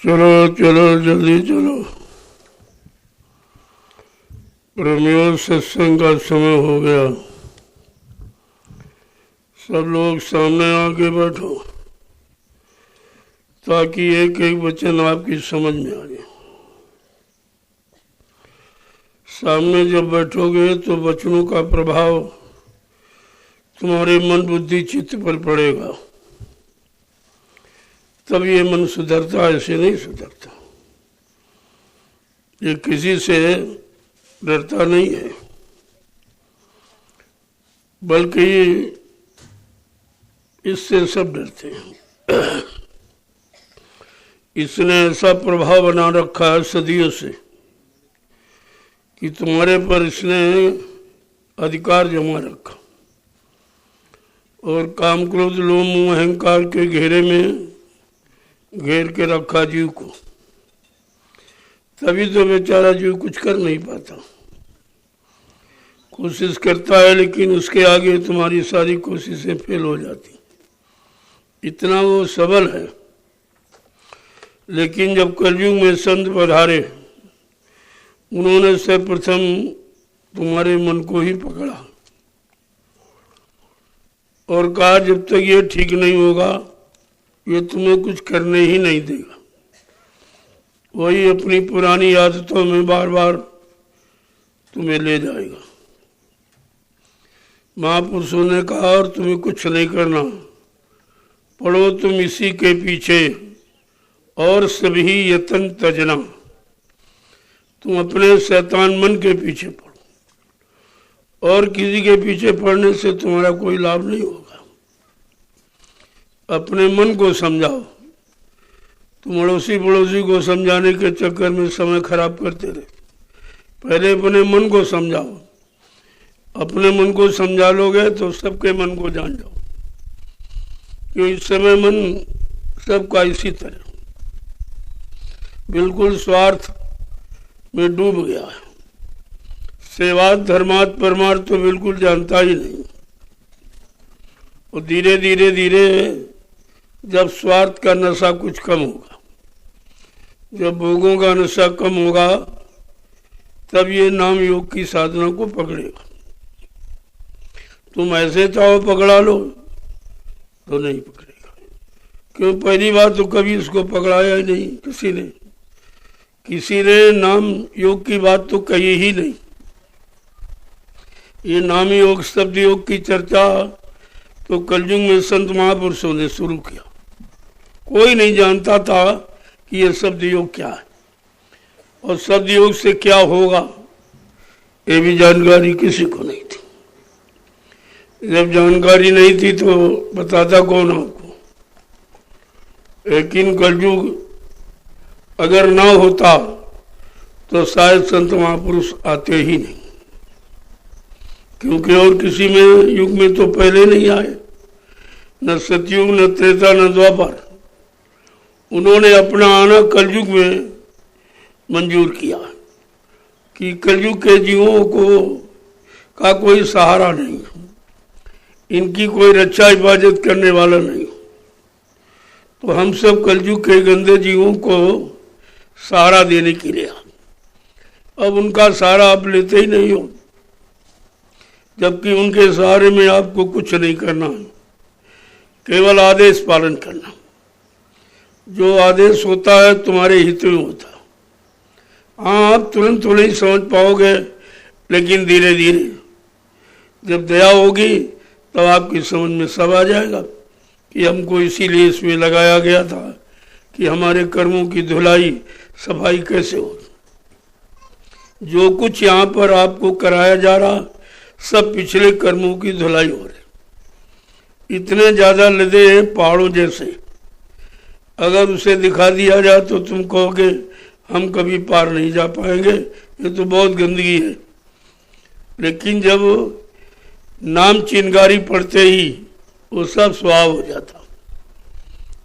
चलो चलो जल्दी चलो, प्रेमियों सत्संग का समय हो गया। सब लोग सामने आके बैठो ताकि एक एक वचन आपकी समझ में आ जाए। सामने जब बैठोगे तो वचनों का प्रभाव तुम्हारे मन बुद्धि चित्त पर पड़ेगा, तब ये मन सुधरता, ऐसे नहीं सुधरता। ये किसी से डरता नहीं है, बल्कि इससे सब डरते हैं। इसने ऐसा प्रभाव बना रखा है सदियों से कि तुम्हारे पर इसने अधिकार जमा रखा और काम क्रोध लोभ मोह अहंकार के घेरे में घेर के रखा जीव को। तभी तो बेचारा जीव कुछ कर नहीं पाता। कोशिश करता है लेकिन उसके आगे तुम्हारी सारी कोशिशें फेल हो जाती, इतना वो सबल है। लेकिन जब कलयुग में संत पधारे, उन्होंने सर्वप्रथम तुम्हारे मन को ही पकड़ा और कहा जब तक ये ठीक नहीं होगा ये तुम्हें कुछ करने ही नहीं देगा। वही अपनी पुरानी आदतों में बार बार तुम्हें ले जाएगा। महापुरुषों ने कहा और तुम्हें कुछ नहीं करना, पढ़ो तुम इसी के पीछे और सभी यतन तजना। तुम अपने शैतान मन के पीछे पढ़ो और किसी के पीछे पढ़ने से तुम्हारा कोई लाभ नहीं होगा। अपने मन को समझाओ। तुम अड़ोसी पड़ोसी को समझाने के चक्कर में समय खराब करते रहे। पहले अपने मन को समझाओ। अपने मन को समझा लोगे तो सबके मन को जान जाओ, क्योंकि इस समय मन सबका इसी तरह बिल्कुल स्वार्थ में डूब गया है। सेवात धर्मात परमार्थ तो बिल्कुल जानता ही नहीं। और धीरे धीरे धीरे जब स्वार्थ का नशा कुछ कम होगा, जब भोगों का नशा कम होगा, तब ये नाम योग की साधना को पकड़ेगा। तुम ऐसे चाहो पकड़ा लो तो नहीं पकड़ेगा, क्यों? पहली बार तो कभी इसको पकड़ाया ही नहीं किसी ने नाम योग की बात तो कही ही नहीं। ये नाम योग शब्द योग की चर्चा तो कलयुग में संत महापुरुषों ने शुरू किया। कोई नहीं जानता था कि ये शब्द योग क्या है और शब्द योग से क्या होगा, ये भी जानकारी किसी को नहीं थी। जब जानकारी नहीं थी तो बताता कौन आपको? लेकिन कलयुग अगर ना होता तो शायद संत महापुरुष आते ही नहीं, क्योंकि और किसी में युग में तो पहले नहीं आए, न सतयुग न त्रेता न द्वापर। उन्होंने अपना आना कलयुग में मंजूर किया कि कलयुग के जीवों को का कोई सहारा नहीं, इनकी कोई रक्षा हिफाजत करने वाला नहीं। तो हम सब कलयुग के गंदे जीवों को सहारा देने के लिए अब उनका सहारा आप लेते ही नहीं हो, जबकि उनके सहारे में आपको कुछ नहीं करना, केवल आदेश पालन करना। जो आदेश होता है तुम्हारे हित में होता है। हाँ, आप तुरंत तो नहीं समझ पाओगे, लेकिन धीरे धीरे जब दया होगी तब आपकी समझ में सब आ जाएगा कि हमको इसीलिए इसमें लगाया गया था कि हमारे कर्मों की धुलाई सफाई कैसे हो। जो कुछ यहाँ पर आपको कराया जा रहा सब पिछले कर्मों की धुलाई हो रही। इतने ज्यादा लदे हैं पहाड़ों जैसे, अगर उसे दिखा दिया जाए तो तुम कहोगे हम कभी पार नहीं जा पाएंगे, ये तो बहुत गंदगी है। लेकिन जब नाम चिनगारी पड़ते ही वो सब स्वभाव हो जाता।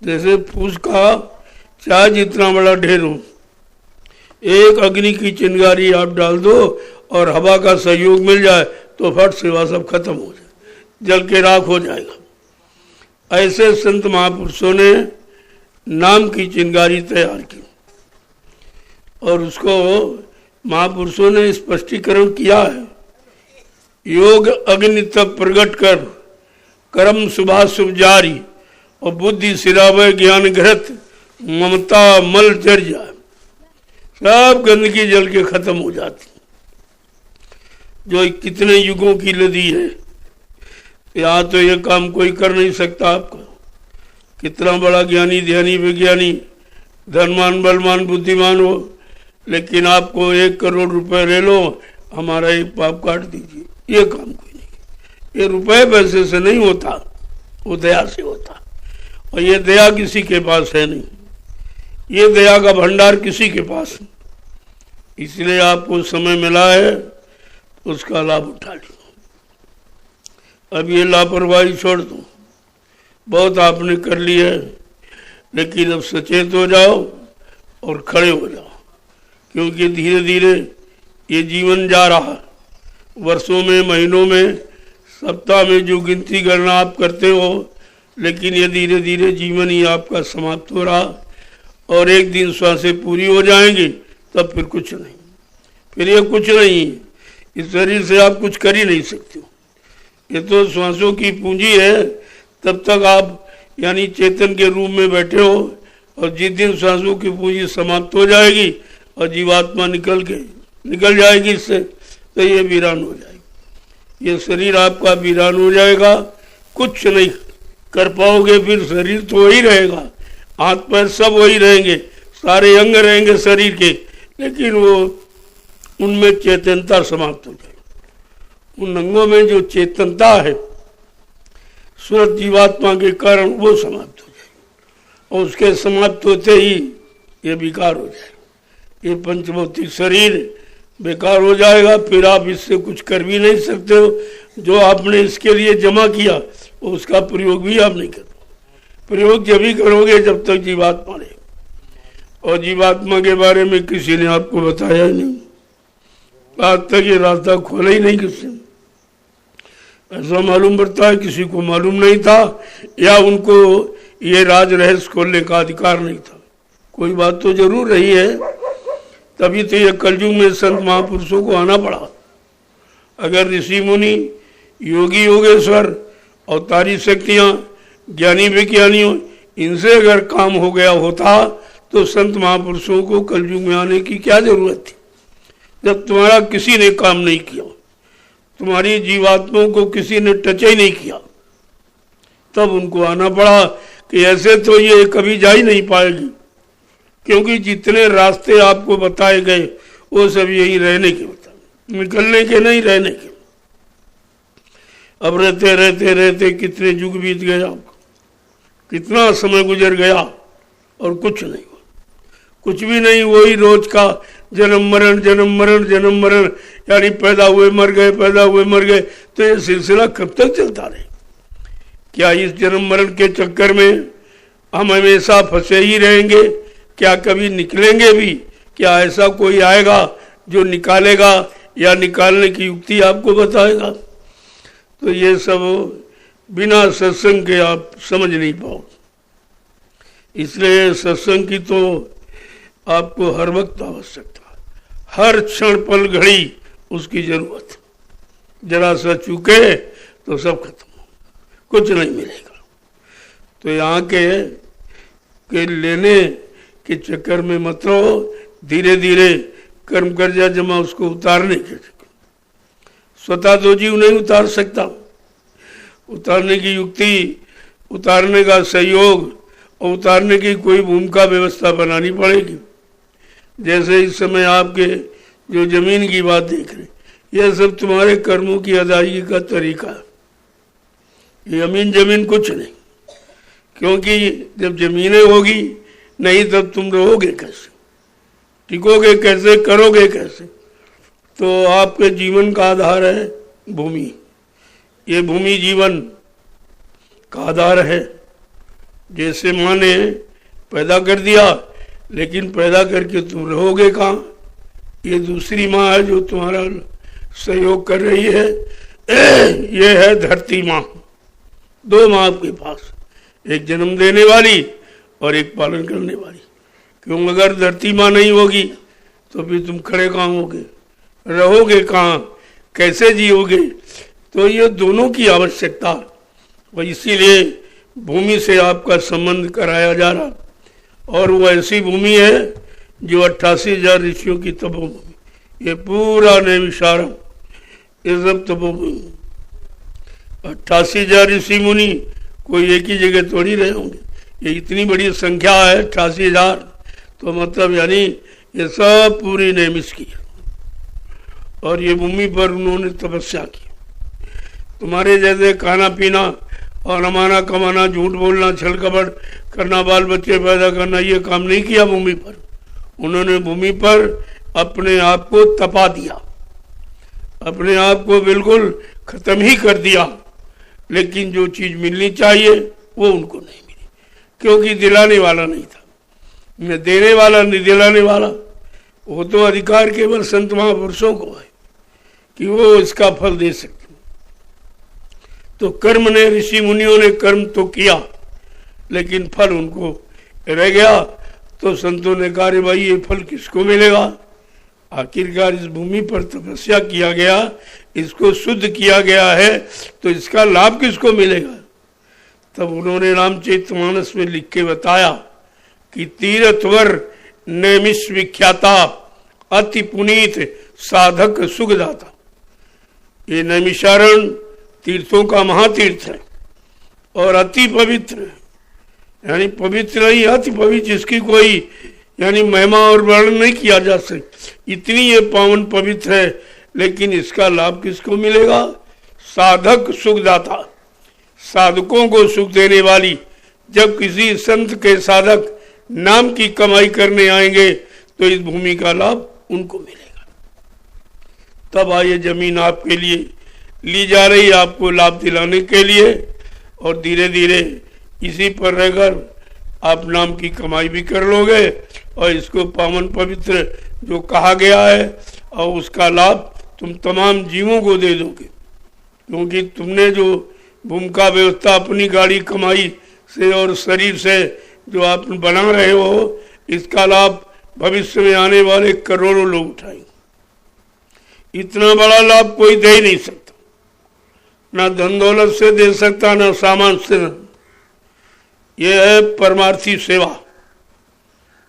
जैसे फूस का चाहे जितना बड़ा ढेर हो, एक अग्नि की चिनगारी आप डाल दो और हवा का सहयोग मिल जाए तो फट सेवा सब खत्म हो जाए, जल के राख हो जाएगा। ऐसे संत महापुरुषों ने नाम की चिंगारी तैयार की। और उसको महापुरुषों ने स्पष्टीकरण किया है। योग अग्नि तप प्रकट कर, कर्म शुभा शुभ जारी, और बुद्धि सिरावय ज्ञान घृत, ममता मल जर जाए। सब गंदगी जल के खत्म हो जाती, जो कितने युगों की नदी है। यहाँ तो ये काम कोई कर नहीं सकता आपका, कितना बड़ा ज्ञानी ध्यानी विज्ञानी धनवान बलवान बुद्धिमान हो, लेकिन आपको 1 करोड़ रुपए ले लो, हमारा एक पाप काट दीजिए, ये काम कोई नहीं। ये रुपए पैसे से नहीं होता, वो दया से होता, और ये दया किसी के पास है नहीं, ये दया का भंडार किसी के पास नहीं। इसलिए आपको समय मिला है, उसका लाभ उठा लो। अब ये लापरवाही छोड़ दो, बहुत आपने कर लिया है, लेकिन अब सचेत हो जाओ और खड़े हो जाओ, क्योंकि धीरे धीरे ये जीवन जा रहा है। वर्षों में, महीनों में, सप्ताह में जो गिनती गणना आप करते हो, लेकिन ये धीरे धीरे जीवन ही आपका समाप्त हो रहा, और एक दिन श्वासें पूरी हो जाएंगी, तब फिर कुछ नहीं, फिर ये कुछ नहीं है। इस शरीर से आप कुछ कर ही नहीं सकते हो, ये तो श्वासों की पूंजी है। तब तक आप यानी चेतन के रूप में बैठे हो, और जिस दिन श्वासों की पूंजी समाप्त हो जाएगी और जीवात्मा निकल जाएगी इससे, तो ये वीरान हो जाएगी। ये शरीर आपका वीरान हो जाएगा, कुछ नहीं कर पाओगे। फिर शरीर तो वही रहेगा, हाथ पैर सब वही रहेंगे, सारे अंग रहेंगे शरीर के, लेकिन वो उनमें चेतनता समाप्त हो जाएगी। उन अंगों में जो चेतनता है सूरत जीवात्मा के कारण, वो समाप्त हो जाएगी, और उसके समाप्त होते ही ये बेकार हो जाएगा। ये पंचभौतिक शरीर बेकार हो जाएगा, फिर आप इससे कुछ कर भी नहीं सकते हो। जो आपने इसके लिए जमा किया, उसका प्रयोग भी आप नहीं कर पाओगे। प्रयोग जब ही करोगे जब तक जीवात्मा रहे, और जीवात्मा के बारे में किसी ने आपको बताया ही नहीं, आज तक ये रास्ता खोला ही नहीं किसी ने। ऐसा मालूम पड़ता है किसी को मालूम नहीं था, या उनको ये राज रहस्य खोलने का अधिकार नहीं था। कोई बात तो जरूर रही है, तभी तो ये कलयुग में संत महापुरुषों को आना पड़ा। अगर ऋषि मुनि, योगी योगेश्वर, अवतारी शक्तियाँ, ज्ञानी विज्ञानियों, इनसे अगर काम हो गया होता, तो संत महापुरुषों को कलयुग में आने की क्या जरूरत थी। जब तुम्हारा किसी ने काम नहीं किया, तुम्हारी जीवात्माओं को किसी ने टच ही नहीं किया, तब उनको आना पड़ा कि ऐसे तो ये कभी जा ही नहीं पाएगी, क्योंकि जितने रास्ते आपको बताए गए वो सब यही रहने के बताए, निकलने के नहीं, रहने के। अब रहते रहते रहते कितने युग बीत गए, आपको कितना समय गुजर गया, और कुछ नहीं हुआ, कुछ भी नहीं। वही रोज का जन्म मरण जन्म मरण जन्म मरण, यानी पैदा हुए मर गए, पैदा हुए मर गए। तो ये सिलसिला कब तक चलता रहे? क्या इस जन्म मरण के चक्कर में हम हमेशा फंसे ही रहेंगे? क्या कभी निकलेंगे भी? क्या ऐसा कोई आएगा जो निकालेगा या निकालने की युक्ति आपको बताएगा? तो ये सब बिना सत्संग के आप समझ नहीं पाओ। इसलिए सत्संग की तो आपको हर वक्त आवश्यकता है, हर क्षण पल घड़ी उसकी जरूरत। जरा सा चूके तो सब खत्म हो, कुछ नहीं मिलेगा। तो यहाँ के लेने के चक्कर में मत रहो, धीरे धीरे कर्म कर्जा जमा उसको उतारने के चक्कर। स्वतः तो जीव नहीं उतार सकता, उतारने की युक्ति, उतारने का सहयोग और उतारने की कोई भूमिका व्यवस्था बनानी पड़ेगी। जैसे इस समय आपके जो जमीन की बात देख रहे, यह सब तुम्हारे कर्मों की अदायगी का तरीका है। ये अमीन जमीन कुछ नहीं, क्योंकि जब जमीनें होगी नहीं तब तुम रहोगे कैसे, टिकोगे कैसे, करोगे कैसे? तो आपके जीवन का आधार है भूमि। ये भूमि जीवन का आधार है। जैसे माँ ने पैदा कर दिया, लेकिन पैदा करके तुम रहोगे कहाँ? ये दूसरी माँ है जो तुम्हारा सहयोग कर रही है। ये है धरती माँ। दो माँ आपके पास, एक जन्म देने वाली और एक पालन करने वाली। क्यों? अगर धरती माँ नहीं होगी तो फिर तुम खड़े कहाँ होगे, रहोगे कहाँ, कैसे जियोगे। तो ये दोनों की आवश्यकता, और इसीलिए भूमि से आपका संबंध कराया जा रहा। और वो ऐसी भूमि है जो 88,000 ऋषियों की तपोभूमि, ये पूरा नैमिषारण्य ये सब तपोभूमि। 88,000 ऋषि मुनि कोई एक ही जगह थोड़ी रहे होंगे, ये इतनी बड़ी संख्या है 88,000, तो मतलब यानी ये सब पूरी नैमिष की है। और ये भूमि पर उन्होंने तपस्या की। तुम्हारे जैसे खाना पीना और अमाना कमाना, झूठ बोलना, छल कपट करना, बाल बच्चे पैदा करना, ये काम नहीं किया भूमि पर। उन्होंने भूमि पर अपने आप को तपा दिया, अपने आप को बिल्कुल खत्म ही कर दिया। लेकिन जो चीज मिलनी चाहिए वो उनको नहीं मिली, क्योंकि दिलाने वाला नहीं था, न देने वाला न दिलाने वाला। वो तो अधिकार केवल संत महापुरुषों को है कि वो इसका फल दे सकते। तो कर्म ने, ऋषि मुनियों ने कर्म तो किया, लेकिन फल उनको रह गया। तो संतों ने कहा, भाई ये फल किसको मिलेगा। आखिरकार इस भूमि पर तपस्या किया गया, इसको शुद्ध किया गया है, तो इसका लाभ किसको मिलेगा। तब उन्होंने रामचरितमानस में लिख के बताया कि तीर्थवर नैमिष विख्याता अति पुनीत साधक सुखदाता। ये नैमिषारण्य तीर्थों का महातीर्थ है और अति पवित्र है, यानी पवित्र नहीं, अति पवित्र, जिसकी कोई यानी महिमा और वर्णन नहीं किया जा सकता, इतनी ये पावन पवित्र है। लेकिन इसका लाभ किसको मिलेगा। साधक सुखदाता, साधकों को सुख देने वाली। जब किसी संत के साधक नाम की कमाई करने आएंगे तो इस भूमि का लाभ उनको मिलेगा। तब आइए, जमीन आपके लिए ली जा रही, आपको लाभ दिलाने के लिए, और धीरे धीरे इसी पर रहकर आप नाम की कमाई भी कर लोगे और इसको पावन पवित्र जो कहा गया है, और उसका लाभ तुम तमाम जीवों को दे दोगे। क्योंकि तुमने जो भूमि का व्यवस्था अपनी गाड़ी कमाई से और शरीर से जो आप बना रहे हो, इसका लाभ भविष्य में आने वाले करोड़ों लोग उठाएंगे। इतना बड़ा लाभ कोई दे ही नहीं सकता, ना धन दौलत से दे सकता, ना सामान से। यह है परमार्थी सेवा।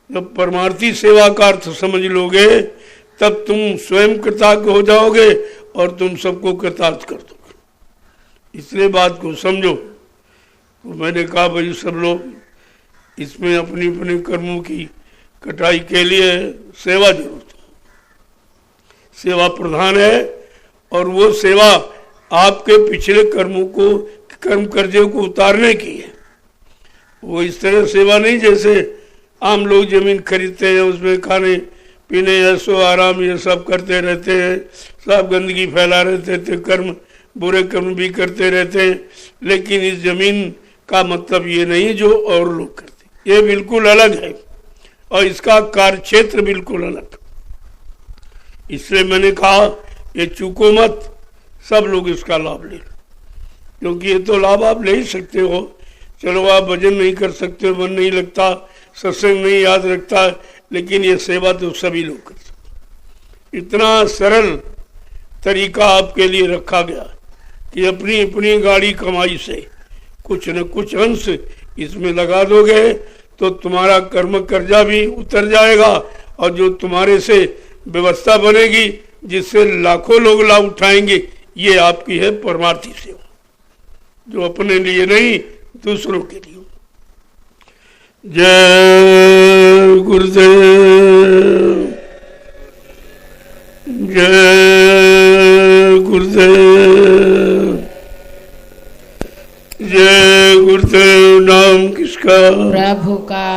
जब परमार्थी सेवा का अर्थ समझ लोगे, तब तुम स्वयं कृतार्थ हो जाओगे और तुम सबको कृतार्थ कर दोगे। इसलिए बात को समझो। तो मैंने कहा भाई सब लोग इसमें अपनी अपने कर्मों की कटाई के लिए सेवा जरूर, सेवा प्रधान है। और वो सेवा आपके पिछले कर्मों को, कर्म कर्जे को उतारने की है। वो इस तरह सेवा नहीं जैसे आम लोग जमीन खरीदते हैं, उसमें खाने पीने ऐसो आराम ये सब करते रहते हैं, सब गंदगी फैला रहते थे, कर्म बुरे कर्म भी करते रहते हैं। लेकिन इस जमीन का मतलब ये नहीं जो और लोग करते, ये बिल्कुल अलग है और इसका कार्य क्षेत्र बिल्कुल अलग। इसलिए मैंने कहा ये चूको मत, सब लोग इसका लाभ ले, क्योंकि ये तो लाभ आप ले ही सकते हो। चलो आप भजन नहीं कर सकते, मन नहीं लगता, सत्संग नहीं याद रखता, लेकिन ये सेवा तो सभी लोग कर सकते। इतना सरल तरीका आपके लिए रखा गया कि अपनी अपनी गाड़ी कमाई से कुछ न कुछ अंश इसमें लगा दोगे तो तुम्हारा कर्म कर्जा भी उतर जाएगा, और जो तुम्हारे से व्यवस्था बनेगी जिससे लाखों लोग लाभ उठाएंगे, ये आपकी है परमार्थी सेवा, जो अपने लिए नहीं दूसरों के लिए। जय गुरुदेव, जय गुरुदेव, जय गुरुदेव। नाम किसका? प्रभु का।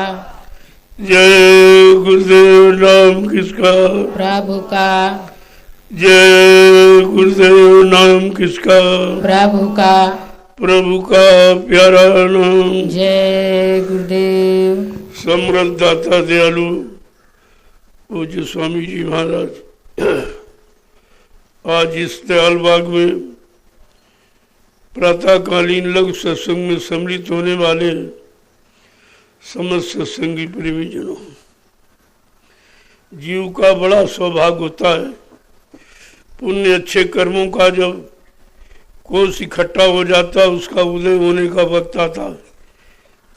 जय गुरुदेव। नाम किसका? प्रभु का। जय गुरुदेव। नाम किसका? प्रभु का। प्रभु का प्यारा नाम। जय गुरुदेव। समृद्ध दाता दयालु पूज्य स्वामी जी महाराज आज इस दयाल बाग में प्रातःकालीन लघु सत्संग में सम्मिलित होने वाले समस्त सत्संगी प्रेमीजनों, जीव का बड़ा सौभाग्य होता है। पुण्य अच्छे कर्मों का जब कोष इकट्ठा हो जाता, उसका उदय होने का वक्त आता,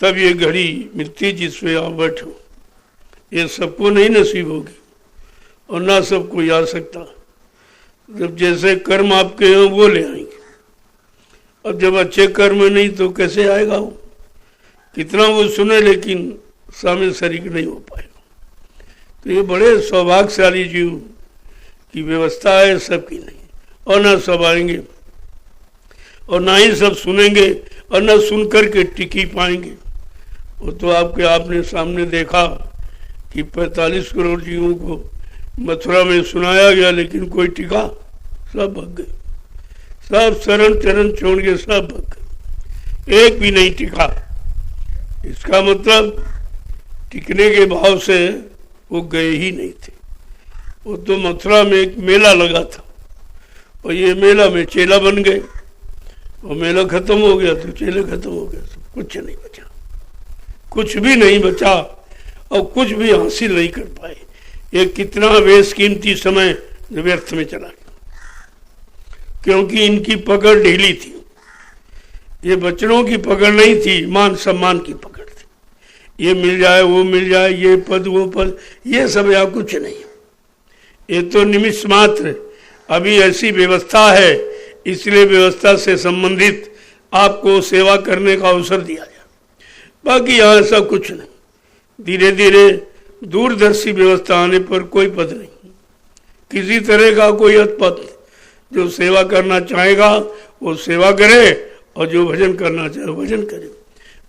तब ये घड़ी मिलती जिसमें आप बैठो। ये सबको नहीं नसीब होगी और ना सबको आ सकता। जब जैसे कर्म आपके हैं वो ले आएंगे, और जब अच्छे कर्म नहीं तो कैसे आएगा वो? कितना वो सुने लेकिन सामने शरीक नहीं हो पाएगा। तो ये बड़े सौभाग्यशाली जीव की व्यवस्था है, सबकी नहीं। और ना सब आएंगे और ना ही सब सुनेंगे और ना सुन करके टिक ही पाएंगे। वो तो आपने सामने देखा कि 45 करोड़ जीवों को मथुरा में सुनाया गया, लेकिन कोई टिका? सब भग गए, सब शरण चरण छोड़ के सब भग गए, एक भी नहीं टिका। इसका मतलब टिकने के भाव से वो गए ही नहीं थे। वो तो मथुरा में एक मेला लगा था और ये मेला में चेला बन गए, और मेला खत्म हो गया तो चेले खत्म हो गया, सब कुछ नहीं बचा, कुछ भी नहीं बचा और कुछ भी हासिल नहीं कर पाए। ये कितना बेशकीमती समय व्यर्थ में चला गया, क्योंकि इनकी पकड़ ढीली थी। ये बच्चों की पकड़ नहीं थी, मान सम्मान की पकड़ थी। ये मिल जाए वो मिल जाए, ये पद वो पद, ये सब या कुछ नहीं। ये तो निमिष मात्र अभी ऐसी व्यवस्था है, इसलिए व्यवस्था से संबंधित आपको सेवा करने का अवसर दिया जाए। बाकी यहाँ ऐसा कुछ नहीं। धीरे धीरे दूरदर्शी व्यवस्था आने पर कोई पद नहीं, किसी तरह का कोई पद। जो सेवा करना चाहेगा वो सेवा करे, और जो भजन करना चाहे भजन करे।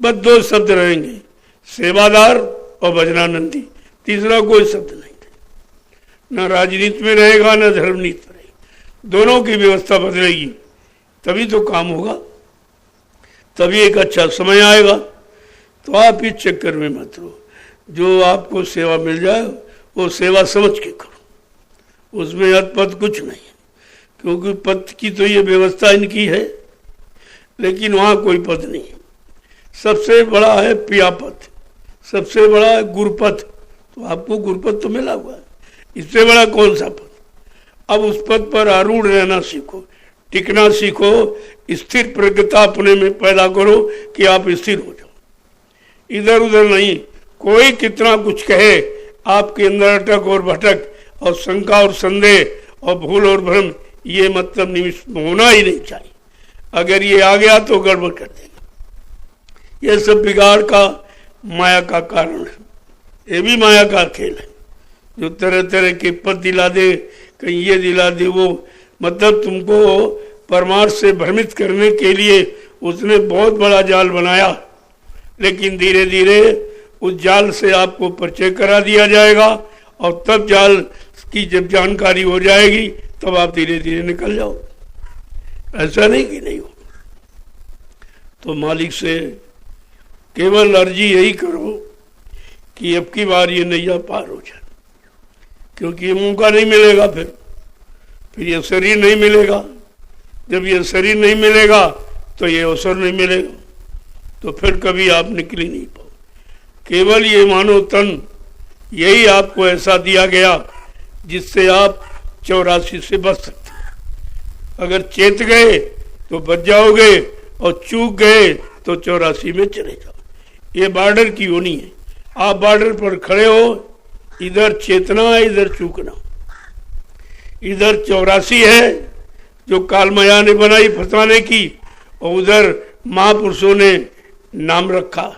बस दो शब्द रहेंगे, सेवादार और भजनानंदी, तीसरा कोई शब्द नहीं। न राजनीति में रहेगा न धर्मनीति में रहेगी, दोनों की व्यवस्था बदलेगी, तभी तो काम होगा, तभी एक अच्छा समय आएगा। तो आप इस चक्कर में मत रहो। जो आपको सेवा मिल जाए वो सेवा समझ के करो, उसमें अतपद कुछ नहीं, क्योंकि पद की तो ये व्यवस्था इनकी है, लेकिन वहाँ कोई पद नहीं। सबसे बड़ा है पियापद, सबसे बड़ा है गुरुपद। तो आपको गुरुपद तो मिला हुआ है, इससे बड़ा कौन सा पद? अब उस पद पर आरूढ़ रहना सीखो, टिकना सीखो, स्थिर प्रज्ञता अपने में पैदा करो कि आप स्थिर हो जाओ, इधर उधर नहीं। कोई कितना कुछ कहे, आपके अंदर अटक और भटक और शंका और संदेह और भूल और भ्रम, ये मतलब निमिष होना ही नहीं चाहिए। अगर ये आ गया तो गड़बड़ कर देगा। ये सब बिगाड़ का माया का कारण है, ये भी माया का खेल है। जो तरह तरह के पद दिला दे, कहीं ये दिला दे वो, मतलब तुमको परमार्थ से भ्रमित करने के लिए उसने बहुत बड़ा जाल बनाया। लेकिन धीरे धीरे उस जाल से आपको परिचय करा दिया जाएगा, और तब जाल की जब जानकारी हो जाएगी तब आप धीरे धीरे निकल जाओ। ऐसा नहीं कि नहीं हो। तो मालिक से केवल अर्जी यही करो कि अब की बार ये नैया पार हो जाए, क्योंकि ये मौका नहीं मिलेगा, फिर ये शरीर नहीं मिलेगा। जब ये शरीर नहीं मिलेगा तो ये अवसर नहीं मिलेगा, तो फिर कभी आप निकल ही नहीं पाओ। केवल ये मानव तन यही आपको ऐसा दिया गया जिससे आप 84 से बच सकते हैं। अगर चेत गए तो बच जाओगे, और चूक गए तो 84 में चले जाओ। ये बॉर्डर की होनी है। आप बॉर्डर पर खड़े हो, इधर चेतना है, इधर चूकना। इधर 84 है जो कालमाया ने बनाई फंसाने की, और उधर महापुरुषों ने नाम रखा।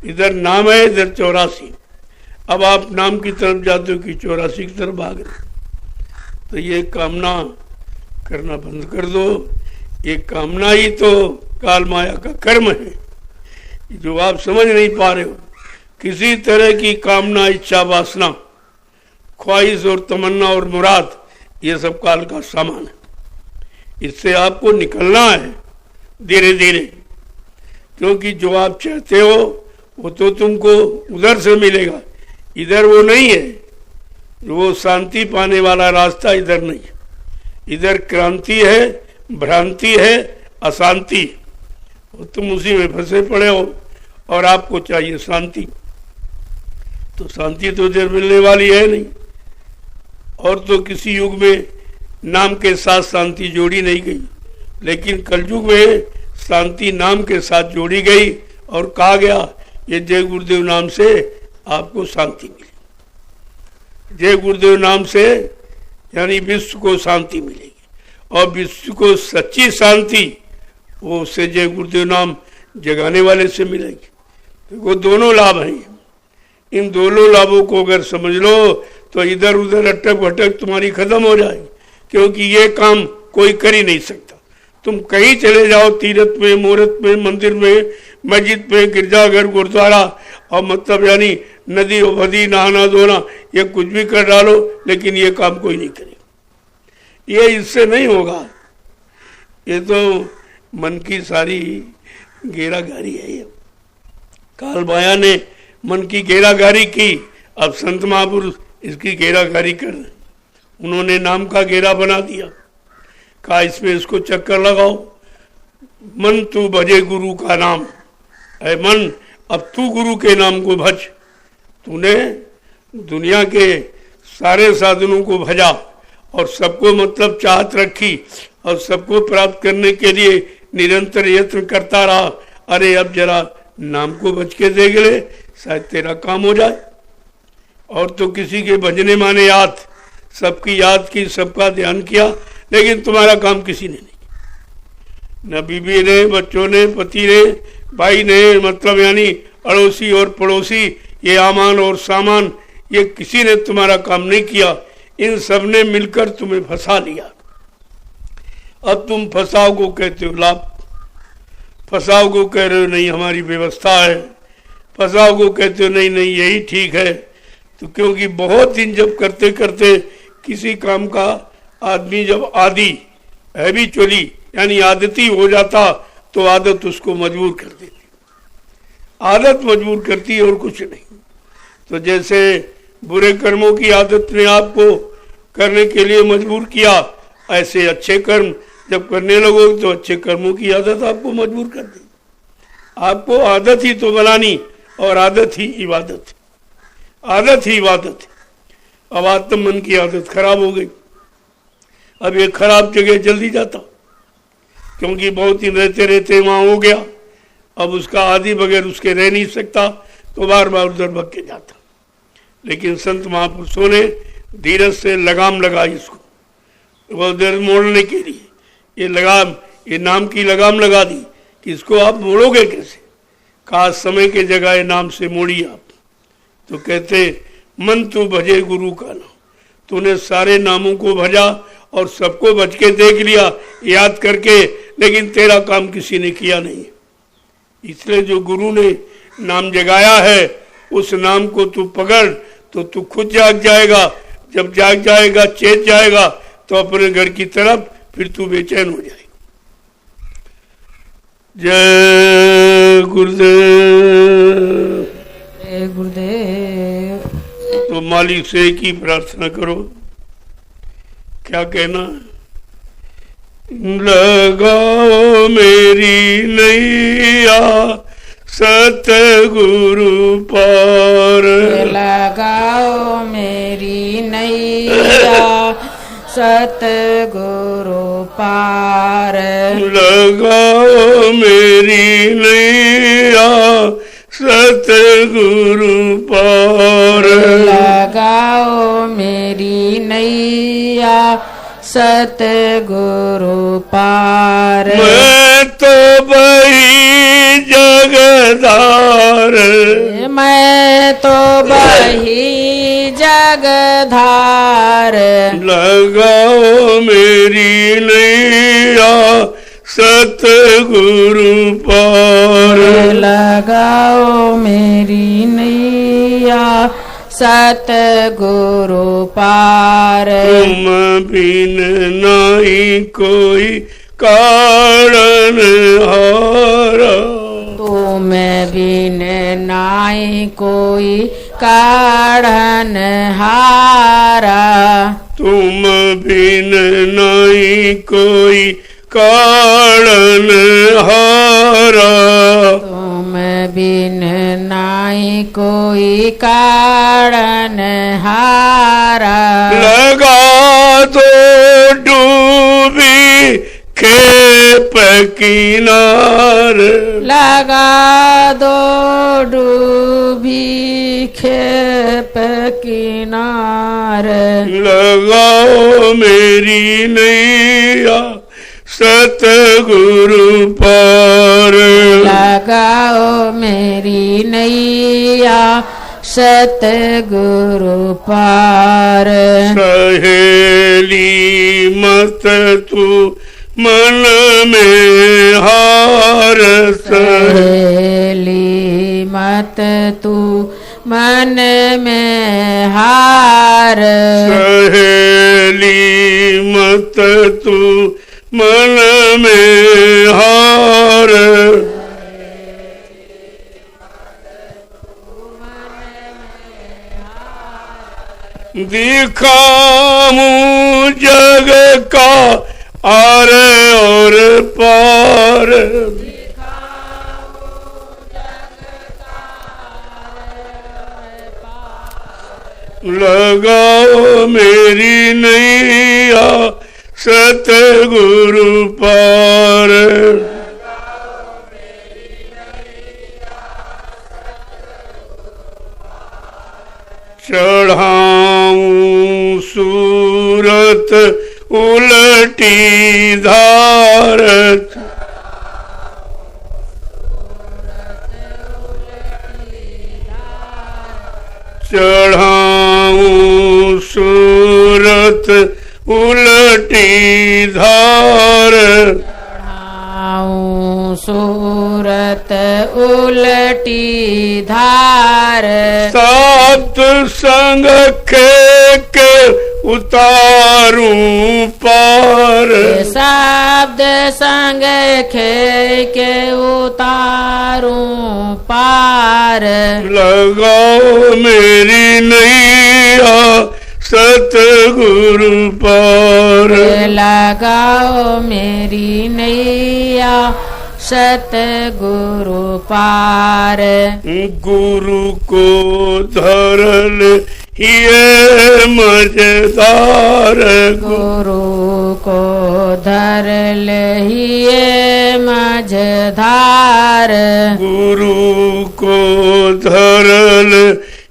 इधर नाम है, इधर 84। अब आप नाम की तरफ जाते हो कि 84 की तरफ भाग रहे। तो ये कामना करना बंद कर दो। ये कामना ही तो काल माया का कर्म है, जो आप समझ नहीं पा रहे हो। किसी तरह की कामना, इच्छा, वासना, ख्वाहिश और तमन्ना और मुराद, ये सब काल का सामान है। इससे आपको निकलना है धीरे धीरे, क्योंकि जो आप चाहते हो वो तो तुमको उधर से मिलेगा, इधर वो नहीं है। वो शांति पाने वाला रास्ता इधर नहीं है। इधर क्रांति है, भ्रांति है, अशांति। तुम उसी में फंसे पड़े हो और आपको चाहिए शांति। तो शांति तो देर मिलने वाली है नहीं। और तो किसी युग में नाम के साथ शांति जोड़ी नहीं गई, लेकिन कलयुग में शांति नाम के साथ जोड़ी गई और कहा गया ये जय गुरुदेव नाम से आपको शांति मिलेगी। जय गुरुदेव नाम से यानी विश्व को शांति मिलेगी, और विश्व को सच्ची शांति वो उससे जय गुरुदेव नाम जगाने वाले से मिलेगी। तो वो दोनों लाभ हैं। इन दोनों लाभों को अगर समझ लो तो इधर उधर अटक भटक तुम्हारी खत्म हो जाएगी, क्योंकि ये काम कोई कर ही नहीं सकता। तुम कहीं चले जाओ, तीर्थ में, मुहूर्त में, मंदिर में, मस्जिद में, गिरजाघर, गुरुद्वारा, और मतलब यानी नदी वदी, नहाना धोना, ये कुछ भी कर डालो, लेकिन ये काम कोई नहीं करेगा। ये इससे नहीं होगा। ये तो मन की सारी घेराघारी है। ये काल ने मन की घेराघारी की, अब संत महापुरुष इसकी घेराघारी कर रहे। उन्होंने नाम का घेरा बना दिया, कहा इसमें इसको चक्कर लगाओ। मन तू भजे गुरु का नाम, ऐ मन अब तू गुरु के नाम को भज। तूने दुनिया के सारे साधनों को भजा और सबको मतलब चाहत रखी और सबको प्राप्त करने के लिए निरंतर यत्न करता रहा। अरे अब जरा नाम को भज के देख ले, शायद तेरा काम हो जाए। और तो किसी के भजने माने याद, सबकी याद की, सबका ध्यान किया, लेकिन तुम्हारा काम किसी ने नहीं। न बीबी ने, बच्चों ने, पति ने, भाई ने, मतलब यानी अड़ोसी और पड़ोसी, ये आमान और सामान, ये किसी ने तुम्हारा काम नहीं किया। इन सब ने मिलकर तुम्हें फंसा लिया। अब तुम फंसाव को कहते हो लाभ, फंसाव को कह रहे हो नहीं हमारी व्यवस्था है, फंसाव को कहते हो नहीं नहीं यही ठीक है। तो क्योंकि बहुत दिन जब करते करते किसी काम का आदमी जब आदी हैबिचुअली यानी आदती हो जाता, तो आदत उसको मजबूर कर देती। आदत मजबूर करती है और कुछ नहीं। तो जैसे बुरे कर्मों की आदत ने आपको करने के लिए मजबूर किया, ऐसे अच्छे कर्म जब करने लगोगे तो अच्छे कर्मों की आदत आपको मजबूर कर देगी। आपको आदत ही तो बनानी, और आदत ही इबादत है, आदत ही इबादत है। अब आत्म मन की आदत खराब हो गई। अब ये खराब जगह जल्दी जाता, क्योंकि बहुत दिन रहते रहते वहां हो गया। अब उसका आदि बगैर उसके रह नहीं सकता, तो बार बार उधर भग के जाता। लेकिन संत महापुरुषों ने धीरज से लगाम लगाई इसको, वो उधर मोड़ने के लिए ये लगाम, ये नाम की लगाम लगा दी कि इसको आप मोड़ोगे कैसे। कहा समय के जगह नाम से मोड़िए आप। तो कहते मन तू भजे गुरु का नाम, तूने सारे नामों को भजा और सबको भज के देख लिया याद करके, लेकिन तेरा काम किसी ने किया नहीं। इसलिए जो गुरु ने नाम जगाया है उस नाम को तू पकड़, तो तू खुद जाग जाएगा। जब जाग जाएगा, चेत जाएगा, तो अपने घर की तरफ फिर तू बेचैन हो जाएगा। जय गुरुदेव। जय गुरुदेव। तो मालिक से एक ही प्रार्थना करो, क्या कहना है? लगाओ मेरी नैया सतगुरु पार, लगाओ मेरी नैया सतगुरु पार, लगाओ मेरी नैया सतगुरु पार, लगाओ मेरी नैया सतगुरु पार। मैं तो बही जगधार, मैं तो बही जगधार, लगाओ मेरी नैया सतगुरु पार, लगाओ मेरी नैया सतगुरु पार। तुम बिन नहीं कोई कारण हारा, तुम बिन नाई कोई कारण हारा, तुम बिन नहीं कोई कारण हारा, तुम बिन नाई कोई कारण हारा। लगा दो डूबी खेप किनार, लगा दो डूबी खेप किनार। लगाओ मेरी नैया सतगुरु पार, लगाओ मेरी नैया सतगुरु पार। सहेली मत तू मन में हार, सहेली मत तू मन में हार। सहेली मत तू मन में हार। दिखाऊं जग का आर और पार, लगाओ मेरी नैया सतगुरु पार। चढ़ाऊं सूरत उलटी धारत, चढ़ाऊं सूरत उलटी धार, चढ़ाऊं सूरत उलटी धार। सात संग खेक उतारूं पार, शब्द संग के उतारूं पार। लगाओ मेरी नैया सतगुरु पार, लगाओ मेरी नैया सतगुरु पार। गुरु को धरल ये मजेदार, गुरु को धर लहिए मझधार। गुरु को धरल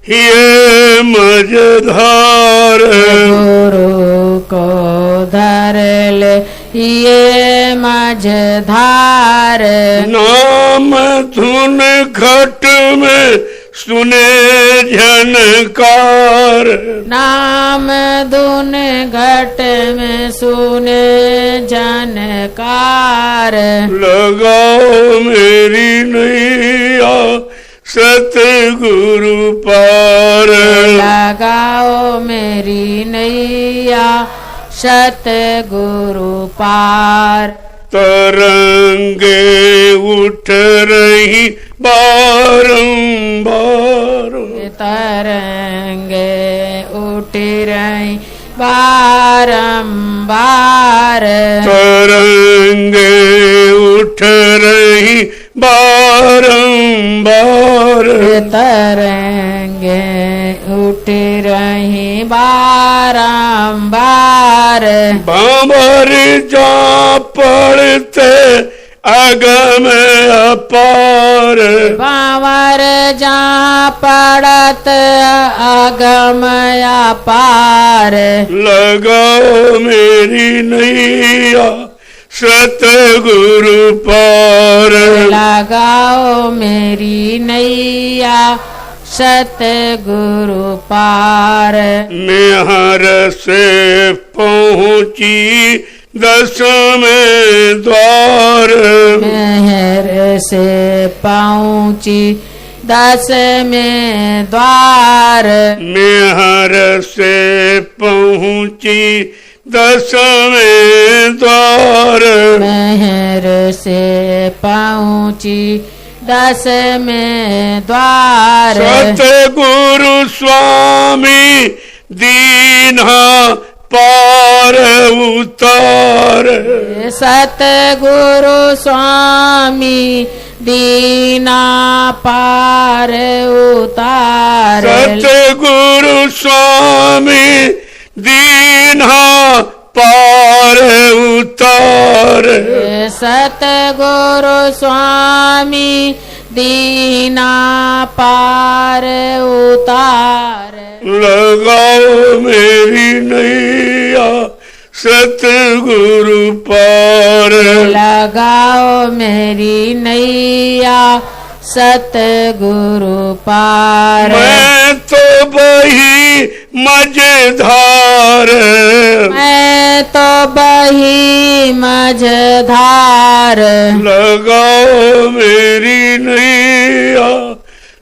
ये मझधार, गुरु को धर लहिए मझधार। नाम धुन घट में सुने झनकार, नाम धुन घट में सुने झनकार। लगाओ मेरी नैया सतगुरु पार, लगाओ मेरी नैया सतगुरु पार। तरंगे उठ रही बारंबार, तरंगे उठ रही बारंबार। तरंगे उठ रही बारंबार, तरंगे उठ रही बारंबार। बाबर जा पड़ते अगम अपार, बावर जा पड़त अगम अपार। लगाओ मेरी नैया सतगुरु पार, लगाओ मेरी नैया सतगुरु पार। मेहर से पहुँची दसवें द्वार, मेहर से पहुँची 10वें द्वार। मेहर से पहुँची 10वें द्वार। मेहर से पहुँची 10वें द्वार। सतगुरु स्वामी दीन्हा पार उतार। सतगुरु स्वामी दीना पार उतार। सतगुरु स्वामी दीना पार उतार। सतगुरु स्वामी दीना पार उतार। लगाओ मेरी नैया सतगुरु पार। लगाओ मेरी नैया सतगुरु पार। मैं तो बही मझधार। मैं तो बही मझधार। लगाओ मेरी नैया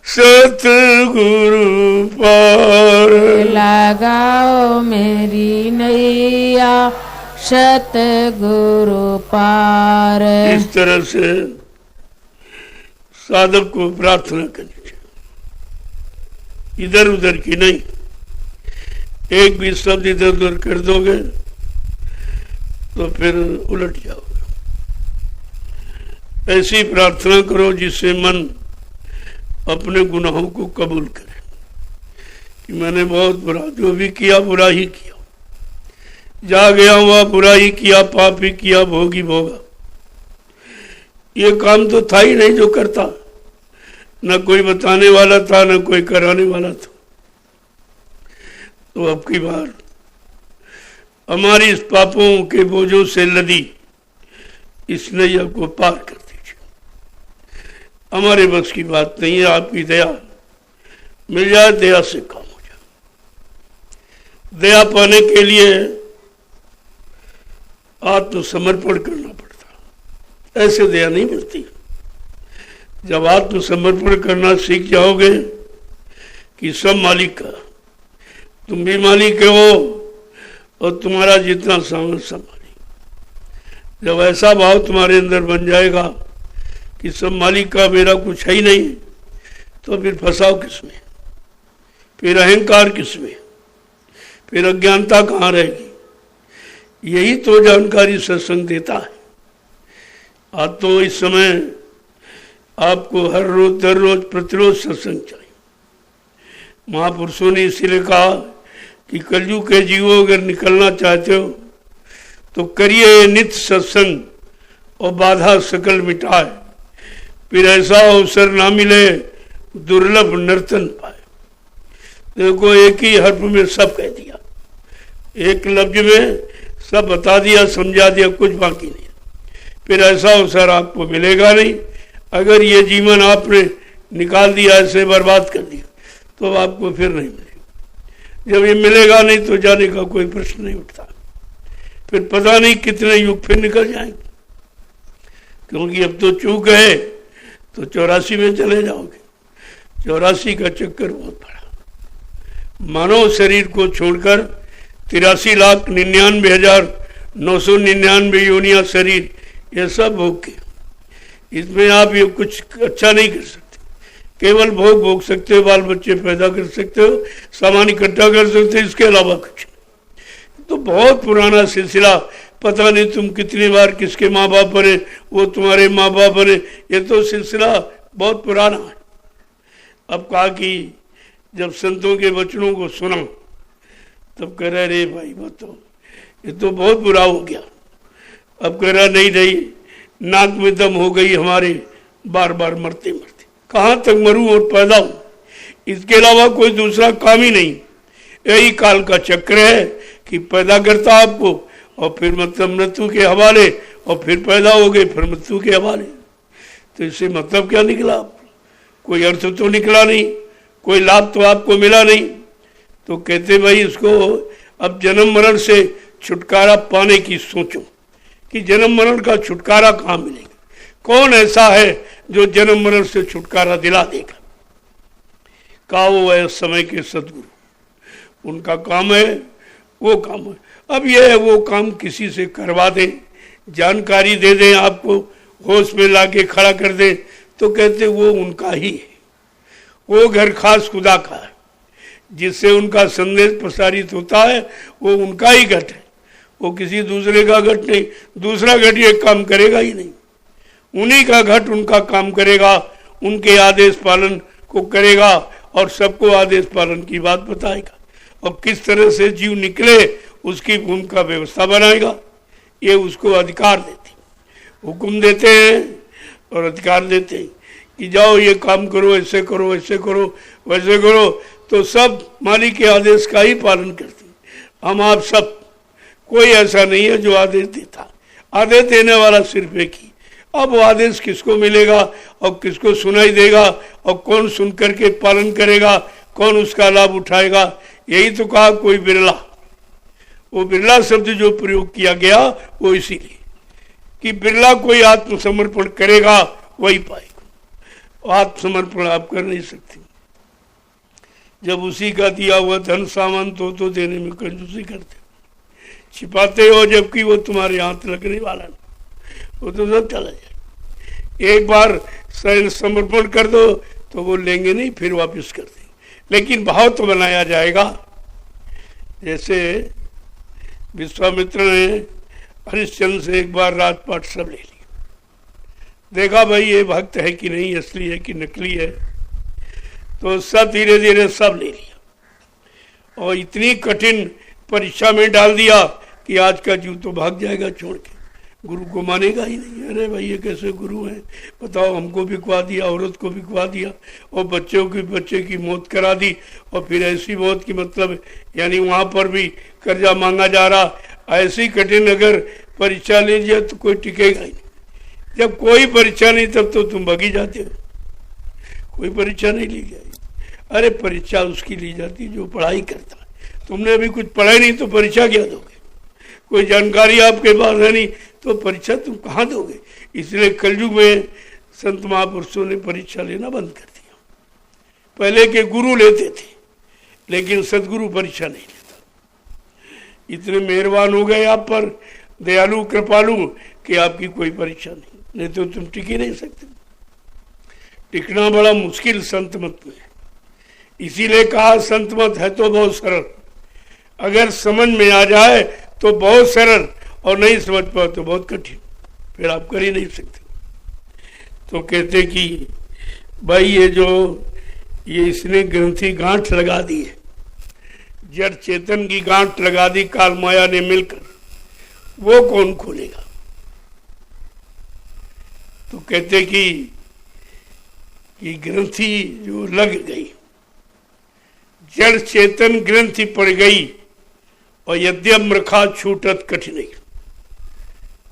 सतगुरु पार। लगाओ मेरी नैया सतगुरु पार। इस तरह से साधक को प्रार्थना करनी चाहिए, इधर उधर की नहीं। एक भी शब्द इधर उधर कर दोगे तो फिर उलट जाओगे। ऐसी प्रार्थना करो जिससे मन अपने गुनाहों को कबूल करे कि मैंने बहुत बुरा, जो भी किया बुरा ही किया, जा गया हुआ बुरा ही किया, पाप ही किया, भोगी भोगा। ये काम तो था ही नहीं जो करता, न कोई बताने वाला था न कोई कराने वाला था। तो अब की बार हमारी इस पापों के बोझों से लदी इस नैया को पार कर दीजिए। हमारे बस की बात नहीं है, आपकी दया मिल जाए, दया से काम हो जाए। दया पाने के लिए आत्मसमर्पण करना पड़ता, ऐसे दया नहीं मिलती। जब आत्मसमर्पण करना सीख जाओगे कि सब मालिक का, तुम भी मालिक हो और तुम्हारा जितना सामान सब मालिक। जब ऐसा भाव तुम्हारे अंदर बन जाएगा कि सब मालिक का, मेरा कुछ है ही नहीं, तो फिर फंसाओ किसमें, फिर अहंकार किसमें, फिर अज्ञानता कहाँ रहेगी। यही तो जानकारी सत्संग देता है। आज तो इस समय आपको हर रोज दर रोज प्रतिरोज सत्संग चाहिए। महापुरुषों ने इसीलिए कहा कि कलयुग के जीवो अगर निकलना चाहते हो तो करिए नित्य सत्संग और बाधा सकल मिटाए, फिर ऐसा अवसर ना मिले दुर्लभ नर्तन पाए। देखो एक ही हर्फ में सब कह दिया, एक लफ्ज में सब बता दिया, समझा दिया, कुछ बाकी नहीं। फिर ऐसा अवसर आपको मिलेगा नहीं। अगर ये जीवन आपने निकाल दिया, ऐसे बर्बाद कर दिया, तो आपको फिर नहीं मिलेगा। जब ये मिलेगा नहीं तो जाने का कोई प्रश्न नहीं उठता। फिर पता नहीं कितने युग फिर निकल जाएंगे, क्योंकि अब तो चूक गए तो 84 में चले जाओगे। 84 का चक्कर बहुत बड़ा। मानव शरीर को छोड़कर 83,99,999 योनिया शरीर, ये सब भोग के, इसमें आप ये कुछ अच्छा नहीं कर सकते। केवल भोग भोग सकते हो, बाल बच्चे पैदा कर सकते हो, सामान इकट्ठा कर सकते हो, इसके अलावा कुछ नहीं। तो बहुत पुराना सिलसिला, पता नहीं तुम कितनी बार किसके माँ बाप बने, वो तुम्हारे माँ बाप बने, ये तो सिलसिला बहुत पुराना है। अब कहा कि जब संतों के वचनों को सुना तब कह रहा रे भाई बताओ, ये तो बहुत बुरा हो गया। अब कह रहा नहीं नहीं, नाक में दम हो गई हमारे, बार बार मरते मरते कहाँ तक मरूं और पैदा हूं, इसके अलावा कोई दूसरा काम ही नहीं। यही काल का चक्र है कि पैदा करता आपको और फिर मतलब मृत्यु के हवाले, और फिर पैदा हो गए फिर मृत्यु के हवाले। तो इससे मतलब क्या निकला? कोई अर्थ तो निकला नहीं, कोई लाभ तो आपको मिला नहीं। तो कहते भाई इसको अब जन्म मरण से छुटकारा पाने की सोचो कि जन्म मरण का छुटकारा कहाँ मिलेगा। कौन ऐसा है जो जन्म मरण से छुटकारा दिला देगा? कहा वो है समय के सदगुरु, उनका काम है, वो काम है। अब ये है वो काम किसी से करवा दें, जानकारी दे दें, आपको होश में लाके खड़ा कर दें, तो कहते वो उनका ही है, वो घर खास खुदा का है। जिससे उनका संदेश प्रसारित होता है वो उनका ही घट है, वो किसी दूसरे का घट नहीं। दूसरा घट ये काम करेगा ही नहीं, उन्हीं का घट उनका काम करेगा, उनके आदेश पालन को करेगा और सबको आदेश पालन की बात बताएगा और किस तरह से जीव निकले उसकी भूमिका व्यवस्था बनाएगा। ये उसको अधिकार देते, हुक्म देते हैं और अधिकार देते हैं कि जाओ ये काम करो, ऐसे करो, ऐसे करो, वैसे करो, तो सब मालिक के आदेश का ही पालन करते हैं। हम आप सब, कोई ऐसा नहीं है जो आदेश देता, आदेश देने वाला सिर्फ एक ही। अब वो आदेश किसको मिलेगा और किसको सुनाई देगा और कौन सुन करके पालन करेगा, कौन उसका लाभ उठाएगा, यही तो कहा कोई बिरला। वो बिरला शब्द जो प्रयोग किया गया वो इसीलिए कि बिरला कोई आत्मसमर्पण करेगा वही पाएगा। आत्मसमर्पण आप कर नहीं सकते जब उसी का दिया हुआ धन सामान तो देने में कंजूसी करते, छिपाते हो, जबकि वो तुम्हारे हाथ लगने वाला नहीं, वो तो सब चला जाए। एक बार समर्पण कर दो तो वो लेंगे नहीं, फिर वापस कर देंगे, लेकिन भाव तो बनाया जाएगा। जैसे विश्वामित्र ने हरिश्चंद्र से एक बार राजपाट सब ले लिया, देखा भाई ये भक्त है कि नहीं, असली है कि नकली है, तो सब धीरे धीरे सब ले लिया और इतनी कठिन परीक्षा में डाल दिया कि आज का जीव तो भाग जाएगा छोड़ के, गुरु को मानेगा ही नहीं। अरे भाई ये कैसे गुरु हैं, बताओ, हमको बिकवा दिया, औरत को बिकवा दिया और बच्चे की मौत करा दी, और फिर ऐसी मौत की मतलब यानी वहाँ पर भी कर्जा मांगा जा रहा। ऐसी कठिन अगर परीक्षा लीजिए तो कोई टिकेगा ही नहीं। जब कोई परीक्षा नहीं तब तो तुम भागी जाते हो, कोई परीक्षा नहीं ली जाएगी। अरे परीक्षा उसकी ली जाती जो पढ़ाई करता है। तुमने अभी कुछ पढ़ाई नहीं तो परीक्षा क्या दोगे? कोई जानकारी आपके पास है नहीं तो परीक्षा तुम कहाँ दोगे? इसलिए कलयुग में संत महापुरुषों ने परीक्षा लेना बंद कर दिया। पहले के गुरु लेते थे लेकिन सदगुरु परीक्षा नहीं लेता। इतने मेहरबान हो गए आप पर, दयालु कृपालु, कि आपकी कोई परीक्षा नहीं तो तुम टिक ही नहीं सकते। टिकना बड़ा मुश्किल संत मत में, इसीलिए कहा संत मत है तो बहुत सरल, अगर समझ में आ जाए तो बहुत सरल और नहीं समझ पाओ तो बहुत कठिन, फिर आप कर ही नहीं सकते। तो कहते कि भाई ये इसने ग्रंथि गांठ लगा दी है, जड़ चेतन की गांठ लगा दी काल माया ने मिलकर, वो कौन खोलेगा? तो कहते कि ग्रंथि जो लग गई, जड़ चेतन ग्रंथि पड़ गई और यद्यम रखा छूटत कठिनाई।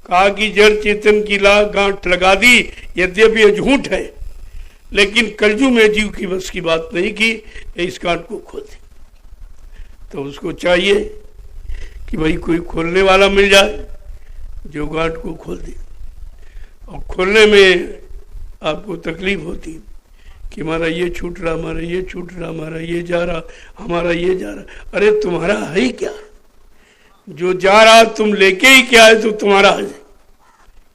कहा कि जड़ चेतन की गांठ लगा दी, यद्यपि ये झूठ है, लेकिन कलयुग में जीव की बस की बात नहीं कि इस गांठ को खोल दे। तो उसको चाहिए कि भाई कोई खोलने वाला मिल जाए जो गांठ को खोल दे। और खोलने में आपको तकलीफ होती कि हमारा ये छूट रहा, हमारा ये छूट रहा, हमारा ये जा रहा, हमारा ये जा रहा। अरे तुम्हारा है ही क्या? जो जा रहा तुम लेके ही क्या है तो तुम्हारा है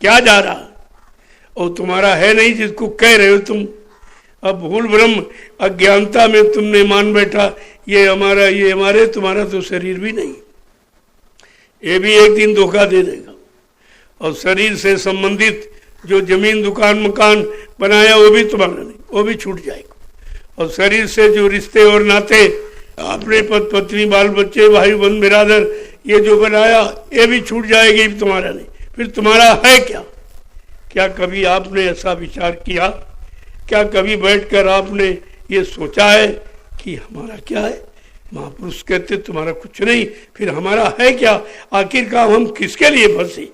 क्या जा रहा? और तुम्हारा है नहीं जिसको कह रहे हो तुम। अब भूल भ्रम अज्ञानता में तुमने मान बैठा ये हमारा, ये हमारे, तुम्हारा तो शरीर भी नहीं, ये भी एक दिन धोखा दे देगा। और शरीर से संबंधित जो जमीन दुकान मकान बनाया वो भी तुम्हारा नहीं, वो भी छूट जाएगा। और शरीर से जो रिश्ते और नाते, अपने पति पत्नी बाल बच्चे भाई बहन बिरादर, ये जो बनाया ये भी छूट जाएगी, तुम्हारा नहीं। फिर तुम्हारा है क्या? क्या कभी आपने ऐसा विचार किया? क्या कभी बैठकर आपने ये सोचा है कि हमारा क्या है? महापुरुष कहते तुम्हारा कुछ नहीं, फिर हमारा है क्या? आखिरकार हम किसके लिए फंसे,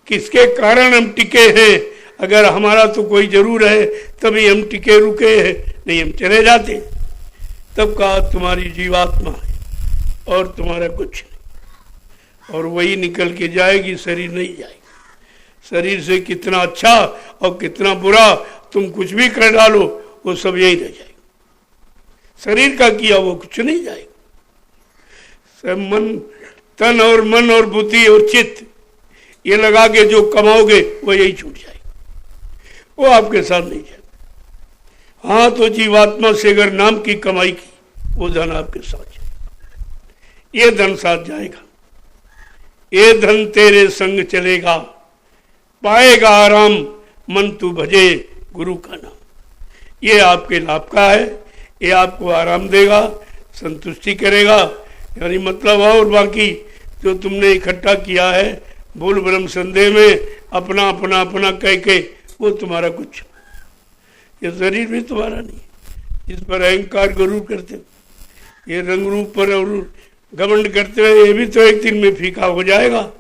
किसके कारण हम टिके हैं? अगर हमारा तो कोई जरूर है तभी हम टिके रुके हैं, नहीं हम चले जाते। तब कहा तुम्हारी जीवात्मा है और तुम्हारा कुछ नहीं, और वही निकल के जाएगी, शरीर नहीं जाएगी। शरीर से कितना अच्छा और कितना बुरा तुम कुछ भी कर डालो वो सब यही रह जाएगा। शरीर का किया वो कुछ नहीं जाएगा। सब मन, तन और मन और बुद्धि और चित्त ये लगा के जो कमाओगे वो यही छूट जाएगा, वो आपके साथ नहीं जाएगा। हाँ तो जीवात्मा से अगर नाम की कमाई की वो धन आपके साथ जाएगा, ये धन साथ जाएगा, ये धन तेरे संग चलेगा, पाएगा आराम मन तू भजे गुरु का नाम। ये आपके लाभ का है, ये आपको आराम देगा, संतुष्टि करेगा। यानी मतलब और बाकी जो तुमने इकट्ठा किया है भूल भ्रम संदेह में अपना अपना अपना कह के, वो तुम्हारा कुछ, ये शरीर भी तुम्हारा नहीं, जिस पर अहंकार गरूर करते हो, ये रंग रूप पर और घमंड करते हुए, ये भी तो एक दिन में फीका हो जाएगा।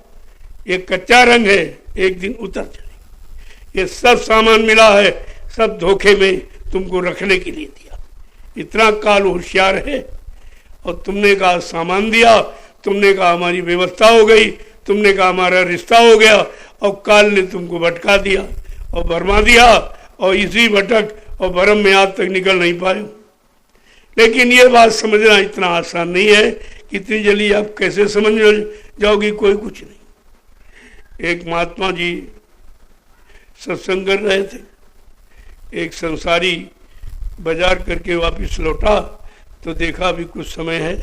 ये कच्चा रंग है, एक दिन उतर जाएगा। ये सब सामान मिला है, सब धोखे में तुमको रखने के लिए दिया। इतना काल होशियार है, और तुमने कहा सामान दिया, तुमने कहा हमारी व्यवस्था हो गई, तुमने कहा हमारा रिश्ता हो गया, और काल ने तुमको भटका दिया और भरमा दिया, और इसी भटक और भरम में आज तक निकल नहीं पाए। लेकिन ये बात समझना इतना आसान नहीं है कि इतनी जल्दी आप कैसे समझ जाओगी, कोई कुछ नहीं। एक महात्मा जी सत्संग कर रहे थे, एक संसारी बाजार करके वापस लौटा तो देखा अभी कुछ समय है,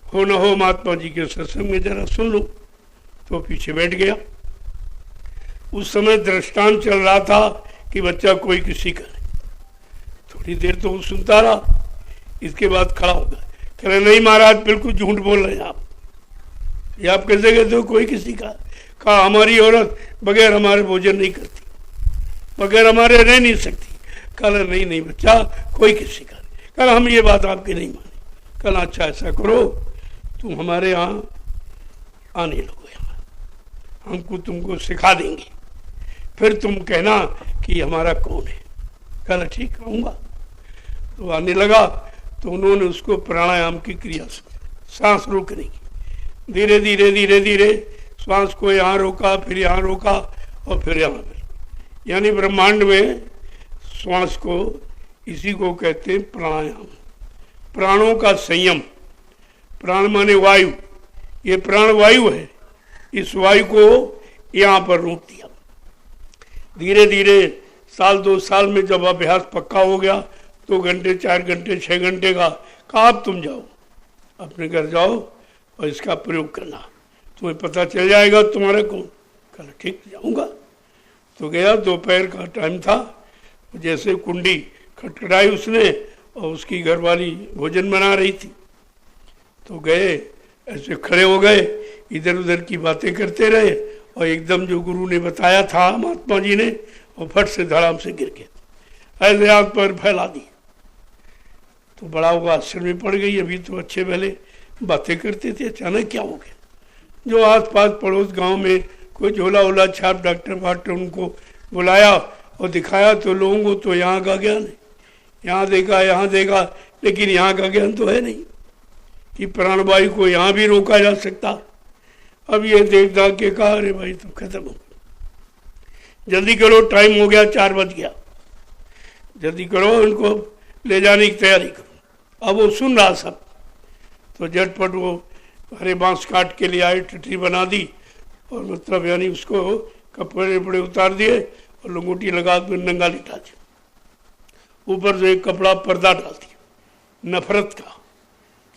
हो न हो महात्मा जी के सत्संग में जरा सुन लो, तो पीछे बैठ गया। उस समय दृष्टांत चल रहा था कि बच्चा कोई किसी का नहीं। थोड़ी देर तो वो सुनता रहा, इसके बाद खड़ा हो गया, कह रहे नहीं महाराज बिल्कुल झूठ बोल रहे हैं आप, ये आप कैसे कहते हो कोई किसी का? कहा हमारी औरत बगैर हमारे भोजन नहीं करती, बगैर हमारे रह नहीं सकती। कल नहीं नहीं बच्चा कोई किसी का नहीं। कल हम ये बात आपकी नहीं मानी। कल अच्छा ऐसा करो, तुम हमारे यहाँ आने लगो, यहाँ हमको तुमको सिखा देंगे, फिर तुम कहना कि हमारा कौन है। कल ठीक आऊँगा। तो आने लगा तो उन्होंने उसको प्राणायाम की क्रिया सांस रोकने की, धीरे धीरे धीरे धीरे श्वास को यहाँ रोका, फिर यहाँ रोका और फिर यहाँ, यानी ब्रह्मांड में श्वास को, इसी को कहते हैं प्राणायाम, प्राणों का संयम। प्राण माने वायु, ये प्राण वायु है, इस वायु को यहाँ पर रोक दिया। धीरे धीरे साल 2 साल में जब अभ्यास पक्का हो गया, 2 घंटे 4 घंटे 6 घंटे का, कहा अब तुम जाओ अपने घर जाओ और इसका प्रयोग करना, तुम्हें पता चल जाएगा तुम्हारा कौन। कल ठीक जाऊंगा। तो गया, दोपहर का टाइम था, जैसे कुंडी खटखटाई उसने और उसकी घरवाली भोजन बना रही थी, तो गए, ऐसे खड़े हो गए, इधर उधर की बातें करते रहे, और एकदम जो गुरु ने बताया था महात्मा जी ने, और फट से धड़ाम से गिर गए, ऐसे हाथ पर फैला दिए। तो बड़ा वो आश्चर्य में पड़ गई, अभी तो अच्छे भले बातें करते थे, अचानक क्या हो गया। जो आस पास पड़ोस गांव में कोई झोला वोला छाप डॉक्टर वाक्टर उनको बुलाया और दिखाया, तो लोगों को तो यहाँ का ज्ञान है, यहाँ देखा, लेकिन यहाँ का ज्ञान तो है नहीं कि प्राणवायु को यहाँ भी रोका जा सकता। अब ये देख दाख के कहा अरे भाई तो खत्म हो गया, जल्दी करो, टाइम हो गया, 4 बज गया, जल्दी करो, इनको ले जाने की तैयारी करो। अब वो सुन रहा सब, तो झटपट वो हरे बांस काट के लिए आए, टटरी बना दी, और मतलब यानी उसको कपड़े वपड़े उतार दिए और लंगोटी लगा कर नंगा लिटा दिया, ऊपर से एक कपड़ा पर्दा डाल दिया नफरत का,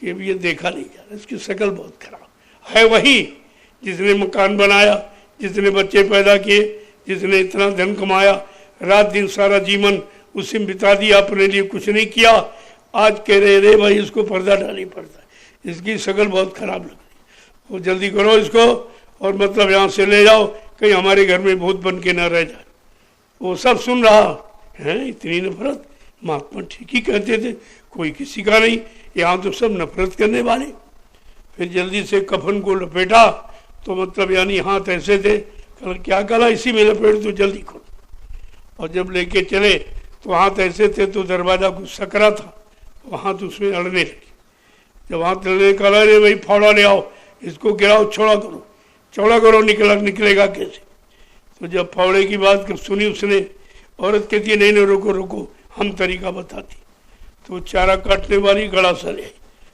कि अब ये देखा नहीं जा रहा, इसकी शक्ल बहुत खराब है। वही जिसने मकान बनाया, जिसने बच्चे पैदा किए, जिसने इतना धन कमाया, रात दिन सारा जीवन उसी में बिता दिया, अपने लिए कुछ नहीं किया, आज कह रहे रे भाई इसको पर्दा डालनी पड़ता है, इसकी शक्ल बहुत खराब लग रही, वो जल्दी करो इसको, और मतलब यहाँ से ले जाओ, कहीं हमारे घर में भूत बन के न रह जाए। वो सब सुन रहा है, इतनी नफरत। महात्मा ठीक ही कहते थे, कोई किसी का नहीं, यहाँ तो सब नफरत करने वाले। फिर जल्दी से कफन को लपेटा, तो मतलब यानी हाथ ऐसे थे, कल क्या कला इसी में लपेट तो जल्दी खोल, और जब लेके चले तो हाथ ऐसे थे, तो दरवाजा कुछ सकरा था, वो हाथ उसमें अड़ने लगे। जब हाथ अड़ने कला रे भाई फावड़ा ले आओ, इसको गिराओ, चौड़ा करो, निकलेगा कैसे। तो जब फावड़े की बात सुनी उसने, औरत कहती है नहीं रुको, हम तरीका बताती। तो चारा काटने वाली गड़ा सा ले आई,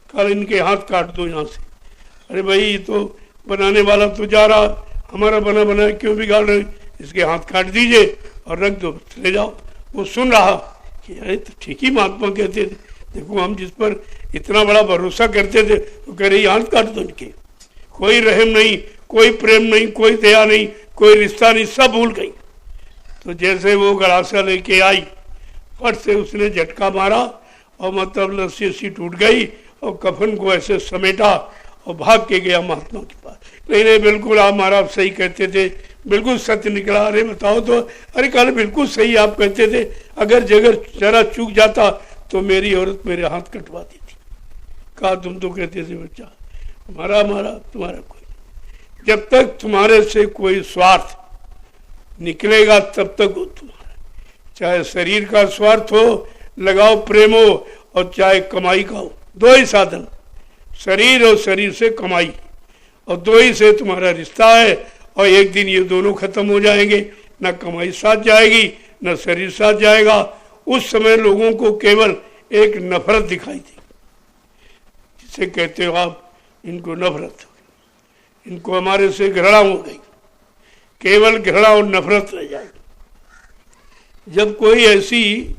कल इनके हाथ काट दो यहाँ से। अरे भाई ये तो बनाने वाला तो जा रहा, हमारा बना बनाया क्यों बिगाड़ रहे, इसके हाथ काट दीजिए और रख दो, ले जाओ। वो सुन रहा कि अरे तो ठीक ही महात्मा कहते थे, देखो हम जिस पर इतना बड़ा भरोसा करते थे वो कह रही हाथ काट दो इनके, कोई रहम नहीं, कोई प्रेम नहीं, कोई दया नहीं, कोई रिश्ता नहीं, सब भूल गई। तो जैसे वो गड़ासा लेके आई, फट से उसने झटका मारा और मतलब लस्सी उस्सी टूट गई और कफन को ऐसे समेटा और भाग के गया महात्मा के पास। नहीं नहीं बिल्कुल आप महाराज सही कहते थे, बिल्कुल सत्य निकला। अरे बताओ तो, अरे कल बिल्कुल सही आप कहते थे, अगर जरा चूक जाता तो मेरी औरत मेरे हाथ कटवा देती। कहा तुम तो कहते थे बच्चा हमारा तुम्हारा कोई, जब तक तुम्हारे से कोई स्वार्थ निकलेगा तब तक वो तुम्हारा, चाहे शरीर का स्वार्थ हो, लगाओ प्रेम हो, और चाहे कमाई का हो, दो ही साधन, शरीर और शरीर से कमाई, और दो ही से तुम्हारा रिश्ता है। और एक दिन ये दोनों खत्म हो जाएंगे, ना कमाई साथ जाएगी ना शरीर साथ जाएगा। उस समय लोगों को केवल एक नफरत दिखाई देगी, जिसे कहते हो आप इनको नफरत हो गई, इनको हमारे से घृणा हो गई, केवल घृणा और नफरत रह जाएगी। जब कोई ऐसी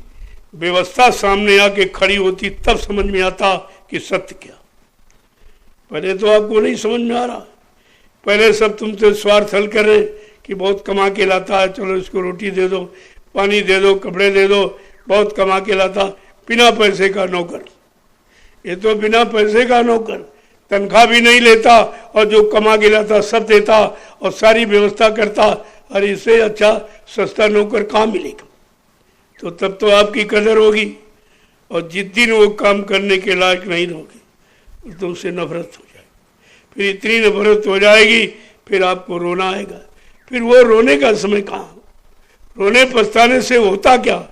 व्यवस्था सामने आके खड़ी होती तब समझ में आता कि सत्य क्या। पहले तो आपको नहीं समझ में आ रहा, पहले सब तुमसे स्वार्थ हल कर रहे कि बहुत कमा के लाता है, चलो इसको रोटी दे दो, पानी दे दो, कपड़े दे दो, बहुत कमा के लाता, बिना पैसे का नौकर। ये तो बिना पैसे का नौकर, तनख्वाह भी नहीं लेता और जो कमा के लाता सब देता और सारी व्यवस्था करता। और इससे अच्छा सस्ता नौकर कहाँ मिलेगा? तो तब तो आपकी कदर होगी, और जिस दिन वो काम करने के लायक नहीं रहोगे तो उससे नफरत हो जाएगी। फिर इतनी नफरत हो जाएगी फिर आपको रोना आएगा। फिर वो रोने का समय कहाँ? रोने पछताने से होता क्या?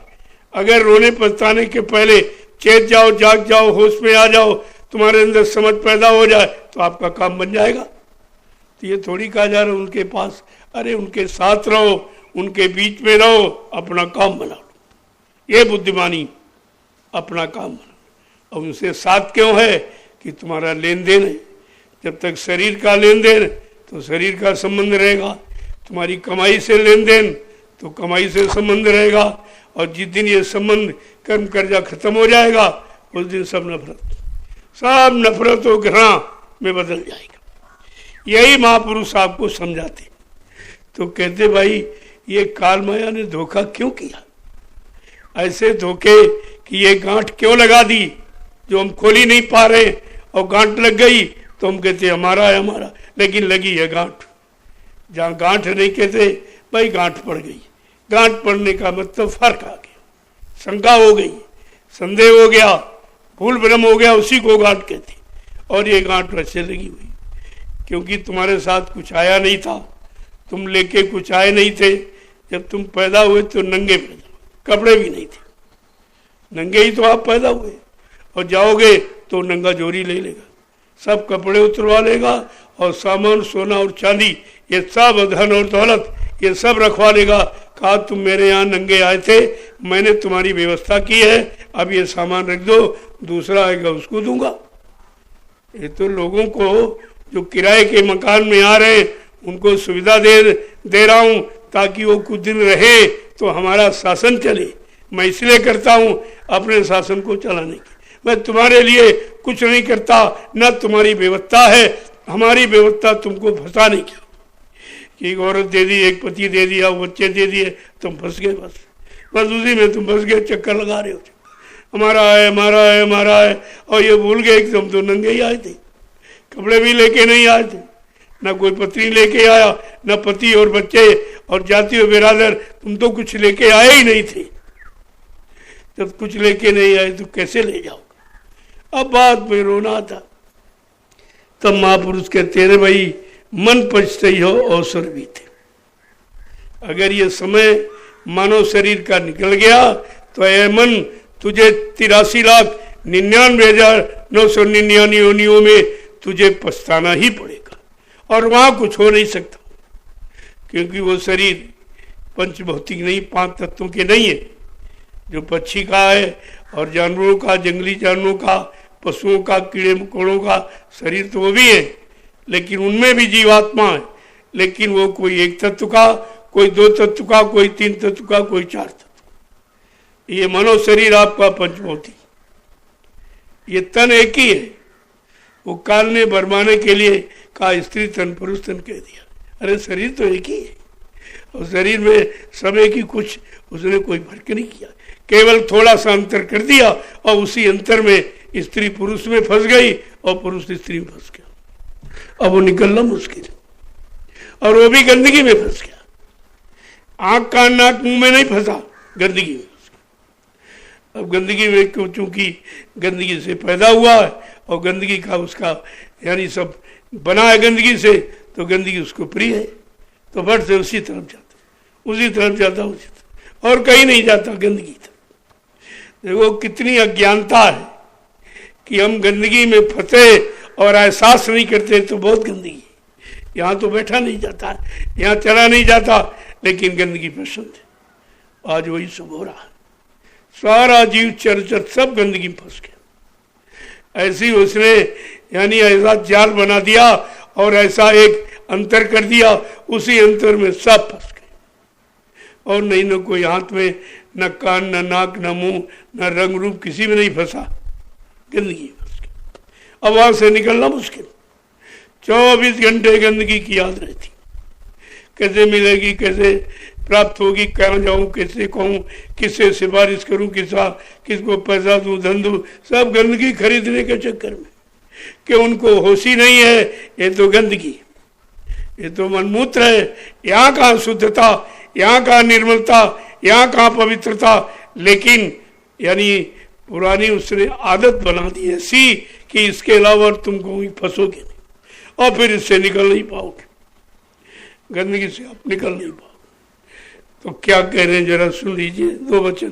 अगर रोने पछताने के पहले चेत जाओ, जाग जाओ, होश में आ जाओ, तुम्हारे अंदर समझ पैदा हो जाए तो आपका काम बन जाएगा। तो ये थोड़ी कहा जा रहा है उनके पास, अरे उनके साथ रहो, उनके बीच में रहो, अपना काम बना लो, ये बुद्धिमानी, अपना काम बना। और उनसे साथ क्यों है कि तुम्हारा लेन देन है। जब तक शरीर का लेन देन तो शरीर का संबंध रहेगा, तुम्हारी कमाई से लेन देन तो कमाई से संबंध रहेगा। और जिस दिन ये संबंध कर्म कर्जा खत्म हो जाएगा उस दिन सब नफरत और घृणा में बदल जाएगा। यही महापुरुष आपको समझाते। तो कहते भाई ये काल माया ने धोखा क्यों किया, ऐसे धोखे कि ये गांठ क्यों लगा दी जो हम खोल ही नहीं पा रहे, और गांठ लग गई तो हम कहते हमारा है हमारा, लेकिन लगी है गांठ। जहाँ गांठ नहीं कहते भाई गांठ पड़ गई, गांठ पड़ने का मतलब फर्क आ गया, शंका हो गई, संदेह हो गया, भूल भ्रम हो गया, उसी को गांठ कहते। और ये गांठ वैसे लगी हुई क्योंकि तुम्हारे साथ कुछ आया नहीं था, तुम लेके कुछ आए नहीं थे। जब तुम पैदा हुए तो नंगे पैदा, कपड़े भी नहीं थे, नंगे ही तो आप पैदा हुए, और जाओगे तो नंगा जोरी ले लेगा, सब कपड़े उतरवा लेगा, और सामान सोना और चांदी ये सब धन और दौलत ये सब रखवा लेगा। कहा तुम मेरे यहाँ नंगे आए थे, मैंने तुम्हारी व्यवस्था की है, अब ये सामान रख दो, दूसरा आएगा उसको दूंगा। ये तो लोगों को जो किराए के मकान में आ रहे हैं उनको सुविधा दे रहा हूँ ताकि वो कुछ दिन रहे तो हमारा शासन चले। मैं इसलिए करता हूँ अपने शासन को चलाने की, मैं तुम्हारे लिए कुछ नहीं करता, न तुम्हारी व्यवस्था है, हमारी व्यवस्था तुमको फंसाने की। कि एक औरत दे दी, एक पति दे दिया, बच्चे दे दिए, तुम फंस गए, बस उसी में तुम फंस गए, चक्कर लगा रहे हो, हमारा है हमारा है हमारा है, और ये भूल गए कि तुम तो नंगे ही आए थे, कपड़े भी लेके नहीं आए थे, ना कोई पत्नी लेके आया, ना पति और बच्चे और जाति और बिरादर, तुम तो कुछ लेके आए ही नहीं थे। जब कुछ लेके नहीं आए तो कैसे ले जाओगे? अब बात में रोना आता। तब महापुरुष कहते हैं भाई मन पछताई हो अवसर भी थे। अगर ये समय मानव शरीर का निकल गया तो ऐ मन तुझे 83,99,999 योनियों में तुझे पछताना ही पड़ेगा, और वहां कुछ हो नहीं सकता, क्योंकि वो शरीर पंचभौतिक नहीं, 5 तत्वों के नहीं है। जो पक्षी का है और जानवरों का, जंगली जानवरों का, पशुओं का, कीड़े मकोड़ों का शरीर तो वो भी है, लेकिन उनमें भी जीवात्मा है, लेकिन वो कोई 1 तत्व का, कोई 2 तत्व का, कोई 3 तत्व का, कोई 4 तत्व। ये मनो शरीर आपका पंचभौतिक, ये तन एक ही है। वो काल ने भरमाने के लिए कहा स्त्री तन पुरुष तन कह दिया। अरे शरीर तो एक ही है, और शरीर में सब एक ही, कुछ उसने कोई फर्क नहीं किया, केवल थोड़ा सा अंतर कर दिया और उसी अंतर में स्त्री पुरुष में फंस गई और पुरुष स्त्री में फंस गया। अब वो निकलना मुश्किल, और वो भी गंदगी में फंस गया। आंख कान नाक मुंह में नहीं फंसा, गंदगी में। अब गंदगी में क्यों, चूंकि गंदगी से पैदा हुआ है और गंदगी का उसका यानी सब बना है गंदगी से, तो गंदगी उसको प्रिय है, तो फट से उसी तरफ जाता, उसी तरफ जाता, उसी तरफ, और कहीं नहीं जाता, गंदगी तरफ। देखो कितनी अज्ञानता है कि हम गंदगी में फंसे और एहसास नहीं करते, तो बहुत गंदगी है। यहाँ तो बैठा नहीं जाता, यहाँ चला नहीं जाता, लेकिन गंदगी पसंद है। आज वही सब हो रहा है, सारा जीव चरचर सब गंदगी में फंस गया। ऐसी उसने यानी ऐसा जाल बना दिया और ऐसा एक अंतर कर दिया, उसी अंतर में सब फंस गए। और नहीं, न कोई हाथ में, न कान, न नाक, न मुंह, न रंग रूप, किसी में नहीं फंसा, गंदगी में फंस गया। अब वहां से निकलना मुश्किल। 24 घंटे गंदगी की याद रहती, कैसे मिलेगी, कैसे प्राप्त होगी, कहाँ जाऊं, कैसे कहूं, किससे सिफारिश करूं, किसको पैसा दूं, धन दूं, सब गंदगी खरीदने के चक्कर में, कि उनको होश ही नहीं है। ये तो गंदगी, ये तो मनमूत्र है। यहाँ कहाँ शुद्धता, यहाँ कहाँ निर्मलता, यहाँ कहाँ पवित्रता, लेकिन यानी पुरानी उसने आदत बना दी ऐसी कि इसके अलावा तुम कहीं फंसोगे नहीं, और फिर इससे निकल नहीं पाओगे, गंदगी से आप निकल नहीं पाओगे। तो क्या कह रहे हैं जरा सुन लीजिए 2 वचन।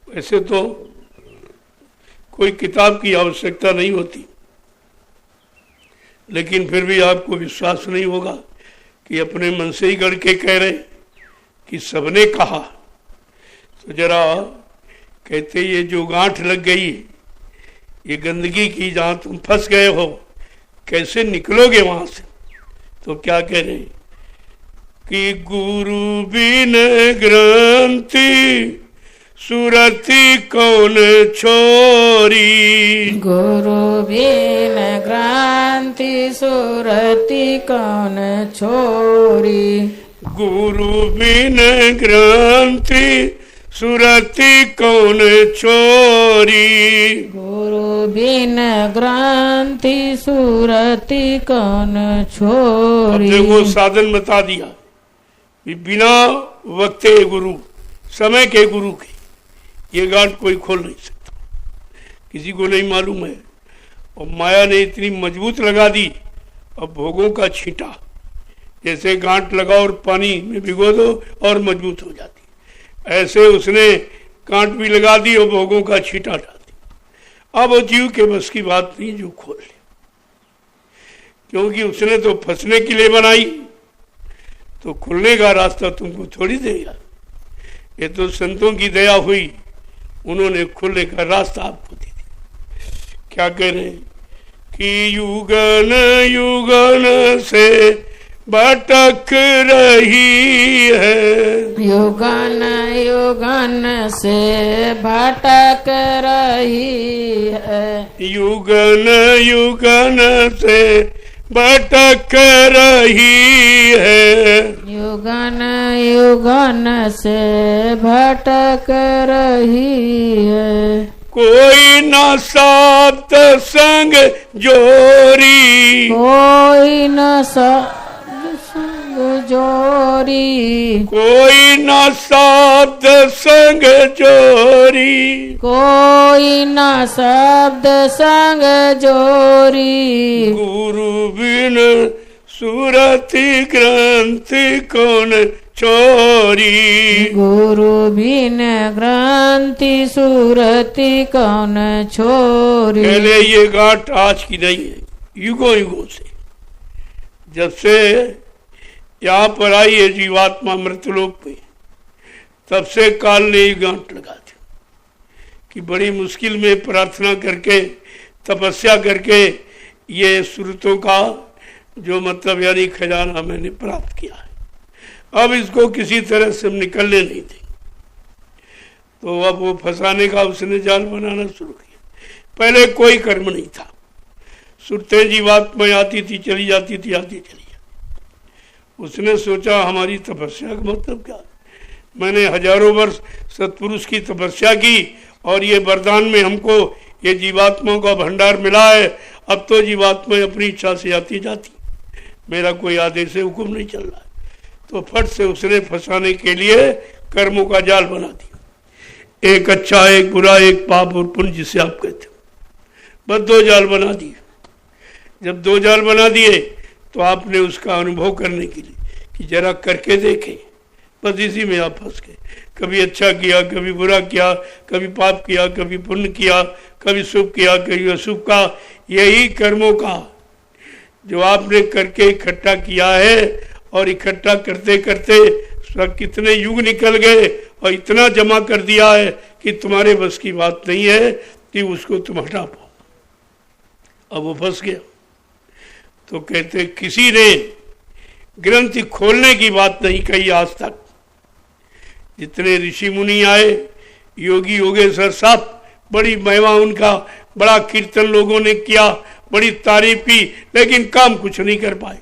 वैसे तो कोई किताब की आवश्यकता नहीं होती, लेकिन फिर भी आपको विश्वास नहीं होगा कि अपने मन से ही गढ़ के कह रहे कि सबने कहा। तो जरा कहते ये जो गांठ लग गई, ये गंदगी की, जहां तुम फंस गए हो, कैसे निकलोगे वहां से? तो क्या कह रहे हैं कि गुरु बिन ग्रंथि सुरति कौन छोरी, गुरु बिन ग्रंथि सुरति कौन छोरी, गुरु बिन ग्रंथि सुरति कौन छोरी, गुरु बिन ग्रंथि सुरति कौन छोरी। अब वो साधन बता दिया कि बिना वक्ते गुरु, समय के गुरु के ये गांठ कोई खोल नहीं सकता, किसी को नहीं मालूम है। और माया ने इतनी मजबूत लगा दी, अब भोगों का छींटा, जैसे गांठ लगाओ और पानी में भिगो दो और मजबूत हो जाती, ऐसे उसने गांठ भी लगा दी और भोगों का छींटा डाल दी। अब वो जीव के बस की बात नहीं जो खोल ले, क्योंकि उसने तो फंसने के लिए बनाई, तो खुलने का रास्ता तुमको थोड़ी देगा। ये तो संतों की दया हुई, उन्होंने खुलने का रास्ता आपको दे दिया। क्या कह रहे हैं कि युगन युगन से भटक रही है, युगन युगन से भटक रही है, युगन युगन से भटक रही है, युगन युगन से भटक रही है। कोई न शब्द संग जोरी, कोई न संग जोरी, कोई न शब्द संग जोरी, कोई न शब्द संग जोरी, गुरु बिन सुरति ग्रंथि कौन छोरी, गुरु बिन ग्रंथि सुरति कौन छोरी। पहले ये गांठ आज की नहीं है, युगों युगों से, जब से यहाँ पर आई है जीवात्मा मृतलोक पे, तब से काल ने ये गांठ लगा दी कि बड़ी मुश्किल में प्रार्थना करके, तपस्या करके ये सुरतों का जो मतलब यानी खजाना मैंने प्राप्त किया है। अब इसको किसी तरह से हम निकलने नहीं देंगे। तो अब वो फंसाने का उसने जाल बनाना शुरू किया। पहले कोई कर्म नहीं था। सुरतें जीवात्मा आती थी चली जाती थी, आती चली जाती। उसने सोचा हमारी तपस्या का मतलब क्या है? मैंने हजारों वर्ष सत्पुरुष की तपस्या की और ये वरदान में हमको ये जीवात्माओं का भंडार मिला है। अब तो जीवात्मा अपनी इच्छा से आती जाती, मेरा कोई आदेश से हुक्म नहीं चल रहा है। तो फट से उसने फंसाने के लिए कर्मों का जाल बना दिया, एक अच्छा एक बुरा, एक पाप और पुण्य जिसे आप कहते हो, बस दो जाल बना दिए। जब दो जाल बना दिए तो आपने उसका अनुभव करने के लिए कि जरा करके देखें, बस इसी में आप फंस गए। कभी अच्छा किया, कभी बुरा किया, कभी पाप किया, कभी पुण्य किया, कभी शुभ किया, कभी अशुभ का। यही कर्मों का जो आपने करके इकट्ठा किया है, और इकट्ठा करते करते कितने युग निकल गए और इतना जमा कर दिया है कि तुम्हारे बस की बात नहीं है कि उसको तुम हटा पाओ। अब वो फंस गया। तो कहते किसी ने ग्रंथि खोलने की बात नहीं कही आज तक। जितने ऋषि मुनि आए, योगी योगेश्वर, सब बड़ी महिमा उनका, बड़ा कीर्तन लोगों ने किया, बड़ी तारीफ की, लेकिन काम कुछ नहीं कर पाए।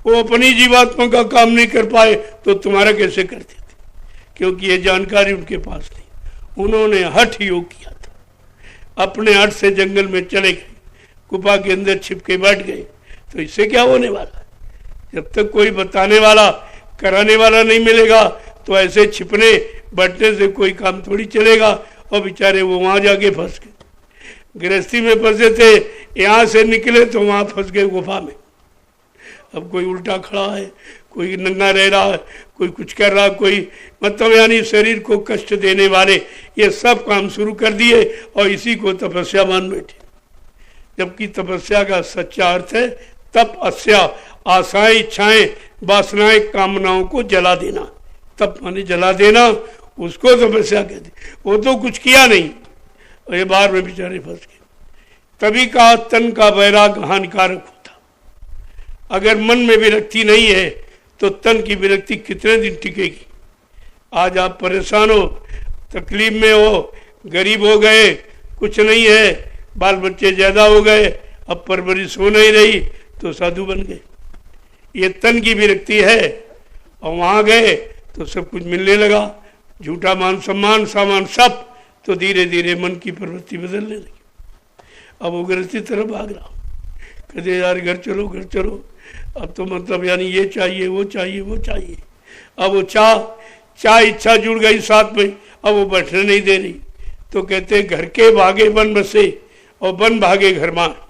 वो अपनी जीवात्मा का काम नहीं कर पाए तो तुम्हारा कैसे करते थे? क्योंकि ये जानकारी उनके पास नहीं। उन्होंने हठ योग किया था, अपने हठ से जंगल में चले गए, गुफा के अंदर छिप के बैठ गए। तो इससे क्या होने वाला है? जब तक कोई बताने वाला, कराने वाला नहीं मिलेगा तो ऐसे छिपने बैठने से कोई काम थोड़ी चलेगा। और बेचारे वो वहां जाके फंस गए। गृहस्थी में फंसे थे, यहाँ से निकले तो वहां फंस गए गुफा में। अब कोई उल्टा खड़ा है, कोई नंगा रह रहा है, कोई कुछ कर रहा, कोई मतलब यानी शरीर को कष्ट देने वाले ये सब काम शुरू कर दिए और इसी को तपस्या मान बैठे। जबकि तपस्या का सच्चा अर्थ है तप अस्या, आशाएं, इच्छाएं, वासनाएं, कामनाओं को जला देना। तप माने जला देना, उसको तपस्या कहते। वो तो कुछ किया नहीं और ये बार में बेचारे फंस गए। तभी कहा तन का वैराग हानिकारक होता। अगर मन में विरक्ति नहीं है तो तन की विरक्ति कितने दिन टिकेगी? आज आप परेशान हो, तकलीफ में हो, गरीब हो गए, कुछ नहीं है, बाल बच्चे ज्यादा हो गए, अब परवरिश हो नहीं रही तो साधु बन गए। ये तन की विरक्ति है। और वहां गए तो सब कुछ मिलने लगा, झूठा मान सम्मान सामान सब। तो धीरे धीरे मन की प्रवृत्ति बदलने लगी। अब वो गृहस्थी तरफ भाग रहा, कहते यार घर चलो घर चलो। अब तो मतलब यानी ये चाहिए वो चाहिए वो चाहिए। अब वो चाह इच्छा जुड़ गई साथ में, अब वो बैठने नहीं दे रही। तो कहते घर के भागे वन बसे और वन भागे घर मार।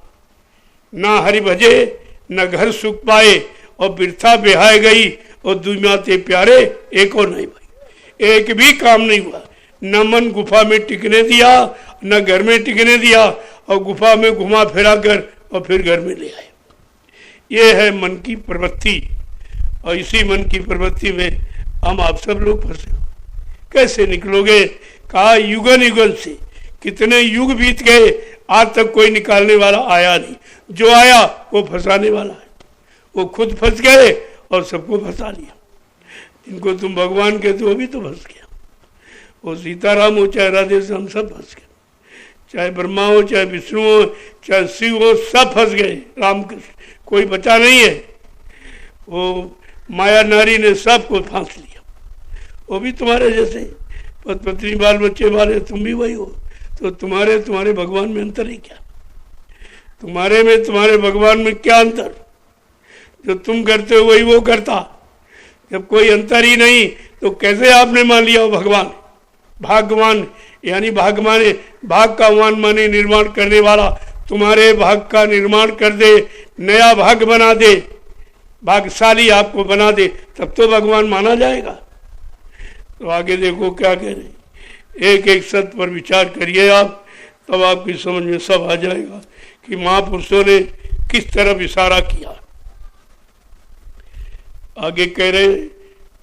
ना हरि भजे न घर सुख पाए और बिरथा बेहाय गई और दुनिया ते प्यारे एक और नहीं भाई। एक भी काम नहीं हुआ। न मन गुफा में टिकने दिया, न घर में टिकने दिया, और गुफा में घुमा फिरा कर और फिर घर में ले आए। ये है मन की प्रवृत्ति। और इसी मन की प्रवृत्ति में हम आप सब लोग फंसे। कैसे निकलोगे? कहा युगन युगन से, कितने युग बीत गए, आज तक कोई निकालने वाला आया नहीं। जो आया वो फंसाने वाला है। वो खुद फंस गए और सबको फंसा लिया। जिनको तुम भगवान कहते हो वो भी तो फंस गया। वो सीताराम हो चाहे राधे श्याम, सब फंस गए। चाहे ब्रह्मा हो चाहे विष्णु हो चाहे शिव हो, सब फंस गए। रामकृष्ण कोई बचा नहीं है। वो माया नारी ने सबको फांस लिया। वो भी तुम्हारे जैसे पत्नी बाल बच्चे वाले, तुम भी वही हो। तो तुम्हारे भगवान में अंतर ही क्या? तुम्हारे में तुम्हारे भगवान में क्या अंतर? जो तुम करते हो वही वो करता। जब कोई अंतर ही नहीं तो कैसे आपने मान लिया वो भगवान? भागवान यानी भाग माने, भाग का वान माने निर्माण करने वाला। तुम्हारे भाग का निर्माण कर दे, नया भाग बना दे, भाग्यशाली आपको बना दे, तब तो भगवान माना जाएगा। तो आगे देखो क्या कह रहे। एक एक सत्य पर विचार करिए आप, तब आपकी समझ में सब आ जाएगा कि महापुरुषों ने किस तरफ इशारा किया। आगे कह रहे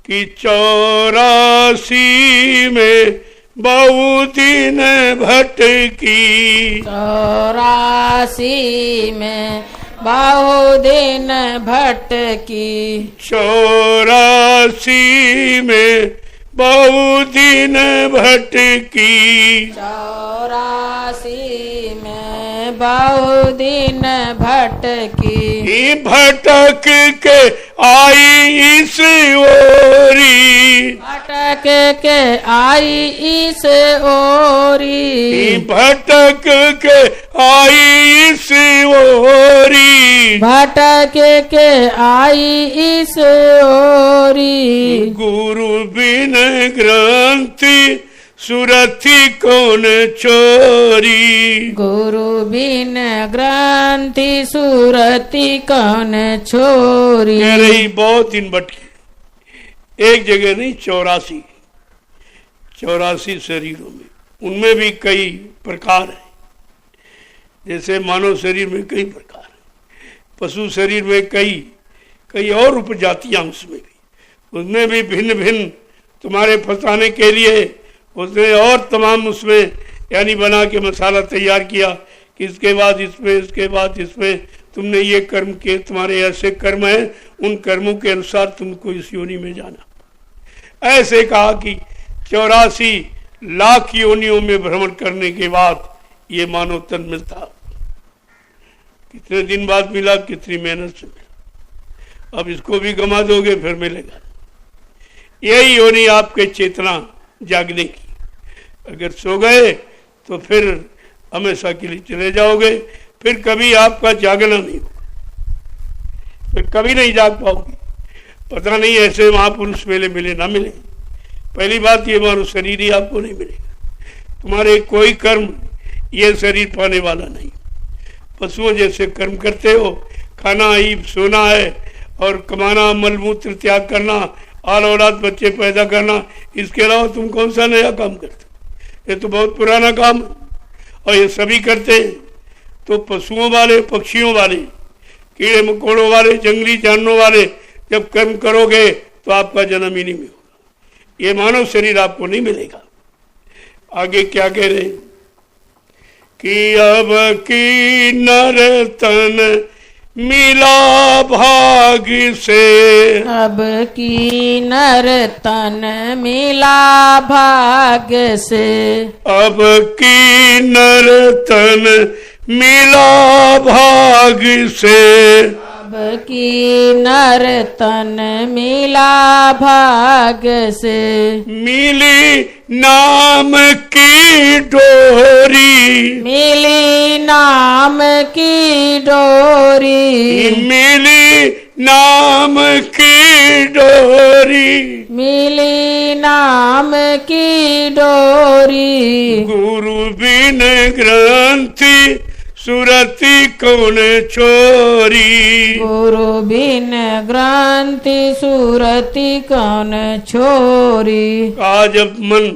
कि 84 में बहुत दिन भटकी। 84 में बहुत दिन भटकी। 84 में बहुत दिन भटकी। 84 में बहु दिन भटकी, भटक के आई इस ओरी, भटक के आई इस ओरी, भटक के आई इस ओरी, भटक के आई इस ओरी। गुरु बिन ग्रंथि सुरथि कौन छोरी, गुरु बिन ग्रंथि सुरति कौन छोरी। कह रही बहुत दिन भटकी, एक जगह नहीं 84 शरीरों में, उनमें भी कई प्रकार है। जैसे मानव शरीर में कई प्रकार है, पशु शरीर में कई और उपजातियां उसमें भी, उसमें भी भिन्न भिन्न तुम्हारे फंसाने के लिए उसने और तमाम उसमें यानी बना के मसाला तैयार किया कि इसके बाद इसमें, इसके बाद इसमें तुमने ये कर्म किए, तुम्हारे ऐसे कर्म हैं, उन कर्मों के अनुसार तुमको इस योनि में जाना। ऐसे कहा कि 84 लाख योनियों में भ्रमण करने के बाद ये मानव तन मिलता। कितने दिन बाद मिला, कितनी मेहनत से मिला, अब इसको भी गमा दोगे फिर मिलेगा। यही योनि आपके चेतना जागने की। अगर सो गए तो फिर हमेशा के लिए चले जाओगे, फिर कभी आपका जागना नहीं होगा, फिर कभी नहीं जाग पाओगे। पता नहीं ऐसे महापुरुष मेले मिले ना मिले। पहली बात ये मानो शरीर ही आपको नहीं मिलेगा, तुम्हारे कोई कर्म ये शरीर पाने वाला नहीं। पशुओं जैसे कर्म करते हो, खाना ही सोना है और कमाना, मलमूत्र त्याग करना, आल औलाद बच्चे पैदा करना, इसके अलावा तुम कौन सा नया काम करते हो? ये तो बहुत पुराना काम है और ये सभी करते हैं। तो पशुओं वाले, पक्षियों वाले, कीड़े मकोड़ों वाले, जंगली जानवरों वाले जब कर्म करोगे तो आपका जन्म ही नहीं होगा, ये मानव शरीर आपको नहीं मिलेगा। आगे क्या कह रहे हैं कि अब की नर तन मिला भाग से, अब की नर तन मिला भाग से, अब की नर तन मिला भाग से, अब की नर तन मिला भाग से, मिली नाम की डोरी, मिली नाम की डोरी, मिली नाम की डोरी, मिली नाम की डोरी। गुरु बिन ग्रंथि सुरति कौन छोरी, गुरु बिन ग्रंथि सुरति कौन छोरी। आज अब मन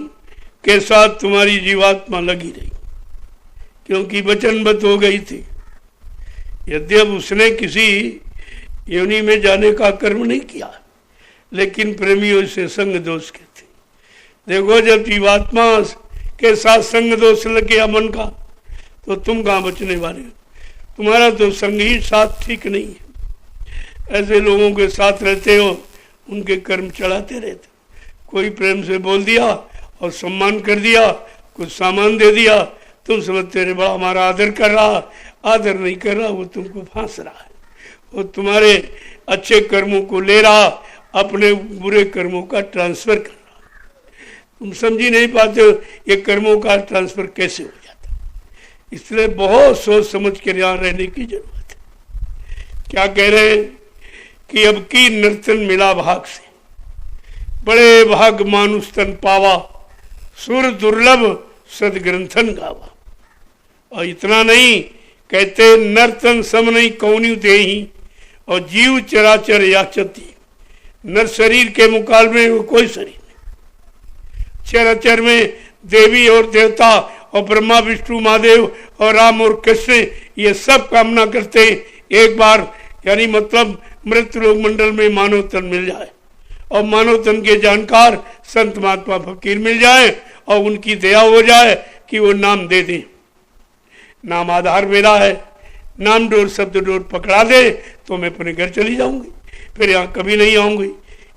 के साथ तुम्हारी जीवात्मा लगी रही, क्योंकि वचनबद्ध हो गई थी। यद्यप उसने किसी योनि में जाने का कर्म नहीं किया, लेकिन प्रेमियों से संग दोष के थे। देखो, जब जीवात्मा के साथ संग दोष लग गया मन का, तो तुम कहाँ बचने वाले हो? तुम्हारा तो संग ही साथ ठीक नहीं है। ऐसे लोगों के साथ रहते हो, उनके कर्म चढ़ाते रहते। कोई प्रेम से बोल दिया और सम्मान कर दिया, कुछ सामान दे दिया, तुम समझते रहे बड़ा हमारा आदर कर रहा, आदर नहीं कर रहा, वो तुमको फांस रहा है। वो तुम्हारे अच्छे कर्मों को ले रहा, अपने बुरे कर्मों का ट्रांसफर कर रहा। तुम समझ ही नहीं पाते हो ये कर्मों का ट्रांसफर कैसे हो जाता। इसलिए बहुत सोच समझ कर यहाँ रहने की जरूरत है। क्या कह रहे हैं कि अब की नर्तन मिला भाग से, बड़े भाग मानुष तन पावा, सुर दुर्लभ सदग्रंथन गावा। और इतना नहीं, कहते नर्तन सम नहीं कौन्यू देही, और जीव चराचर याचती। नर शरीर के मुकाबले में कोई शरीर नहीं। चराचर में देवी और देवता और ब्रह्मा विष्णु महादेव और राम और कृष्ण ये सब कामना करते एक बार, यानी मतलब मृत लोक मंडल में मानव तन मिल जाए और मानव तन के जानकार संत महात्मा फकीर मिल जाए और उनकी दया हो जाए कि वो नाम दे दें। नाम आधार मेरा है, नाम डोर शब्द डोर पकड़ा दे तो मैं अपने घर चली जाऊंगी, फिर यहाँ कभी नहीं आऊंगी।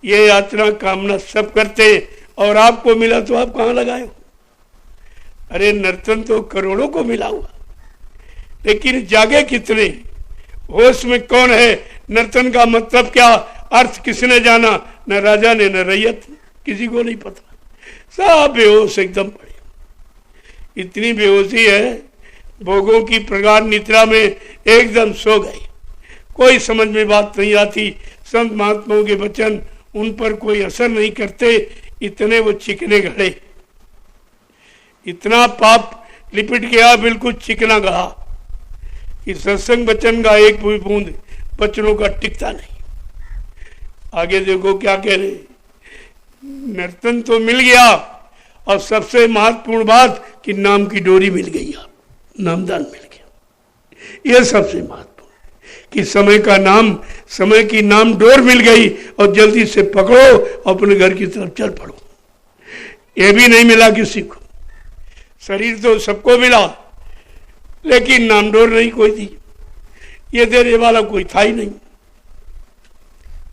ये यात्रा कामना सब करते और आपको मिला तो आप कहाँ लगाए हो? अरे नर्तन तो करोड़ों को मिला हुआ, लेकिन जागे कितने, होश में कौन है, नर्तन का मतलब क्या, अर्थ किसने जाना, न राजा ने न रैयत, किसी को नहीं पता, सब बेहोश एकदम पड़े। इतनी बेहोशी है, भोगों की प्रगाढ़ निद्रा में एकदम सो गए, कोई समझ में बात नहीं आती, संत महात्माओं के वचन उन पर कोई असर नहीं करते, इतने वो चिकने घड़े, इतना पाप लिपट गया, बिल्कुल चिकना गढ़ा कि सत्संग वचन का एक भी बूंद बच्चों का टिकता नहीं। आगे देखो क्या कह रहे, नर्तन तो मिल गया और सबसे महत्वपूर्ण बात कि नाम की डोरी मिल गई, आप नामदान मिल गया। यह सबसे महत्वपूर्ण कि समय का नाम, समय की नाम डोर मिल गई और जल्दी से पकड़ो, अपने घर की तरफ चल पड़ो। यह भी नहीं मिला किसी को, शरीर तो सबको मिला लेकिन नाम डोर नहीं कोई दी, ये देने वाला कोई था ही नहीं।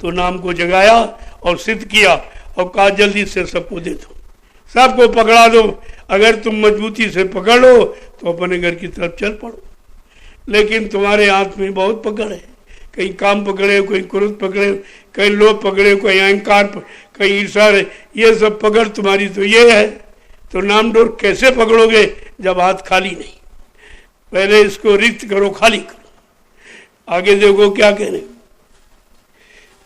तो नाम को जगाया और सिद्ध किया और कहा जल्दी से सबको दे दो, सबको पकड़ा दो, अगर तुम मजबूती से पकड़ लो तो अपने घर की तरफ चल पड़ो। लेकिन तुम्हारे हाथ में बहुत पकड़ है, कहीं काम पकड़े, कोई क्रोध पकड़े, कहीं लोभ पकड़े, कोई अहंकार, कहीं ईर्ष्या, ये सब पकड़ तुम्हारी तो ये है। तो नाम डोर कैसे पकड़ोगे जब हाथ खाली नहीं, पहले इसको रिक्त करो, खाली करो। आगे देखो क्या कह रहे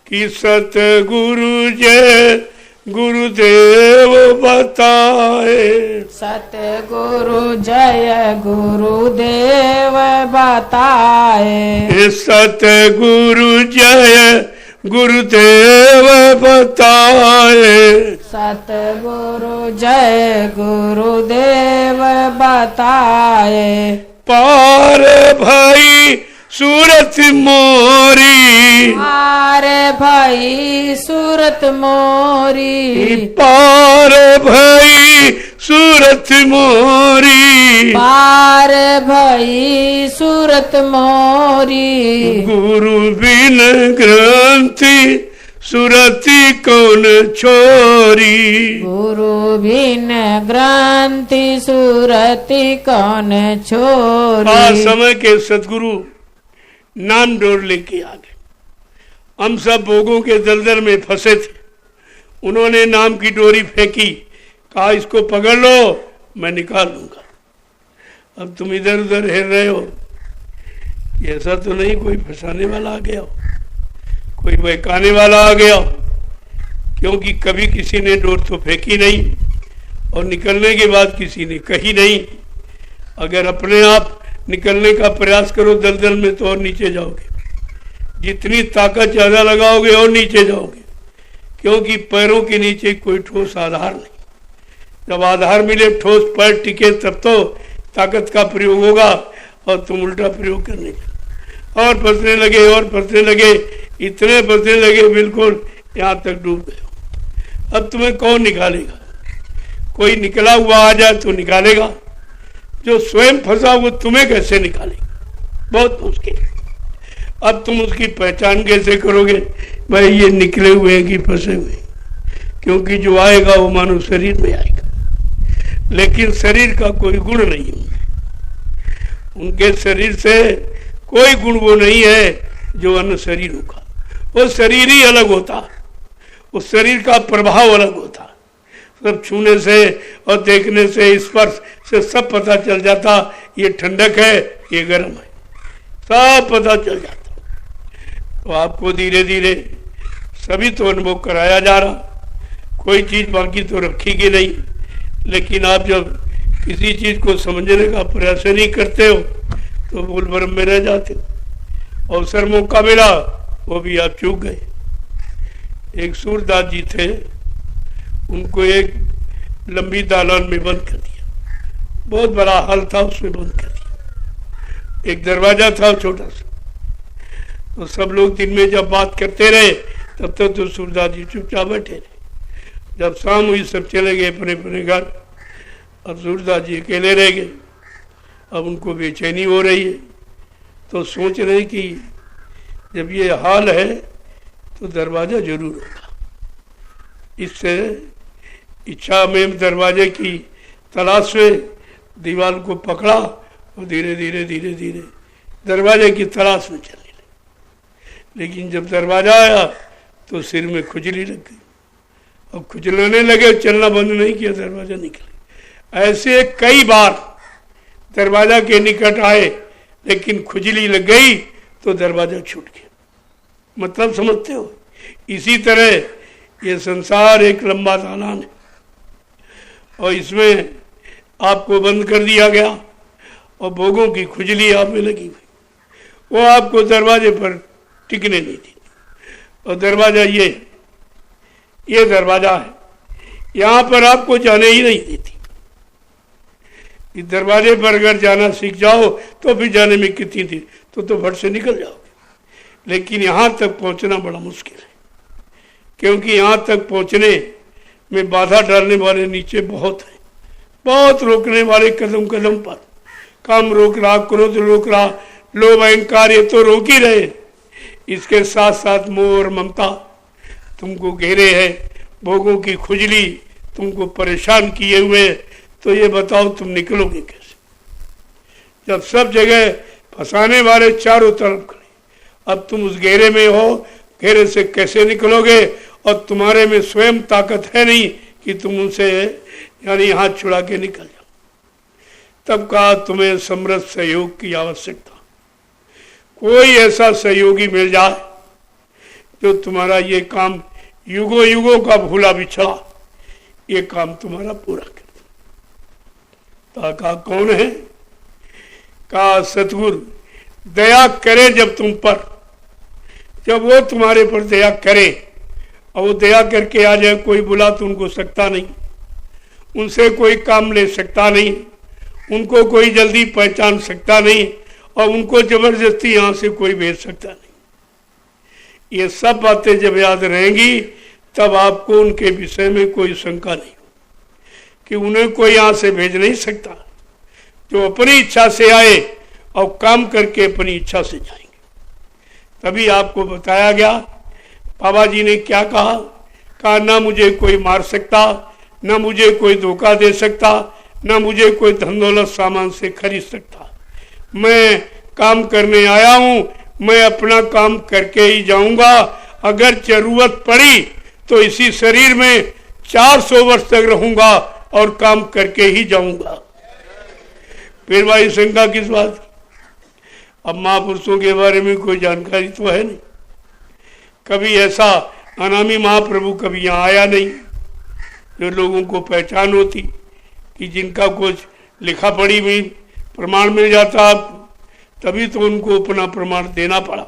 कि सतगुरु जय गुरुदेव बताए, सतगुरु जय गुरुदेव बताए, सतगुरु जय गुरुदेव बताए, सतगुरु जय गुरुदेव बताए, पार भाई सूरत मोरी, पार भाई सूरत मोरी, पार भाई सूरत मोरी, पार भाई सूरत मोरी, गुरु बिन ग्रंथि सुरति कौन छोरी, गुरु बिन ग्रंथि सुरति कौन छोरी। समय के सदगुरु नाम डोर लेके आ गए, हम सब भोगों के दलदल में फंसे थे, उन्होंने नाम की डोरी फेंकी, कहा इसको पकड़ लो मैं निकाल लूंगा। अब तुम इधर उधर हिल रहे हो, ऐसा तो नहीं कोई फंसाने वाला आ गया हो, कोई बहकाने वाला आ गया हो, क्योंकि कभी किसी ने डोर तो फेंकी नहीं और निकलने के बाद किसी ने कही नहीं। अगर अपने आप निकलने का प्रयास करो दलदल में तो और नीचे जाओगे, जितनी ताकत ज्यादा लगाओगे और नीचे जाओगे, क्योंकि पैरों के नीचे कोई ठोस आधार नहीं। जब आधार मिले, ठोस पैर टिके, तब तो ताकत का प्रयोग होगा, और तुम उल्टा प्रयोग करने लगे और फंसने लगे और फंसने लगे, इतने फंसने लगे बिल्कुल यहाँ तक डूब गए। अब तुम्हें कौन निकालेगा? कोई निकला हुआ आ जाए तो निकालेगा, जो स्वयं फंसा वो तुम्हें कैसे निकालेगा? बहुत मुश्किल। अब तुम उसकी पहचान कैसे करोगे भाई ये निकले हुए हैं कि फंसे हुए हैं? क्योंकि जो आएगा वो मानो शरीर में आएगा, लेकिन शरीर का कोई गुण नहीं है, उनके शरीर से कोई गुण वो नहीं है जो अन्य शरीरों का। वो शरीर ही अलग होता, उस शरीर का प्रभाव अलग होता। सब छूने से और देखने से, स्पर्श से सब पता चल जाता, ये ठंडक है ये गर्म है, सब पता चल जाता। तो आपको धीरे धीरे सभी तो अनुभव कराया जा रहा, कोई चीज बाकी तो रखी नहीं। लेकिन आप जब किसी चीज को समझने का प्रयास नहीं करते हो तो भूल भ्रम में रह जाते हो। अवसर मौका मिला वो भी आप चूक गए। एक सूरदास जी थे, उनको एक लंबी दालान में बंद कर दिया, बहुत बड़ा हॉल था उसमें बंद कर दिया। एक दरवाजा था छोटा सा, तो सब लोग दिन में जब बात करते रहे तब तक तो सूरदास जी चुपचाप बैठे रहे। जब शाम हुई सब चले गए अपने अपने घर, अब सूरदास जी अकेले रह गए। अब उनको बेचैनी हो रही है, तो सोच रहे कि जब ये हाल है तो दरवाजा जरूर होगा। इससे इच्छा में दरवाजे की तलाश में दीवार को पकड़ा और धीरे धीरे धीरे धीरे दरवाजे की तलाश में चलने लगे। लेकिन जब दरवाजा आया तो सिर में खुजली लग गई और खुजलाने लगे, चलना बंद नहीं किया, दरवाजा निकले। ऐसे कई बार दरवाजा के निकट आए लेकिन खुजली लग गई तो दरवाजा छूट गया। मतलब समझते हो? इसी तरह ये संसार एक लंबा दालान है और इसमें आपको बंद कर दिया गया और भोगों की खुजली आप में लगी हुई, वो आपको दरवाजे पर टिकने नहीं दी। और दरवाजा ये दरवाजा है, यहाँ पर आपको जाने ही नहीं देती। इस दरवाजे पर अगर जाना सीख जाओ तो फिर जाने में कितनी थी तो फट से निकल जाओगे। लेकिन यहाँ तक पहुँचना बड़ा मुश्किल है, क्योंकि यहाँ तक पहुँचने में बाधा डालने वाले नीचे बहुत हैं, बहुत रोकने वाले कदम कदम पर। काम रोक रहा, क्रोध रोक रहा, लोभ अहंकार ये तो रोक ही रहे, इसके साथ साथ मोह और ममता तुमको घेरे है, भोगों की खुजली तुमको परेशान किए हुए। तो ये बताओ तुम निकलोगे कैसे, जब सब जगह फंसाने वाले चारों तरफ खड़े। अब तुम उस घेरे में हो, घेरे से कैसे निकलोगे? और तुम्हारे में स्वयं ताकत है नहीं कि तुम उनसे यानी हाथ छुड़ा के निकल जाओ। तब कहा तुम्हें समृद्ध सहयोग की आवश्यकता, कोई ऐसा सहयोगी मिल जाए जो तुम्हारा ये काम युगों युगों का भूला बिछड़ा ये काम तुम्हारा पूरा कर। कहा कौन है? कहा सतगुरु दया करे जब तुम पर, जब वो तुम्हारे पर दया करे और वो दया करके आ जाए, कोई बुला तो उनको सकता नहीं, उनसे कोई काम ले सकता नहीं, उनको कोई जल्दी पहचान सकता नहीं और उनको जबरदस्ती यहाँ से कोई भेज सकता नहीं। ये सब बातें जब याद रहेंगी तब आपको उनके विषय में कोई शंका नहीं कि उन्हें कोई यहाँ से भेज नहीं सकता, जो अपनी इच्छा से आए और काम करके अपनी इच्छा से जाएंगे। तभी आपको बताया गया, बाबा जी ने क्या कहा ना मुझे कोई मार सकता, ना मुझे कोई धोखा दे सकता, ना मुझे कोई धन दौलत सामान से खरीद सकता। मैं काम करने आया हूं, मैं अपना काम करके ही जाऊंगा। अगर जरूरत पड़ी तो इसी शरीर में 400 वर्ष तक रहूंगा और काम करके ही जाऊंगा। फिर भाई शंका किस बात की? अब महापुरुषों के बारे में कोई जानकारी तो है नहीं, कभी ऐसा अनामी महाप्रभु कभी यहाँ आया नहीं जो लोगों को पहचान होती कि जिनका कुछ लिखा पढ़ी में प्रमाण मिल जाता आपको, तभी तो उनको अपना प्रमाण देना पड़ा।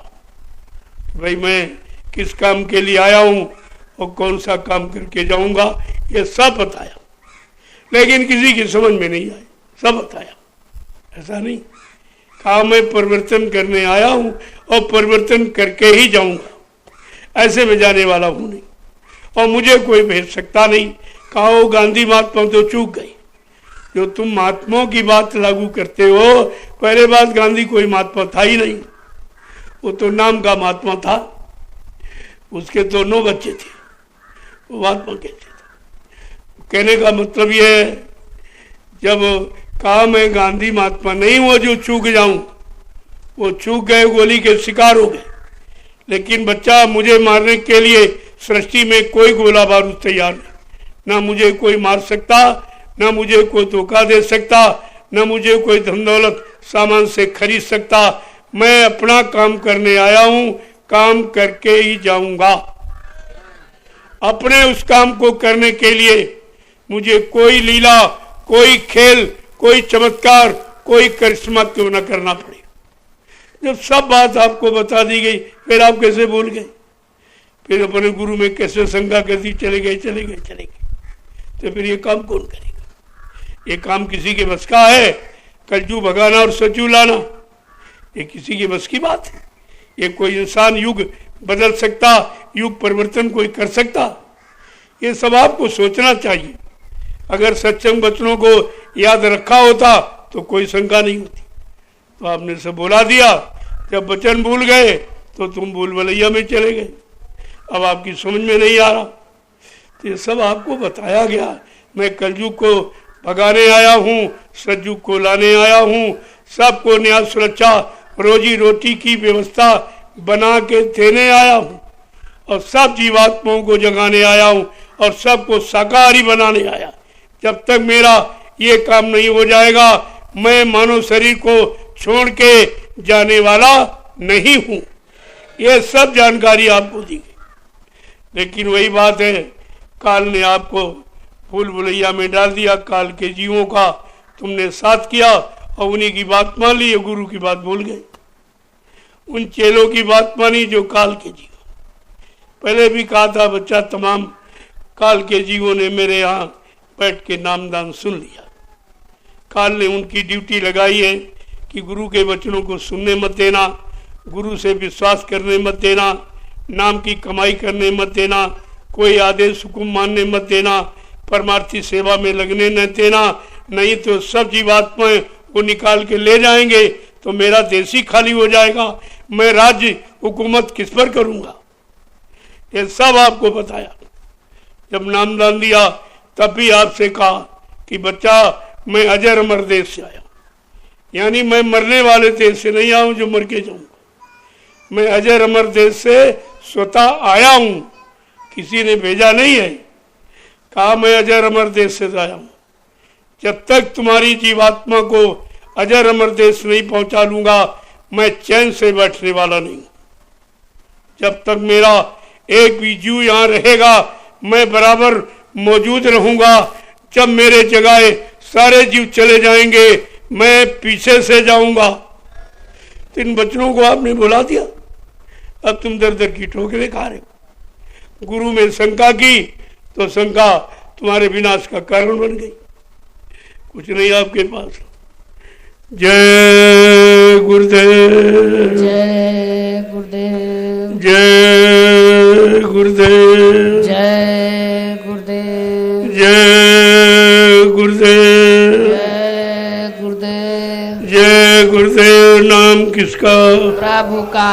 भाई मैं किस काम के लिए आया हूँ और कौन सा काम करके जाऊंगा, ये सब बताया। लेकिन किसी की समझ में नहीं आई, सब बताया। ऐसा नहीं कहा मैं परिवर्तन करने आया हूँ और परिवर्तन करके ही जाऊंगा, ऐसे में जाने वाला हूँ नहीं और मुझे कोई भेज सकता नहीं। कहा वो गांधी महात्मा तो चूक गई, जो तुम महात्माओं की बात लागू करते हो, पहले बात गांधी कोई महात्मा था ही नहीं, वो तो नाम का महात्मा था, उसके तो 9 बच्चे थे, वो महात्मा कहते थे। कहने का मतलब ये है, जब कहा मैं गांधी महात्मा नहीं हुआ जो चूक जाऊं, वो चूक गए, गोली के शिकार हो गए। लेकिन बच्चा मुझे मारने के लिए सृष्टि में कोई गोला बारूद तैयार नहीं, ना मुझे कोई मार सकता, ना मुझे कोई धोखा दे सकता, ना मुझे कोई धन दौलत सामान से खरीद सकता। मैं अपना काम करने आया हूं, काम करके ही जाऊंगा। अपने उस काम को करने के लिए मुझे कोई लीला, कोई खेल, कोई चमत्कार, कोई करिश्मा क्यों न करना पड़े। जब सब बात आपको बता दी गई, फिर आप कैसे भूल गए? फिर अपने गुरु में कैसे शंका करती चले गए। तो फिर ये काम कौन करेगा? ये काम किसी के बस का है? कलजू भगाना और सचू लाना ये किसी के बस की बात है? ये कोई इंसान युग बदल सकता, युग परिवर्तन कोई कर सकता? ये सब आपको सोचना चाहिए। अगर सत्संग वचनों को याद रखा होता तो कोई शंका नहीं होती। तो आपने सब बोला दिया, जब वचन भूल गए तो तुम भूल भलैया में चले गए। अब आपकी समझ में नहीं आ रहा। तो ये सब आपको बताया गया। मैं कलयुग को भगाने आया हूँ, सतयुग को लाने आया हूँ, सबको न्याय सुरक्षा रोजी रोटी की व्यवस्था बना के देने आया हूँ और सब जीवात्माओं को जगाने आया हूँ और सबको शाकाहारी बनाने आया। जब तक मेरा ये काम नहीं हो जाएगा मैं मानव शरीर को छोड़ के जाने वाला नहीं हूँ। ये सब जानकारी आपको दी गई, लेकिन वही बात है, काल ने आपको भूल भुलैया में डाल दिया। काल के जीवों का तुमने साथ किया और उन्हीं की बात मान ली, गुरु की बात भूल गए। उन चेलों की बात मानी जो काल के जीव। पहले भी कहा था बच्चा, तमाम काल के जीवों ने मेरे यहाँ बैठ के नामदान सुन लिया। काल ने उनकी ड्यूटी लगाई है कि गुरु के वचनों को सुनने मत देना, गुरु से विश्वास करने मत देना, नाम की कमाई करने मत देना, कोई आदेश हुकुम मानने मत देना, परमार्थी सेवा में लगने न देना, नहीं तो सब जीवात्माएं वो निकाल के ले जाएंगे तो मेरा देश ही खाली हो जाएगा, मैं राज्य हुकूमत किस पर करूंगा। ये सब आपको बताया। जब नामदान दिया तब भी आपसे कहा कि बच्चा मैं अजर अमर देश से आया, यानी मैं मरने वाले देश से नहीं आया हूं जो मर के जाऊंगा। मैं अजर अमर देश से स्वतः आया हूं, किसी ने भेजा नहीं है। कहा मैं अजर अमर देश से आया हूं। जब तक तुम्हारी जीवात्मा को अजर अमर देश नहीं पहुंचा लूंगा मैं चैन से बैठने वाला नहीं। जब तक मेरा एक भी जीव यहाँ रहेगा मैं बराबर मौजूद रहूंगा। जब मेरे जगह सारे जीव चले जाएंगे मैं पीछे से जाऊंगा। तो इन बच्चों को आपने बुला दिया, अब तुम दर दर की ठोकरें खा रहे हो। गुरु में शंका की तो शंका तुम्हारे विनाश का कारण बन गई। कुछ नहीं आपके पास। जय गुरुदेव, जय गुरुदेव, जय गुरुदेव, जय गुरुदेव, जय गुरुदेव, जय गुरुदेव, जय गुरुदेव। नाम किसका? प्रभु का।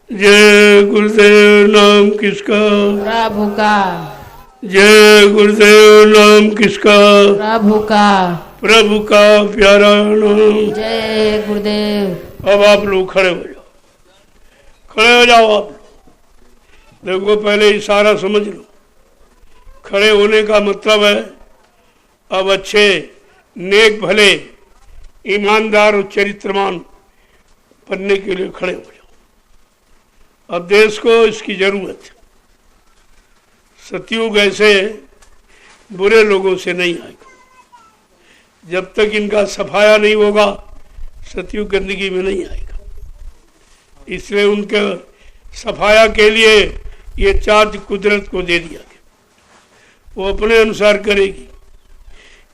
जय गुरुदेव। नाम किसका? प्रभु का। जय गुरुदेव। नाम किसका? प्रभु का। प्रभु का प्यारा नाम। जय गुरुदेव। अब आप लोग खड़े हो जाओ, खड़े हो जाओ आप लोग। देखो पहले इशारा समझ लो। खड़े होने का मतलब है अब अच्छे नेक भले ईमानदार और चरित्रवान बनने के लिए खड़े हो जाओ। अब देश को इसकी जरूरत है। सतयुग ऐसे बुरे लोगों से नहीं आएगा। जब तक इनका सफाया नहीं होगा सतयुग गंदगी में नहीं आएगा। इसलिए उनके सफाया के लिए ये चार्ज कुदरत को दे दिया गया, वो अपने अनुसार करेगी।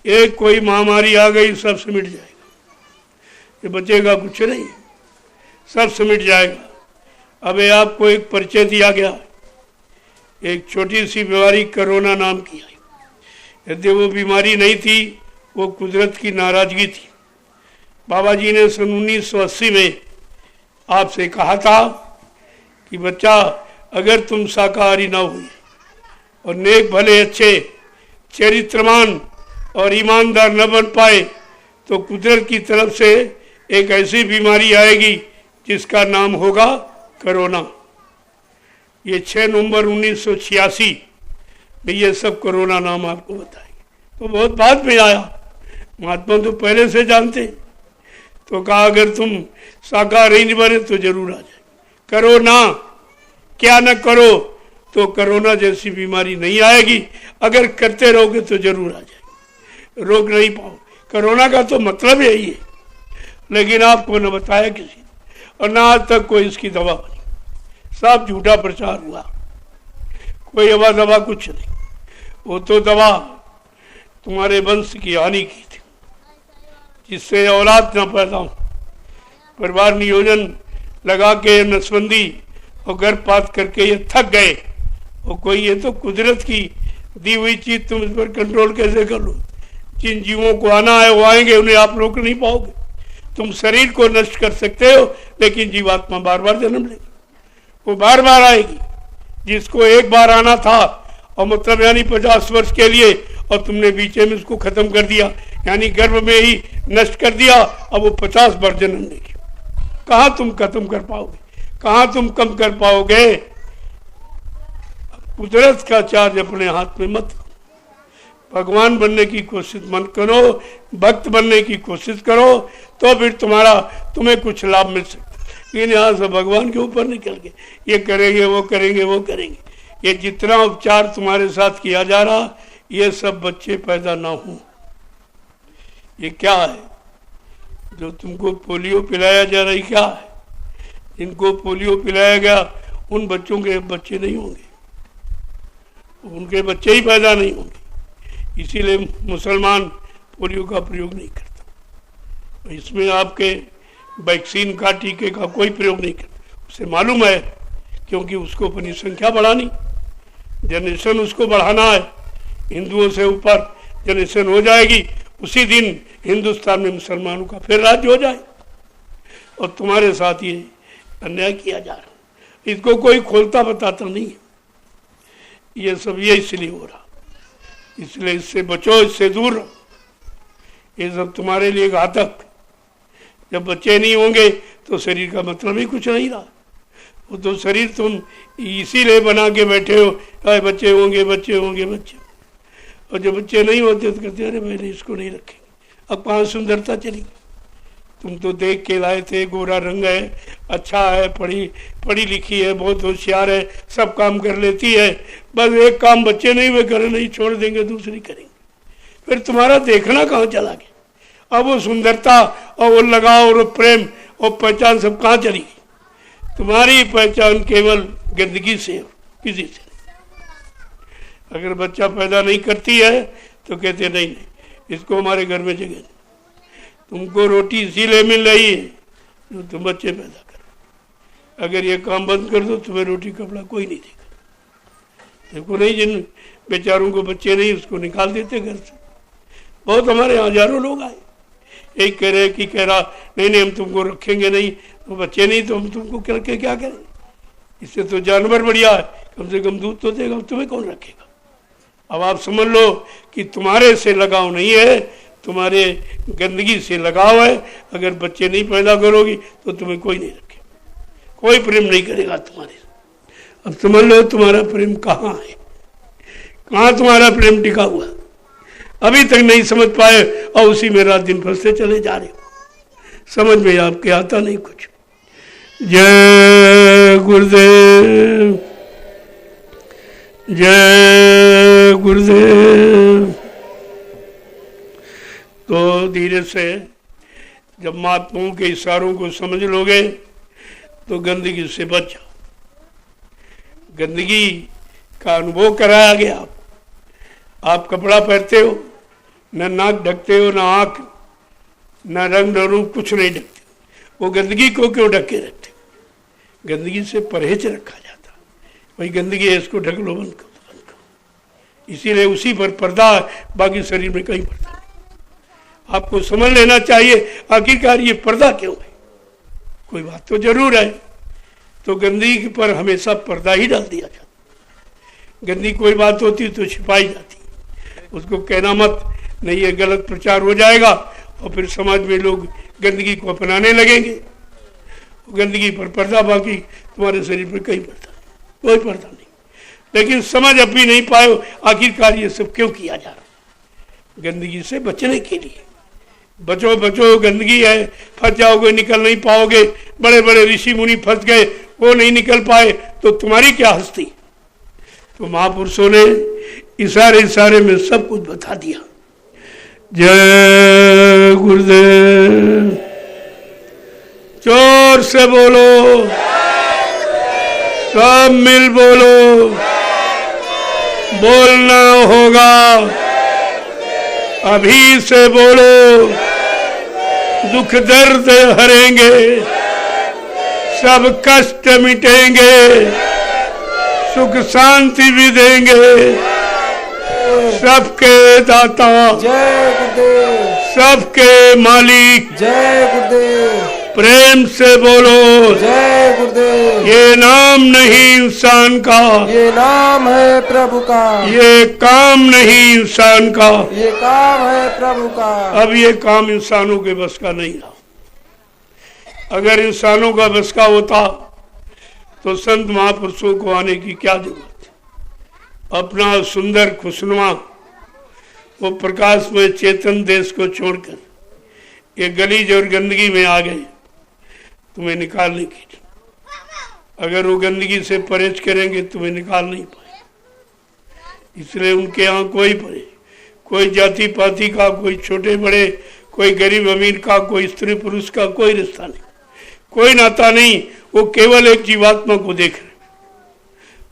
एक कोई महामारी आ गई सब सिमट जाएगा, ये बचेगा कुछ नहीं, सब सिमट जाएगा। अब आपको एक परिचय दिया गया। एक छोटी सी बीमारी कोरोना नाम की आई। यदि वो बीमारी नहीं थी, वो कुदरत की नाराजगी थी। बाबा जी ने सन 1980 में आपसे कहा था कि बच्चा अगर तुम शाकाहारी ना हुए और नेक भले अच्छे चरित्रवान और ईमानदार न बन पाए तो कुदरत की तरफ से एक ऐसी बीमारी आएगी जिसका नाम होगा कोरोना। ये 6 नवंबर 1986 में ये सब कोरोना नाम आपको बताएंगे। तो बहुत बाद में आया, महात्मा तो पहले से जानते। तो कहा अगर तुम शाकाहारी नहीं बने तो जरूर आ जाए। करो ना, क्या न करो तो कोरोना जैसी बीमारी नहीं आएगी। अगर करते रहोगे तो जरूर आ जाएगी, रोक नहीं पाओ। कोरोना का तो मतलब यही है, लेकिन आपको न बताया किसी और ना आज तक कोई इसकी दवा बनी। सब झूठा प्रचार हुआ, कोई हवा दवा कुछ नहीं। वो तो दवा तुम्हारे वंश की हानि की थी, जिससे औलाद न पैदा हो। परिवार नियोजन लगा के नसबंदी और गर्भपात करके ये थक गए। और कोई ये तो कुदरत की दी हुई चीज, तुम इस पर कंट्रोल कैसे कर लो? जिन जीवों को आना है वो आएंगे, उन्हें आप रोक नहीं पाओगे। तुम शरीर को नष्ट कर सकते हो लेकिन जीवात्मा बार बार जन्म लेगी, वो बार बार आएगी। जिसको एक बार आना था और मतलब यानी 50 वर्ष के लिए, और तुमने बीच में उसको खत्म कर दिया, यानी गर्भ में ही नष्ट कर दिया, अब वो 50 बार जन्म लेगी। कहाँ तुम खत्म कर पाओगे, कहाँ तुम कम कर पाओगे। कुदरत का चार्ज अपने हाथ में मत लो। भगवान बनने की कोशिश मत करो, भक्त बनने की कोशिश करो, तो फिर तुम्हें कुछ लाभ मिल सकता है। लेकिन यहाँ से भगवान के ऊपर निकल के ये करेंगे वो करेंगे वो करेंगे, ये जितना उपचार तुम्हारे साथ किया जा रहा, ये सब बच्चे पैदा ना हो। ये क्या है जो तुमको पोलियो पिलाया जा रहा है, क्या है? जिनको पोलियो पिलाया गया उन बच्चों के बच्चे नहीं होंगे, उनके बच्चे ही पैदा नहीं होंगे। इसीलिए मुसलमान पोलियो का प्रयोग नहीं करता। इसमें आपके वैक्सीन का, टीके का कोई प्रयोग नहीं करता। उसे मालूम है, क्योंकि उसको अपनी संख्या बढ़ानी, जनरेशन उसको बढ़ाना है। हिंदुओं से ऊपर जनरेशन हो जाएगी, उसी दिन हिंदुस्तान में मुसलमानों का फिर राज्य हो जाए। और तुम्हारे साथ ये अन्याय किया जा रहा, इसको कोई खोलता बताता नहीं है। ये सब ये इसलिए हो रहा, इसलिए इससे बचो, इससे दूर रहो। ये सब तुम्हारे लिए घातक। जब बच्चे नहीं होंगे तो शरीर का मतलब ही कुछ नहीं रहा। वो तो शरीर तुम इसीलिए बना के बैठे हो, बच्चे होंगे बच्चे होंगे बच्चे। और जब बच्चे नहीं होते तो कहते अरे मैंने इसको नहीं रखे, अब कहाँ सुंदरता चली। तुम तो देख के लाए थे, गोरा रंग है, अच्छा है, पढ़ी लिखी है, बहुत होशियार है, सब काम कर लेती है, बस एक काम बच्चे नहीं वे करे नहीं, छोड़ देंगे दूसरी करेंगे। फिर तुम्हारा देखना कहाँ चला गया? अब वो सुंदरता और वो लगाव और प्रेम और पहचान सब कहाँ चली गई? तुम्हारी पहचान केवल गंदगी से हो, किसी से नहीं। अगर बच्चा पैदा नहीं करती है तो कहते नहीं, इसको हमारे घर में जगह नहीं। तुमको रोटी इसीलिए मिल रही है जो तुम बच्चे पैदा करो। अगर ये काम बंद कर दो तुम्हें रोटी कपड़ा कोई नहीं देगा। देखो नहीं, जिन बेचारों को बच्चे नहीं उसको निकाल देते घर से। बहुत हमारे यहाँ हजारों लोग आए, यही कह रहे कि कह रहा नहीं हम तुमको रखेंगे नहीं, तो बच्चे नहीं तो हम तुमको करके क्या करें? इससे तो जानवर बढ़िया है, कम से कम दूध तो देगा, तुम्हें कौन रखेगा? अब आप समझ लो कि तुम्हारे से लगाव नहीं है, तुम्हारे गंदगी से लगाव है। अगर बच्चे नहीं पैदा करोगी तो तुम्हें कोई नहीं रखेगा, कोई प्रेम नहीं करेगा तुम्हारे। अब समझ लो तुम्हारा प्रेम कहाँ है, कहाँ तुम्हारा प्रेम टिका हुआ? अभी तक नहीं समझ पाए और उसी में रात दिन फंसते चले जा रहे हो। समझ में आपके आता नहीं कुछ। जय गुरुदेव, जय गुरुदेव। तो धीरे से जब महात्माओं के इशारों को समझ लोगे तो गंदगी से बच जाओ। गंदगी का अनुभव कराया गया। आप कपड़ा पहनते हो, न नाक ढकते हो, न आँख, न रंग, न रूप, कुछ नहीं ढकते। वो गंदगी को क्यों ढके रखते? गंदगी से परहेज रखा जाता। वही गंदगी है, इसको ढक लो, बंद करो, बंद करो। इसीलिए उसी पर पर्दा है, बाकी शरीर में कहीं पर्दा नहीं। आपको समझ लेना चाहिए आखिरकार ये पर्दा क्यों है। कोई बात तो जरूर है, तो गंदगी पर हमेशा पर्दा ही डाल दिया जाता। गंदी कोई बात होती तो छिपाई जाती, उसको कहना मत, नहीं ये गलत प्रचार हो जाएगा और फिर समाज में लोग गंदगी को अपनाने लगेंगे। गंदगी पर पर्दा, बाकी तुम्हारे शरीर पर कहीं पर्दा नहीं, कोई पर्दा नहीं। लेकिन समझ अपनी नहीं पाए आखिरकार ये सब क्यों किया जा रहा। गंदगी से बचने के लिए बचो बचो, गंदगी है, फंस जाओगे, निकल नहीं पाओगे। बड़े बड़े ऋषि मुनि फंस गए, वो नहीं निकल पाए, तो तुम्हारी क्या हस्ती। तो महापुरुषों ने इशारे इशारे में सब कुछ बता दिया। जय गुरुदेव। जोर से बोलो, सब मिल बोलो, बोलना होगा, अभी से बोलो। दुख दर्द हरेंगे, सब कष्ट मिटेंगे, सुख शांति भी देंगे। सबके दाता जय गुरुदेव, सबके मालिक जय गुरुदेव, प्रेम से बोलो जय गुरुदेव। ये नाम नहीं इंसान का, ये नाम है प्रभु का, ये काम नहीं इंसान का। ये काम है प्रभु का। अब ये काम इंसानों के बस का नहीं रहा। अगर इंसानों का बस का होता तो संत महापुरुषों को आने की क्या जरूरत है। अपना सुंदर खुशनुमा वो प्रकाश में चेतन देश को छोड़कर ये गलीज और गंदगी में आ गए तुम्हें निकालने के लिए। अगर वो गंदगी से परहेज करेंगे तुम्हें निकाल नहीं पाए, इसलिए उनके यहाँ कोई परे, कोई जाति पाति का, कोई छोटे बड़े, कोई गरीब अमीर का, कोई स्त्री पुरुष का कोई रिश्ता नहीं, कोई नाता नहीं। वो केवल एक जीवात्मा को देख रहे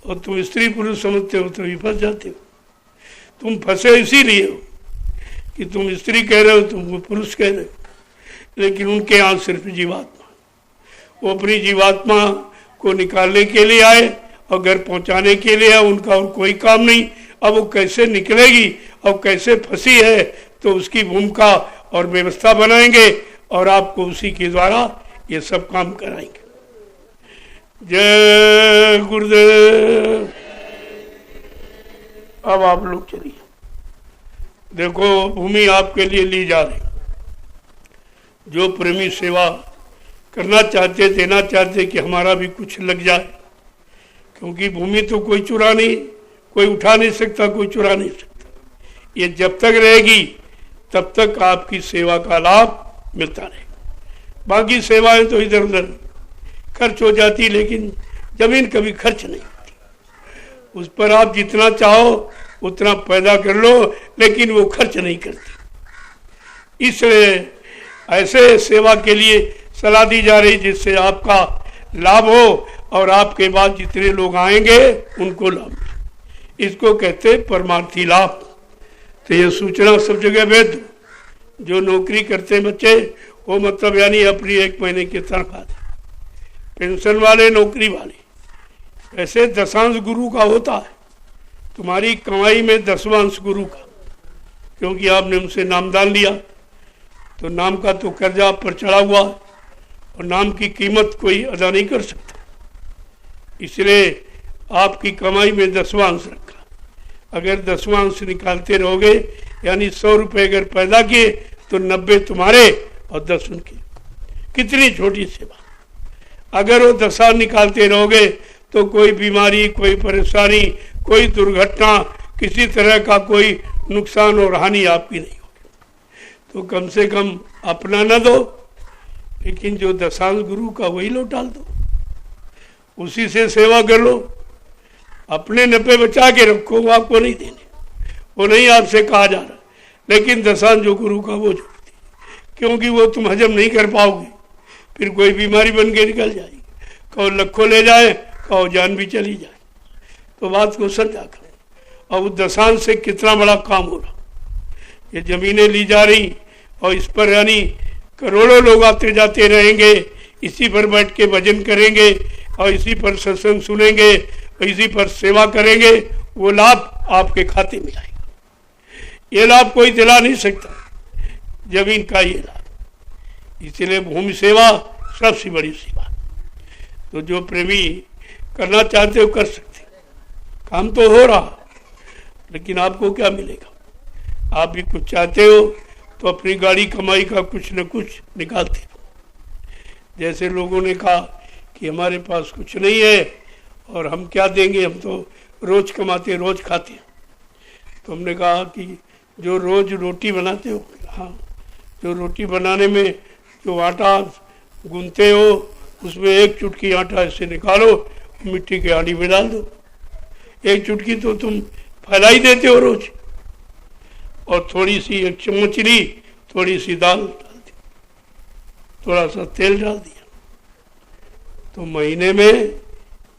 और तुम स्त्री पुरुष समझते हो तो फंस जाते हो। तुम फंसे इसीलिए हो कि तुम स्त्री कह रहे हो, तुम पुरुष कह रहे हो, लेकिन उनके यहाँ सिर्फ जीवात्मा। वो अपनी जीवात्मा को निकालने के लिए आए और घर पहुंचाने के लिए आए, उनका और कोई काम नहीं। अब वो कैसे निकलेगी और कैसे फंसी है तो उसकी भूमिका और व्यवस्था बनाएंगे और आपको उसी के द्वारा ये सब काम कराएंगे। जय गुरुदेव। अब आप लोग चलिए, देखो भूमि आपके लिए ली जा रही। जो प्रेमी सेवा करना चाहते, देना चाहते कि हमारा भी कुछ लग जाए, क्योंकि भूमि तो कोई चुरा नहीं, कोई उठा नहीं सकता, कोई चुरा नहीं सकता। ये जब तक रहेगी तब तक आपकी सेवा का लाभ मिलता रहेगा। बाकी सेवाएं तो इधर उधर खर्च हो जाती, लेकिन जमीन कभी खर्च नहीं होती। उस पर आप जितना चाहो उतना पैदा कर लो, लेकिन वो खर्च नहीं करती। इसलिए ऐसे सेवा के लिए सलाह दी जा रही जिससे आपका लाभ हो और आपके बाद जितने लोग आएंगे उनको लाभ मिले। इसको कहते परमार्थी लाभ। तो ये सूचना सब जगह भेज दो। जो नौकरी करते बच्चे वो मतलब यानी अपनी 1 महीने की तनख्वाह, पेंशन वाले, नौकरी वाले, ऐसे दशांश गुरु का होता है। तुम्हारी कमाई में 10वां गुरु का, क्योंकि आपने उनसे नामदान लिया तो नाम का तो कर्जा आप पर चढ़ा हुआ है और नाम की कीमत कोई अदा नहीं कर सकता। इसलिए आपकी कमाई में 10वां अंश रखा। अगर 10वां अंश निकालते रहोगे, यानी 100 रुपये अगर पैदा किए तो 90 तुम्हारे और 10 उनके। कितनी छोटी सेवा। अगर वो 10 निकालते रहोगे तो कोई बीमारी, कोई परेशानी, कोई दुर्घटना, किसी तरह का कोई नुकसान और हानि आपकी नहीं होगी। तो कम से कम अपना न दो, लेकिन जो दशांश गुरु का वही लौटा दो, उसी से सेवा कर लो। अपने 90 बचा के रखो, वो आपको नहीं देने, वो नहीं आपसे कहा जा रहा, लेकिन दशांश जो गुरु का वो जोड़ दी, क्योंकि वो तुम हजम नहीं कर पाओगे, फिर कोई बीमारी बन के निकल जाएगी। कहो लखों ले जाए, कहो जान भी चली जाए, तो बात को समझा करो। और उस दशांश से कितना बड़ा काम हो रहा। ये जमीनें ली जा रही और इस पर यानी करोड़ों लोग आते जाते रहेंगे, इसी पर बैठ के भजन करेंगे और इसी पर सत्संग सुनेंगे और इसी पर सेवा करेंगे। वो लाभ आपके खाते में आएगा। ये लाभ कोई दिला नहीं सकता, जमीन का ये लाभ। इसलिए भूमि सेवा सबसे बड़ी सेवा। तो जो प्रेमी करना चाहते हो कर सकते, काम तो हो रहा, लेकिन आपको क्या मिलेगा। आप भी कुछ चाहते हो तो अपनी गाड़ी कमाई का कुछ न कुछ निकालते हो। जैसे लोगों ने कहा कि हमारे पास कुछ नहीं है और हम क्या देंगे, हम तो रोज कमाते रोज खाते। तो हमने कहा कि जो रोज रोटी बनाते हो, हाँ, जो रोटी बनाने में जो आटा गूंथते हो उसमें 1 चुटकी आटा ऐसे निकालो, मिट्टी के हांडी में डाल दो। 1 चुटकी तो तुम फैला ही देते हो रोज, और थोड़ी सी 1 चम्मच ली, थोड़ी सी दाल डाल दी, थोड़ा सा तेल डाल दिया, तो महीने में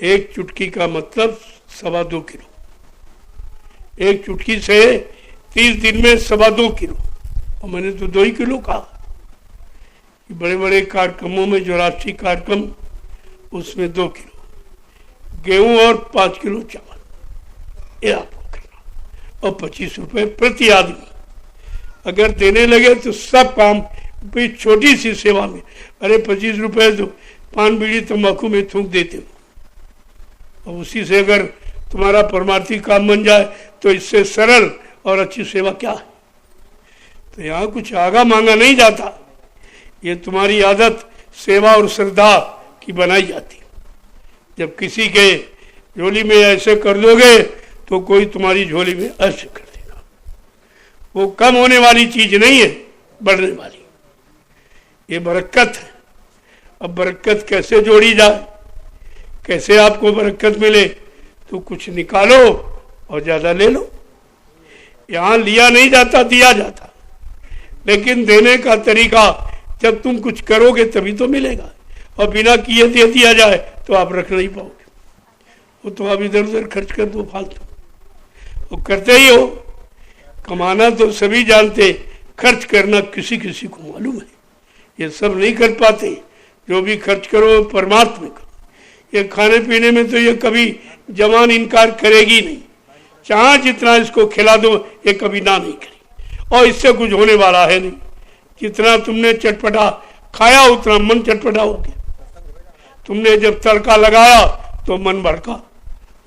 1 चुटकी का मतलब 2.25 किलो। 1 चुटकी से 30 दिन में 2.25 किलो। और मैंने तो 2 ही किलो कहा। बड़े बड़े कार्यक्रमों में जो राष्ट्रीय कार्यक्रम, उसमें 2 किलो गेहूं और 5 किलो चावल, ये आपको करना। और 25 रुपये प्रति आदमी अगर देने लगे तो सब काम भी छोटी सी सेवा में। अरे 25 रुपये तो पान बीड़ी तंबाकू में थूक देते हो, और उसी से अगर तुम्हारा परमार्थी काम बन जाए तो इससे सरल और अच्छी सेवा क्या है। तो यहाँ कुछ आगा मांगा नहीं जाता। ये तुम्हारी आदत सेवा और श्रद्धा की बनाई जाती। जब किसी के झोली में ऐसे कर दोगे तो कोई तुम्हारी झोली में ऐसे कर देगा। वो कम होने वाली चीज नहीं है, बढ़ने वाली ये बरकत है। अब बरकत कैसे जोड़ी जाए, कैसे आपको बरकत मिले? तो कुछ निकालो और ज्यादा ले लो। यहां लिया नहीं जाता, दिया जाता, लेकिन देने का तरीका जब तुम कुछ करोगे तभी तो मिलेगा, और बिना किए दे दिया जाए तो आप रख नहीं पाओगे। वो तो आप इधर उधर खर्च कर दो फालतू, वो करते ही हो। कमाना तो सभी जानते, खर्च करना किसी किसी को मालूम है। ये सब नहीं कर पाते। जो भी खर्च करो परमात्मा करो। ये खाने पीने में तो ये कभी जवान इनकार करेगी नहीं, चाहे जितना इसको खिला दो ये कभी ना नहीं करेगी, और इससे कुछ होने वाला है नहीं। जितना तुमने चटपटा खाया उतना मन चटपटा हो गया। तुमने जब तड़का लगाया तो मन भड़का,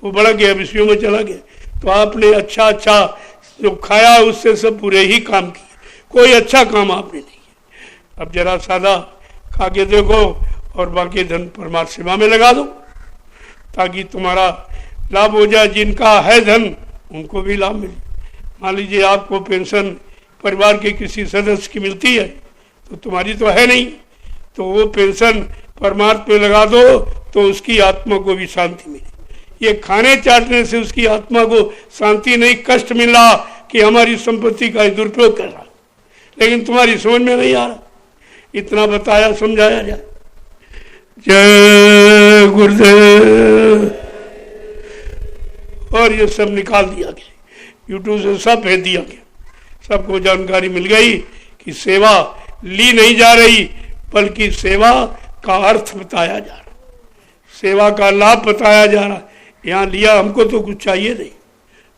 वो बढ़ गया, विषयों में चला गया। तो आपने अच्छा अच्छा जो खाया उससे सब बुरे ही काम किए, कोई अच्छा काम आपने नहीं किया। अब जरा सादा खा के देखो और बाकी धन परमात्मा सेवा में लगा दो, ताकि तुम्हारा लाभ हो जाए। जिनका है धन उनको भी लाभ मिले। मान लीजिए आपको पेंशन परिवार के किसी सदस्य की मिलती है, तो तुम्हारी तो है नहीं, तो वो पेंशन परमात्मा में लगा दो तो उसकी आत्मा को भी शांति मिले। ये खाने चाटने से उसकी आत्मा को शांति नहीं, कष्ट मिल रहा कि हमारी संपत्ति का दुरुपयोग कर रहा, लेकिन तुम्हारी समझ में नहीं आ रहा। इतना बताया समझाया जाए। जय गुरुदेव। और ये सब निकाल दिया गया, यूट्यूब से सब भेज दिया गया, सबको जानकारी मिल गई कि सेवा ली नहीं जा रही, बल्कि सेवा का अर्थ बताया जा रहा, सेवा का लाभ बताया जा रहा। यहाँ लिया हमको तो कुछ चाहिए नहीं।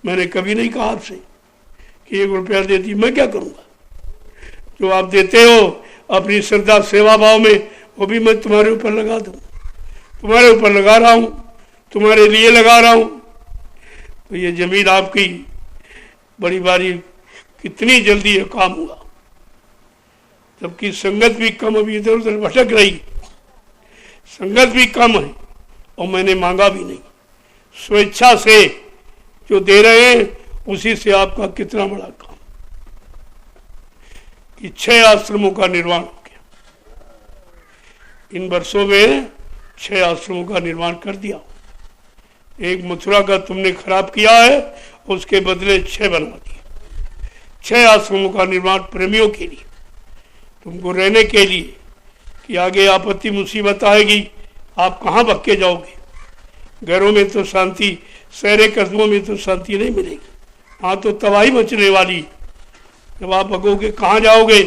मैंने कभी नहीं कहा आपसे कि 1 रुपया दे दी, मैं क्या करूँगा? जो आप देते हो अपनी श्रद्धा सेवा भाव में, वो भी मैं तुम्हारे ऊपर लगा दूँ। तुम्हारे ऊपर लगा रहा हूँ, तुम्हारे लिए लगा रहा हूँ। तो ये जमीन आपकी बड़ी बारी कितनी जल्दी ये काम हुआ, जबकि संगत भी कम, अभी इधर उधर भटक रही, संगत भी कम है, और मैंने मांगा भी नहीं। स्वेच्छा से जो दे रहे हैं उसी से आपका कितना बड़ा काम कि 6 आश्रमों का निर्माण हो गया। इन वर्षों में 6 आश्रमों का निर्माण कर दिया। एक मथुरा का तुमने खराब किया है, उसके बदले 6 बनवा दिए। 6 आश्रमों का निर्माण प्रेमियों के लिए, तुमको रहने के लिए, कि आगे आपत्ति मुसीबत आएगी आप कहाँ भक्के जाओगे। घरों में तो शांति, शहरे कस्बों में तो शांति नहीं मिलेगी, वहाँ तो तबाही मचने वाली। जब आप भगोगे कहाँ जाओगे?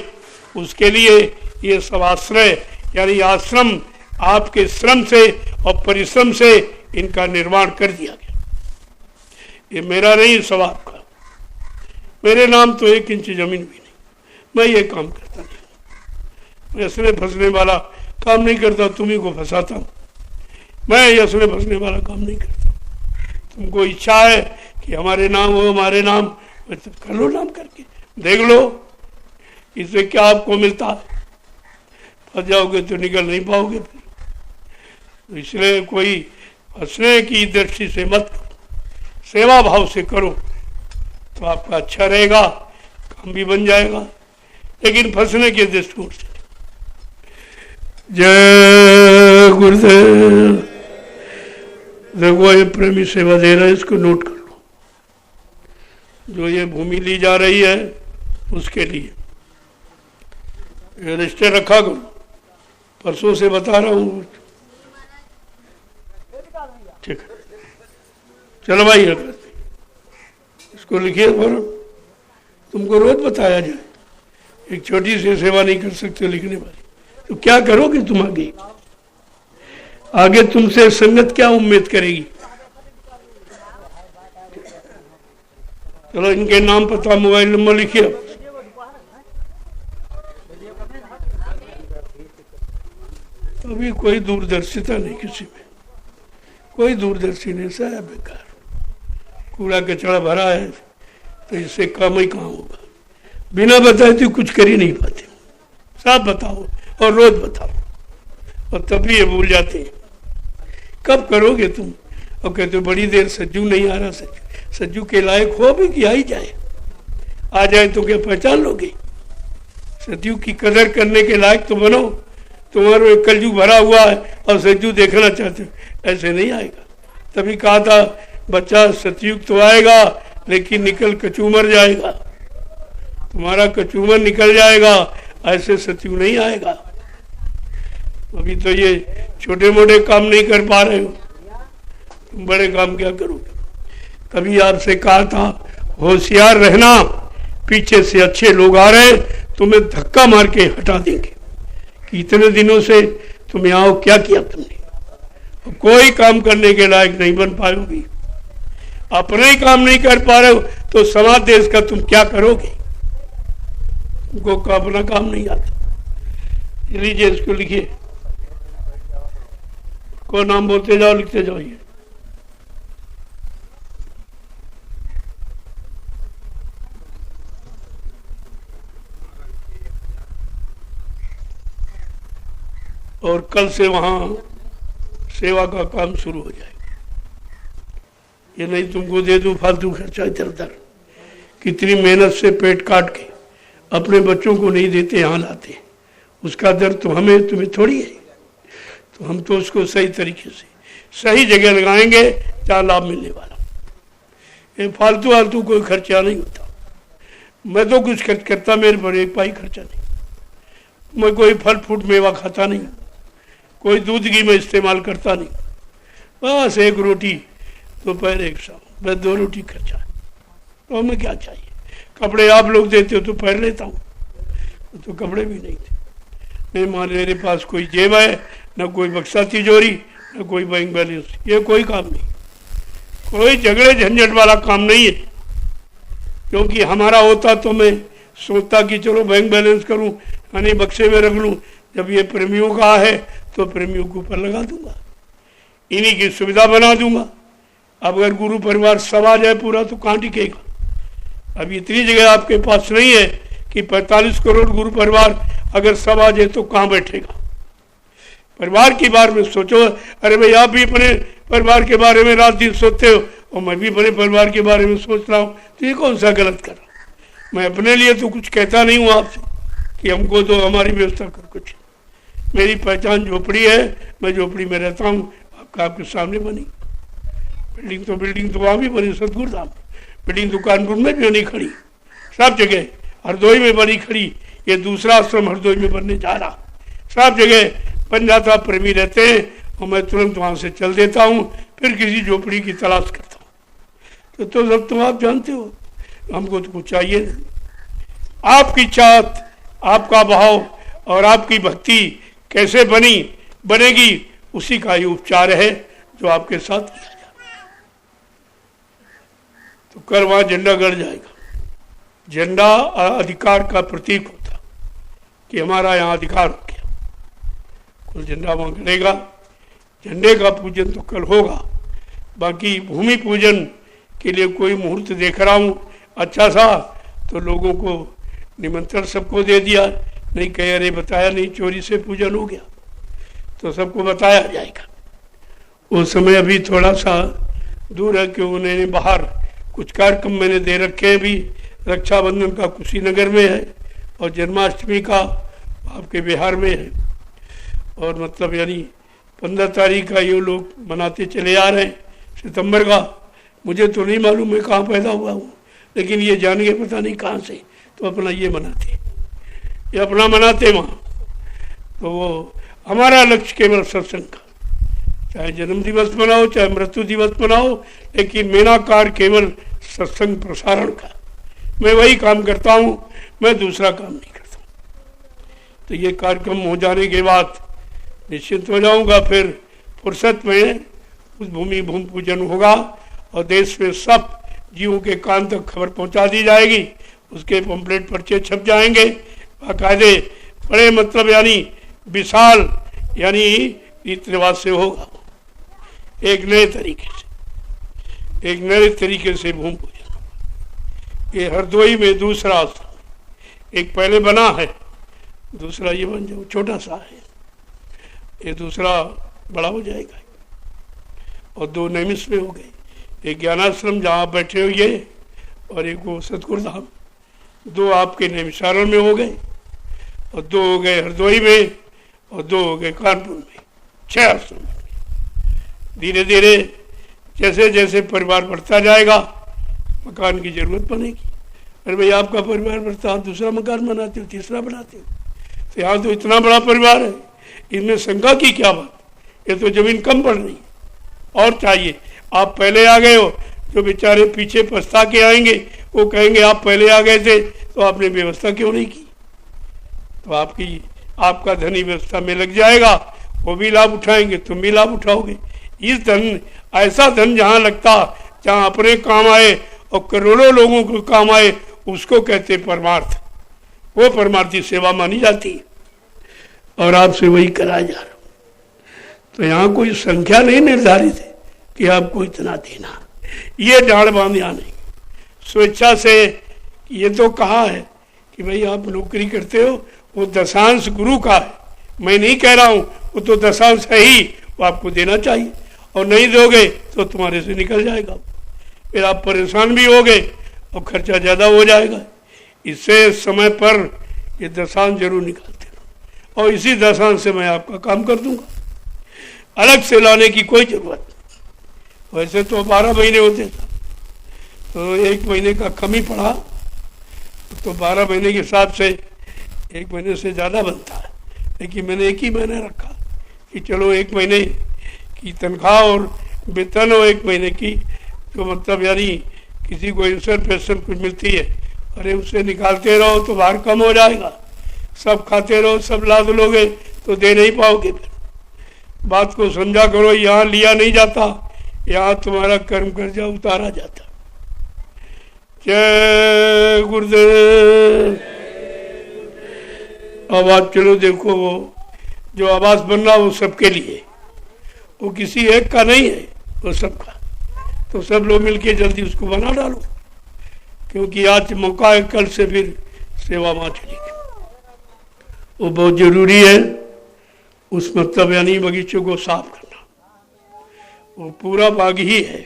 उसके लिए ये सब आश्रय यानी आश्रम आपके श्रम से और परिश्रम से इनका निर्माण कर दिया गया। ये मेरा नहीं, सब आपका। मेरे नाम तो 1 इंच जमीन भी नहीं, मैं ये काम करता नहीं। मैं इसमें फंसने वाला काम नहीं करता, तुम्ही को फंसाता हूँ। मैं इसमें फंसने वाला काम नहीं करता। तुमको इच्छा है कि हमारे नाम हो, हमारे नाम, तो कर लो, नाम करके देख लो, इससे क्या आपको मिलता है। फंस जाओगे तो निकल नहीं पाओगे फिर। तो इसलिए कोई फंसने की दृष्टि से मत करो, सेवा भाव से करो तो आपका अच्छा रहेगा, काम भी बन जाएगा, लेकिन फंसने के दृष्टिकोण से। जय गुरुदेव। देखो ये प्रेमी सेवा दे रहा है, इसको नोट कर लो। जो ये भूमि ली जा रही है उसके लिए रजिस्टर रखा करो, परसों से बता रहा हूँ। ठीक है, चलो भाई इसको लिखिए फॉर्म, तुमको रोज बताया जाए। एक छोटी सी सेवा नहीं कर सकते लिखने वाली, तो क्या करोगे तुम आगे? आगे तुमसे संगत क्या उम्मीद करेगी? चलो इनके नाम, पता, मोबाइल नंबर लिखिए। अभी कोई दूरदर्शिता नहीं किसी में, कोई दूरदर्शी नहीं, सब बेकार। कूड़ा कचरा भरा है, तो इससे काम ही कहाँ होगा। बिना बताए तो कुछ कर ही नहीं पाते। सब बताओ और रोज बताओ, और तब भी ये भूल जाते हैं। कब करोगे तुम? और कहते हो बड़ी देर सज्जू नहीं आ रहा, सज्जू के लायक हो भी कि आ ही जाए, आ जाए तो क्या पहचान लोगे? सज्जू की कदर करने के लायक तो बनो। तुम्हारे कलयुग भरा हुआ है और सज्जू देखना चाहते हो, ऐसे नहीं आएगा। तभी कहा था बच्चा सतयुग तो आएगा लेकिन निकल कचूमर जाएगा, तुम्हारा कचूमर निकल जाएगा, ऐसे सतयुग नहीं आएगा। अभी तो ये छोटे मोटे काम नहीं कर पा रहे हो, तुम बड़े काम क्या करोगे? तभी आपसे कहा था होशियार रहना, पीछे से अच्छे लोग आ रहे तुम्हें धक्का मार के हटा देंगे कि इतने दिनों से तुम यहाँ हो, क्या किया तुमने? कोई काम करने के लायक नहीं बन पाओगी। अपने ही काम नहीं कर पा रहे हो तो समाज देश का तुम क्या करोगे? तुमको अपना काम नहीं आता। लीजिए इसको लिखिए, को नाम बोलते जाओ, लिखते जाओ। ये और कल से वहां सेवा का काम शुरू हो जाएगा। ये नहीं तुमको दे दूं फालतू खर्चा इधर उधर। कितनी मेहनत से पेट काट के अपने बच्चों को नहीं देते, यहाँ लाते, उसका दर्द तो हमें तुम्हें थोड़ी है। तो हम तो उसको सही तरीके से सही जगह लगाएंगे जहाँ लाभ मिलने वाला। ये फालतू फालतू कोई खर्चा नहीं होता। मैं तो कुछ खर्च करता, मेरे पर एक पाई खर्चा नहीं। मैं कोई फल फ्रूट मेवा खाता नहीं, कोई दूध घी में इस्तेमाल करता नहीं। बस एक रोटी दोपहर, एक शाम, बस 2 रोटी खर्चा है। तो हमें क्या चाहिए? कपड़े आप लोग देते हो तो पहन लेता हूँ, तो कपड़े भी नहीं थे। नहीं मान मेरे पास कोई जेब है, न कोई बक्सा तिजोरी, न कोई बैंक बैलेंस। ये कोई काम नहीं, कोई झगड़े झंझट वाला काम नहीं है। क्योंकि हमारा होता तो मैं सोचता कि चलो बैंक बैलेंस करूं, यानी बक्से में रख लूं। जब ये प्रेमियों का है तो प्रेमियों के ऊपर लगा दूंगा, इन्हीं की सुविधा बना दूंगा। अब अगर गुरु परिवार सब आ जाए पूरा तो कहाँ टिकेगा? अब इतनी जगह आपके पास नहीं है कि 45 करोड़ गुरु परिवार अगर सब आ जाए तो कहाँ बैठेगा? परिवार के बारे में सोचो। अरे भाई आप भी अपने परिवार के बारे में रात दिन सोचते हो और मैं भी अपने परिवार के बारे में सोच रहा हूँ, तो ये कौन सा गलत कर रहा हूँ? मैं अपने लिए तो कुछ कहता नहीं हूँ आपसे कि हमको तो हमारी व्यवस्था कर। कुछ मेरी पहचान झोपड़ी है, मैं झोपड़ी में रहता हूँ। आपके सामने बनी बिल्डिंग तो वहाँ भी बनी, सतगुरु धाम बिल्डिंग तो कानपुर में भी नहीं खड़ी, सब जगह। हरदोई में बनी खड़ी, ये दूसरा आश्रम हरदोई में बनने जा रहा। सब जगह बन जाता, प्रेमी रहते हैं और मैं तुरंत वहाँ से चल देता हूँ, फिर किसी झोपड़ी की तलाश करता हूँ। तो सब तुम आप जानते हो, हमको तो कुछ चाहिए नहीं। आपकी चाहत, आपका भाव और आपकी भक्ति कैसे बनेगी, उसी का ही उपचार है जो आपके साथ किया जाए। तो कर वहाँ झंडा गड़ जाएगा। झंडा अधिकार का प्रतीक होता कि हमारा यहाँ अधिकार हो गया, कुल झंडा वहाँ गड़ेगा। झंडे का पूजन तो कल होगा। बाकी भूमि पूजन के लिए कोई मुहूर्त देख रहा हूँ अच्छा सा, तो लोगों को निमंत्रण सबको दे दिया। नहीं कहे अरे बताया नहीं, चोरी से पूजन हो गया, तो सबको बताया जाएगा। वो समय अभी थोड़ा सा दूर है कि उन्होंने बाहर कुछ कार्यक्रम मैंने दे रखे हैं। भी रक्षाबंधन का कुशीनगर में है और जन्माष्टमी का आपके बिहार में है। और मतलब यानी 15 तारीख का ये लोग मनाते चले आ रहे हैं सितंबर का। मुझे तो नहीं मालूम मैं कहाँ पैदा हुआ हूँ, लेकिन ये जान के पता नहीं कहाँ से तो अपना ये मनाते, ये अपना मनाते वहाँ। तो वो हमारा लक्ष्य केवल सत्संग का, चाहे जन्म दिवस मनाओ चाहे मृत्यु दिवस मनाओ, लेकिन मेरा कार्य केवल सत्संग प्रसारण का। मैं वही काम करता हूँ, मैं दूसरा काम नहीं करता हूँ। तो ये कार्यक्रम हो जाने के बाद निश्चिंत हो जाऊंगा। फिर फुर्सत में उस भूमि पूजन होगा और देश में सब जीवों के कान तक खबर पहुंचा दी जाएगी। उसके पंपलेट पर्चे छप जाएंगे बाकायदे, बड़े मतलब यानी विशाल यानी रीति रिवाज से होगा। एक नए तरीके से भूमि पूजन होगा। ये हरदोई में दूसरा आश्रम, एक पहले बना है, दूसरा ये बन जाओ छोटा सा है। ये दूसरा बड़ा हो जाएगा। और 2 नैमिष में हो गए, एक ज्ञानाश्रम जहाँ आप बैठे हो ये, और एक वो सतगुरु धाम। 2 आपके नैमिषारण में हो गए, और 2 हो गए हरदोई में, और 2 हो गए कानपुर में। 6 आश्रम। धीरे धीरे जैसे जैसे परिवार बढ़ता जाएगा मकान की जरूरत बनेगी। अरे भाई आपका परिवार बढ़ता, आप दूसरा मकान बनाते हो, तीसरा बनाते हो, तो यहाँ तो इतना बड़ा परिवार है, इनमें शंका की क्या बात। ये तो जमीन कम पड़ रही है और चाहिए। आप पहले आ गए हो, जो बेचारे पीछे पछता के आएंगे वो कहेंगे आप पहले आ गए थे तो आपने व्यवस्था क्यों नहीं की। तो आपका धनी व्यवस्था में लग जाएगा, वो भी लाभ उठाएंगे, तुम भी लाभ उठाओगे। इस धन, ऐसा धन जहाँ लगता, जहाँ अपने काम आए और करोड़ों लोगों को काम आए, उसको कहते परमार्थ। वो परमार्थी सेवा मानी जाती है, और आपसे वही कराया जा रहा। तो यहाँ कोई संख्या नहीं निर्धारित है कि आपको इतना देना, ये डाढ़ बांध यहाँ नहीं। स्वेच्छा से ये तो कहा है कि भाई आप नौकरी करते हो, वो दशांश गुरु का है, मैं नहीं कह रहा हूँ, वो तो दशांश है ही, वो आपको देना चाहिए। और नहीं दोगे तो तुम्हारे से निकल जाएगा, फिर आप परेशान भी होगे और खर्चा ज़्यादा हो जाएगा। इससे समय पर ये दशांश जरूर निकालते रहो, और इसी दशांश से मैं आपका काम कर दूंगा। अलग से लाने की कोई जरूरत नहीं। वैसे तो 12 महीने होते थे, तो 1 महीने का कमी पड़ा, तो 12 महीने के हिसाब से 1 महीने से ज़्यादा बनता है। लेकिन मैंने 1 ही महीने रखा कि चलो 1 महीने की तनख्वाह और वेतन और 1 महीने की जो मतलब यानी किसी को इंश्योरेंस पेंशन कुछ मिलती है, अरे उससे निकालते रहो तो भार कम हो जाएगा। सब खाते रहो, सब लाद लोगे तो दे नहीं पाओगे। फिर बात को समझा करो, यहाँ लिया नहीं जाता, यहाँ तुम्हारा कर्म कर्जा उतारा जाता। जय गुरुदेव। अब आप चलो देखो, वो जो आवास बन रहा वो सबके लिए, वो किसी एक का नहीं है, वो सबका। तो सब लोग मिलके जल्दी उसको बना डालो, क्योंकि आज मौका है, कल से फिर सेवा माँ चलेगी। वो बहुत जरूरी है। उस मतलब यानी बगीचों को साफ करना, वो पूरा बाग ही है,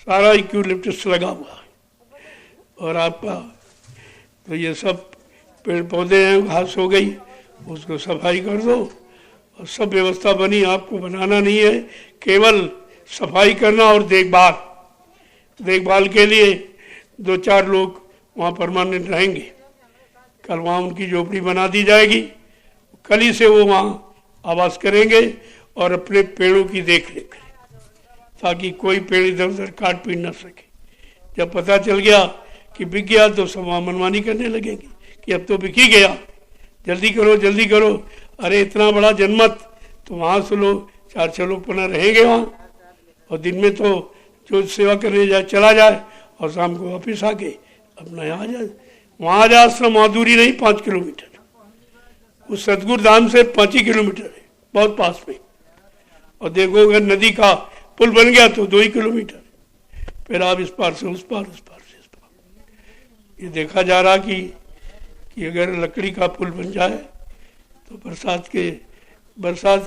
सारा इक्विलिप्टस लगा हुआ है। और आपका तो ये सब पेड़ पौधे हैं, घास हो गई, उसको सफाई कर दो, और सब व्यवस्था बनी। आपको बनाना नहीं है, केवल सफाई करना और देखभाल के लिए 2-4 लोग वहाँ परमानेंट रहेंगे। कल वहाँ उनकी झोपड़ी बना दी जाएगी, कल ही से वो वहाँ आवास करेंगे और अपने पेड़ों की देख रेख करें, ताकि कोई पेड़ इधर उधर काट पीट ना सके। जब पता चल गया कि बिक गया तो सब वहाँ मनमानी करने लगेंगे कि अब तो बिक ही गया, जल्दी करो जल्दी करो। अरे इतना बड़ा जनमत, तो वहाँ से लोग 4-6 लोग पना रहेंगे वहाँ, और दिन में तो जो सेवा करने जाए चला जाए, और शाम को वापिस आके अपना यहाँ आ जाए। वहाँ जा आश्रम, वहाँ दूरी नहीं 5 किलोमीटर, उस सतगुरु धाम से 5 ही किलोमीटर है, बहुत पास में। और देखो अगर नदी का पुल बन गया तो 2 ही किलोमीटर, फिर आप इस पार से उस पार, उस पार से इस पार। ये देखा जा रहा कि अगर लकड़ी का पुल बन जाए तो बरसात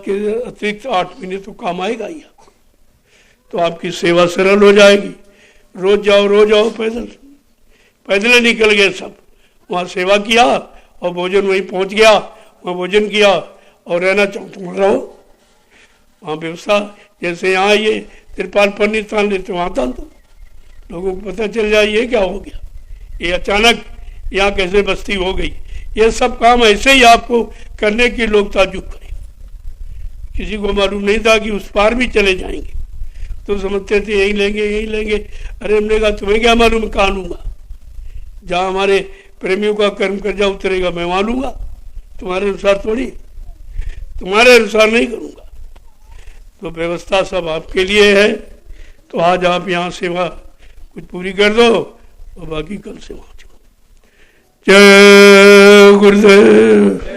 के अतिरिक्त 8 महीने तो काम आएगा ही आपको। तो आपकी सेवा सरल हो जाएगी। रोज जाओ पैदल निकल गए सब, वहाँ सेवा किया और भोजन वहीं पहुँच गया, वहाँ भोजन किया, और रहना चाहो तुम रहो वहाँ व्यवस्था। जैसे यहाँ ये तिरपाल पन्नी तान लेते वहाँ तान दो, लोगों को पता चल जाए ये क्या हो गया, ये अचानक यहाँ कैसे बस्ती हो गई। ये सब काम ऐसे ही आपको करने की लोग ताजुब करें। किसी को मालूम नहीं था कि उस पार भी चले जाएंगे, तो समझते थे यही लेंगे। अरे हमने कहा तुम्हें क्या मालूम, कहाँ लूँगा। जहाँ हमारे प्रेमियों का कर्म कर्जा उतरेगा मैं वहाँ लूँगा, तुम्हारे अनुसार थोड़ी, तुम्हारे अनुसार नहीं करूँगा। तो व्यवस्था सब आपके लिए है। तो आज आप यहाँ सेवा कुछ पूरी कर दो और बाकी कल से वहाँ चलो। जय गुरुदेव।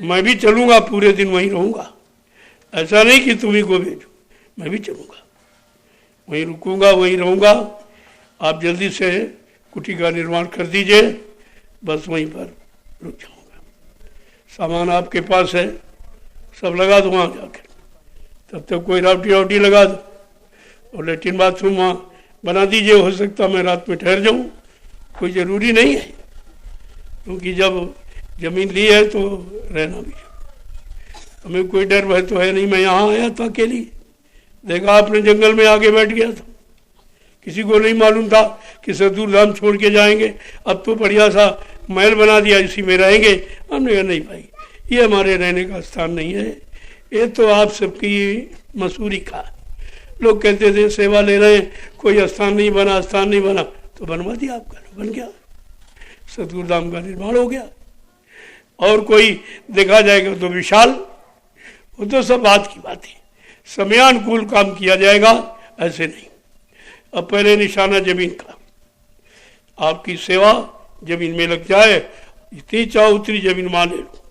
मैं भी चलूँगा, पूरे दिन वहीं रहूँगा, ऐसा नहीं कि तुम्ही को भेजो, मैं भी चलूँगा, वहीं रुकूँगा, वहीं रहूँगा। आप जल्दी से कुटी का निर्माण कर दीजिए, बस वहीं पर रुक जाऊँगा। सामान आपके पास है, सब लगा दो वहाँ जाकर, तब तक कोई रावटी लगा दो और लेट्रिन बाथरूम वहाँ बना दीजिए। हो सकता मैं रात में ठहर जाऊँ, कोई ज़रूरी नहीं है, क्योंकि जब ज़मीन ली है तो रहना भी। हमें कोई डर भय तो है नहीं। मैं यहाँ आया था अकेली, देखा आपने जंगल में आके बैठ गया था, किसी को नहीं मालूम था कि सतगुरु धाम छोड़ के जाएंगे। अब तो बढ़िया सा महल बना दिया, इसी में रहेंगे। हमने कहा नहीं भाई, ये हमारे रहने का स्थान नहीं है, ये तो आप सबकी मसूरी का। लोग कहते थे सेवा ले रहे हैं, कोई स्थान नहीं बना, स्थान नहीं बना, तो बनवा दिया आपका, बन गया, सतगुरु धाम का निर्माण हो गया। और कोई देखा जाएगा तो विशाल, वो तो सब बात की बात है, समयानुकूल काम किया जाएगा, ऐसे नहीं। अब पहले निशाना जमीन का, आपकी सेवा जमीन में लग जाए, जितनी चाहो उतनी जमीन मान ले लो,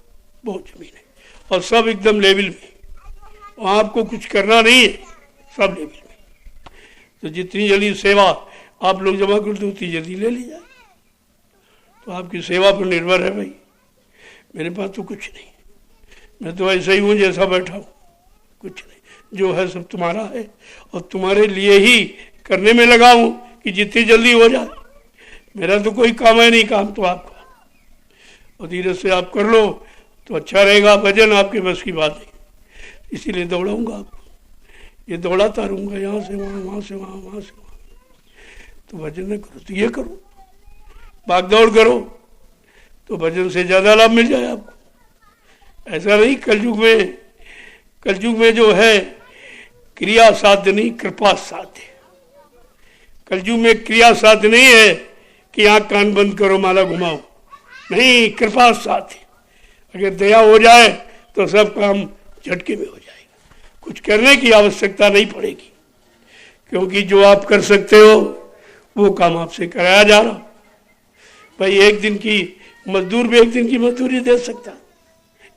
बहुत जमीन है और सब एकदम लेवल में, वहाँ आपको कुछ करना नहीं है, सब लेवल में। तो जितनी जल्दी सेवा आप लोग जमा कर दो उतनी जल्दी ले ली जाए। तो आपकी सेवा पर निर्भर है भाई। मेरे पास तो कुछ नहीं, मैं तो ऐसा ही हूँ जैसा बैठा हूँ, कुछ नहीं, जो है सब तुम्हारा है और तुम्हारे लिए ही करने में लगा हूँ कि जितनी जल्दी हो जाए। मेरा तो कोई काम है नहीं, काम तो आपका, और धीरे से आप कर लो तो अच्छा रहेगा। भजन आपके बस की बात नहीं, इसीलिए दौड़ाऊंगा आपको, ये दौड़ाता रहूँगा, यहाँ से वहाँ, वहाँ से वहाँ, वहाँ से वहाँ। तो भजन न करो तो ये करो, भाग दौड़ करो तो भजन से ज़्यादा लाभ मिल जाए आपको। ऐसा नहीं, कलयुग में जो है क्रिया साध्य नहीं, कृपा साध्य। कलयुग में क्रिया साध्य नहीं है कि आँख कान बंद करो माला घुमाओ, नहीं, कृपा साध्य। अगर दया हो जाए तो सब काम झटके में हो जाएगा, कुछ करने की आवश्यकता नहीं पड़ेगी, क्योंकि जो आप कर सकते हो वो काम आपसे कराया जा रहा। भाई एक दिन की मजदूर भी एक दिन की मजदूरी दे सकता है,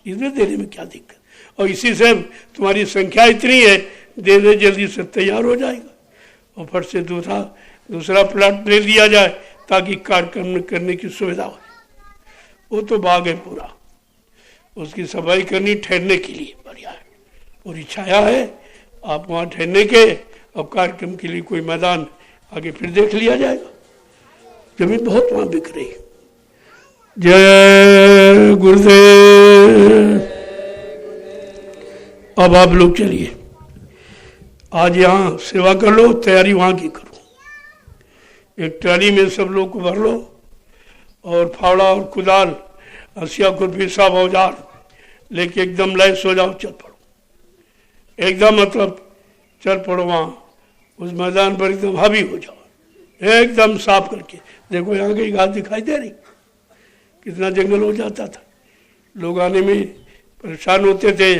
इसमें देने में क्या दिक्कत। और इसी से तुम्हारी संख्या इतनी है, दे दे जल्दी से तैयार हो जाएगा और फट से दूसरा प्लाट ले लिया जाए ताकि कार्यक्रम करने की सुविधा हो। वो तो बाग है पूरा, उसकी सफाई करनी ठहरने के लिए बढ़िया है, और इच्छाया है आप वहाँ ठहरने के, और कार्यक्रम के लिए कोई मैदान आगे फिर देख लिया जाएगा। जमीन बहुत वहाँ बिक रही है। जय गुरुदेव। अब आप लोग चलिए, आज यहाँ सेवा कर लो, तैयारी वहाँ की करो। एक ट्राली में सब लोग को भर लो और फावड़ा और कुदाल, हंसिया, खुरपी, सब औजार लेके एकदम लैस हो जाओ, चल पड़ो, एकदम मतलब चल पड़ो वहाँ उस मैदान पर, एकदम हावी हो जाओ, एकदम साफ करके। देखो यहाँ की घास दिखाई दे रही, कितना जंगल हो जाता था, लोग आने में परेशान होते थे,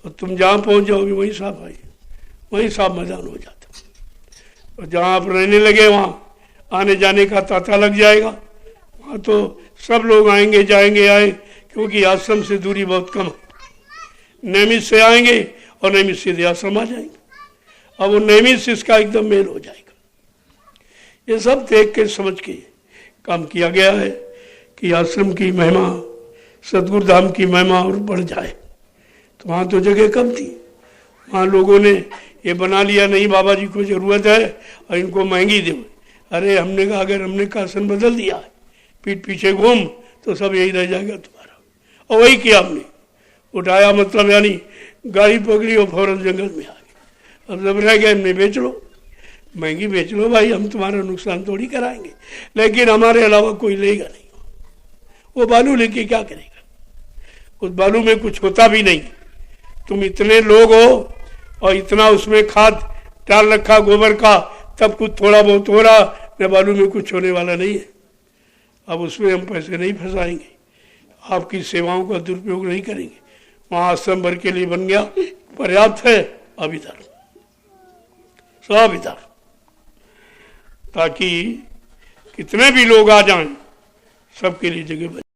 और तुम जहाँ पहुँच जाओगे वहीं साफ आई, वहीं साफ मैदान हो जाता। और जहाँ आप रहने लगे वहाँ आने जाने का तांता लग जाएगा, वहाँ तो सब लोग आएंगे जाएंगे आए, क्योंकि आश्रम से दूरी बहुत कम है। नियमित से आएंगे और नियमित सीधे आश्रम आ जाएंगे, अब वो नियमित से इसका एकदम मेल हो जाएगा। ये सब देख के समझ के काम किया गया है कि आश्रम की महिमा, सतगुरु धाम की महिमा और बढ़ जाए। तो वहाँ तो जगह कम थी, वहाँ लोगों ने ये बना लिया, नहीं बाबा जी को ज़रूरत है और इनको महंगी दो। अरे हमने कहा अगर हमने कासन बदल दिया है, पीठ पीछे घूम, तो सब यही रह जाएगा तुम्हारा। और वही किया हमने, उठाया मतलब यानी गाड़ी पकड़ी और फौरन जंगल में आ गए। अब जब रह गए हमने बेच लो, महंगी बेच लो भाई, हम तुम्हारा नुकसान थोड़ी कराएंगे, लेकिन हमारे अलावा कोई लेगा नहीं। वो बालू लेके क्या करेगा, उस बालू में कुछ होता भी नहीं। तुम इतने लोग हो और इतना उसमें खाद डाल रखा गोबर का, तब कुछ थोड़ा बहुत हो रहा, न बालू में कुछ होने वाला नहीं है। अब उसमें हम पैसे नहीं फंसाएंगे, आपकी सेवाओं का दुरुपयोग नहीं करेंगे। वहाँ आश्रम भर के लिए बन गया, पर्याप्त है। अब इधर सब इधर, ताकि कितने भी लोग आ जाएं, सबके लिए जगह बने।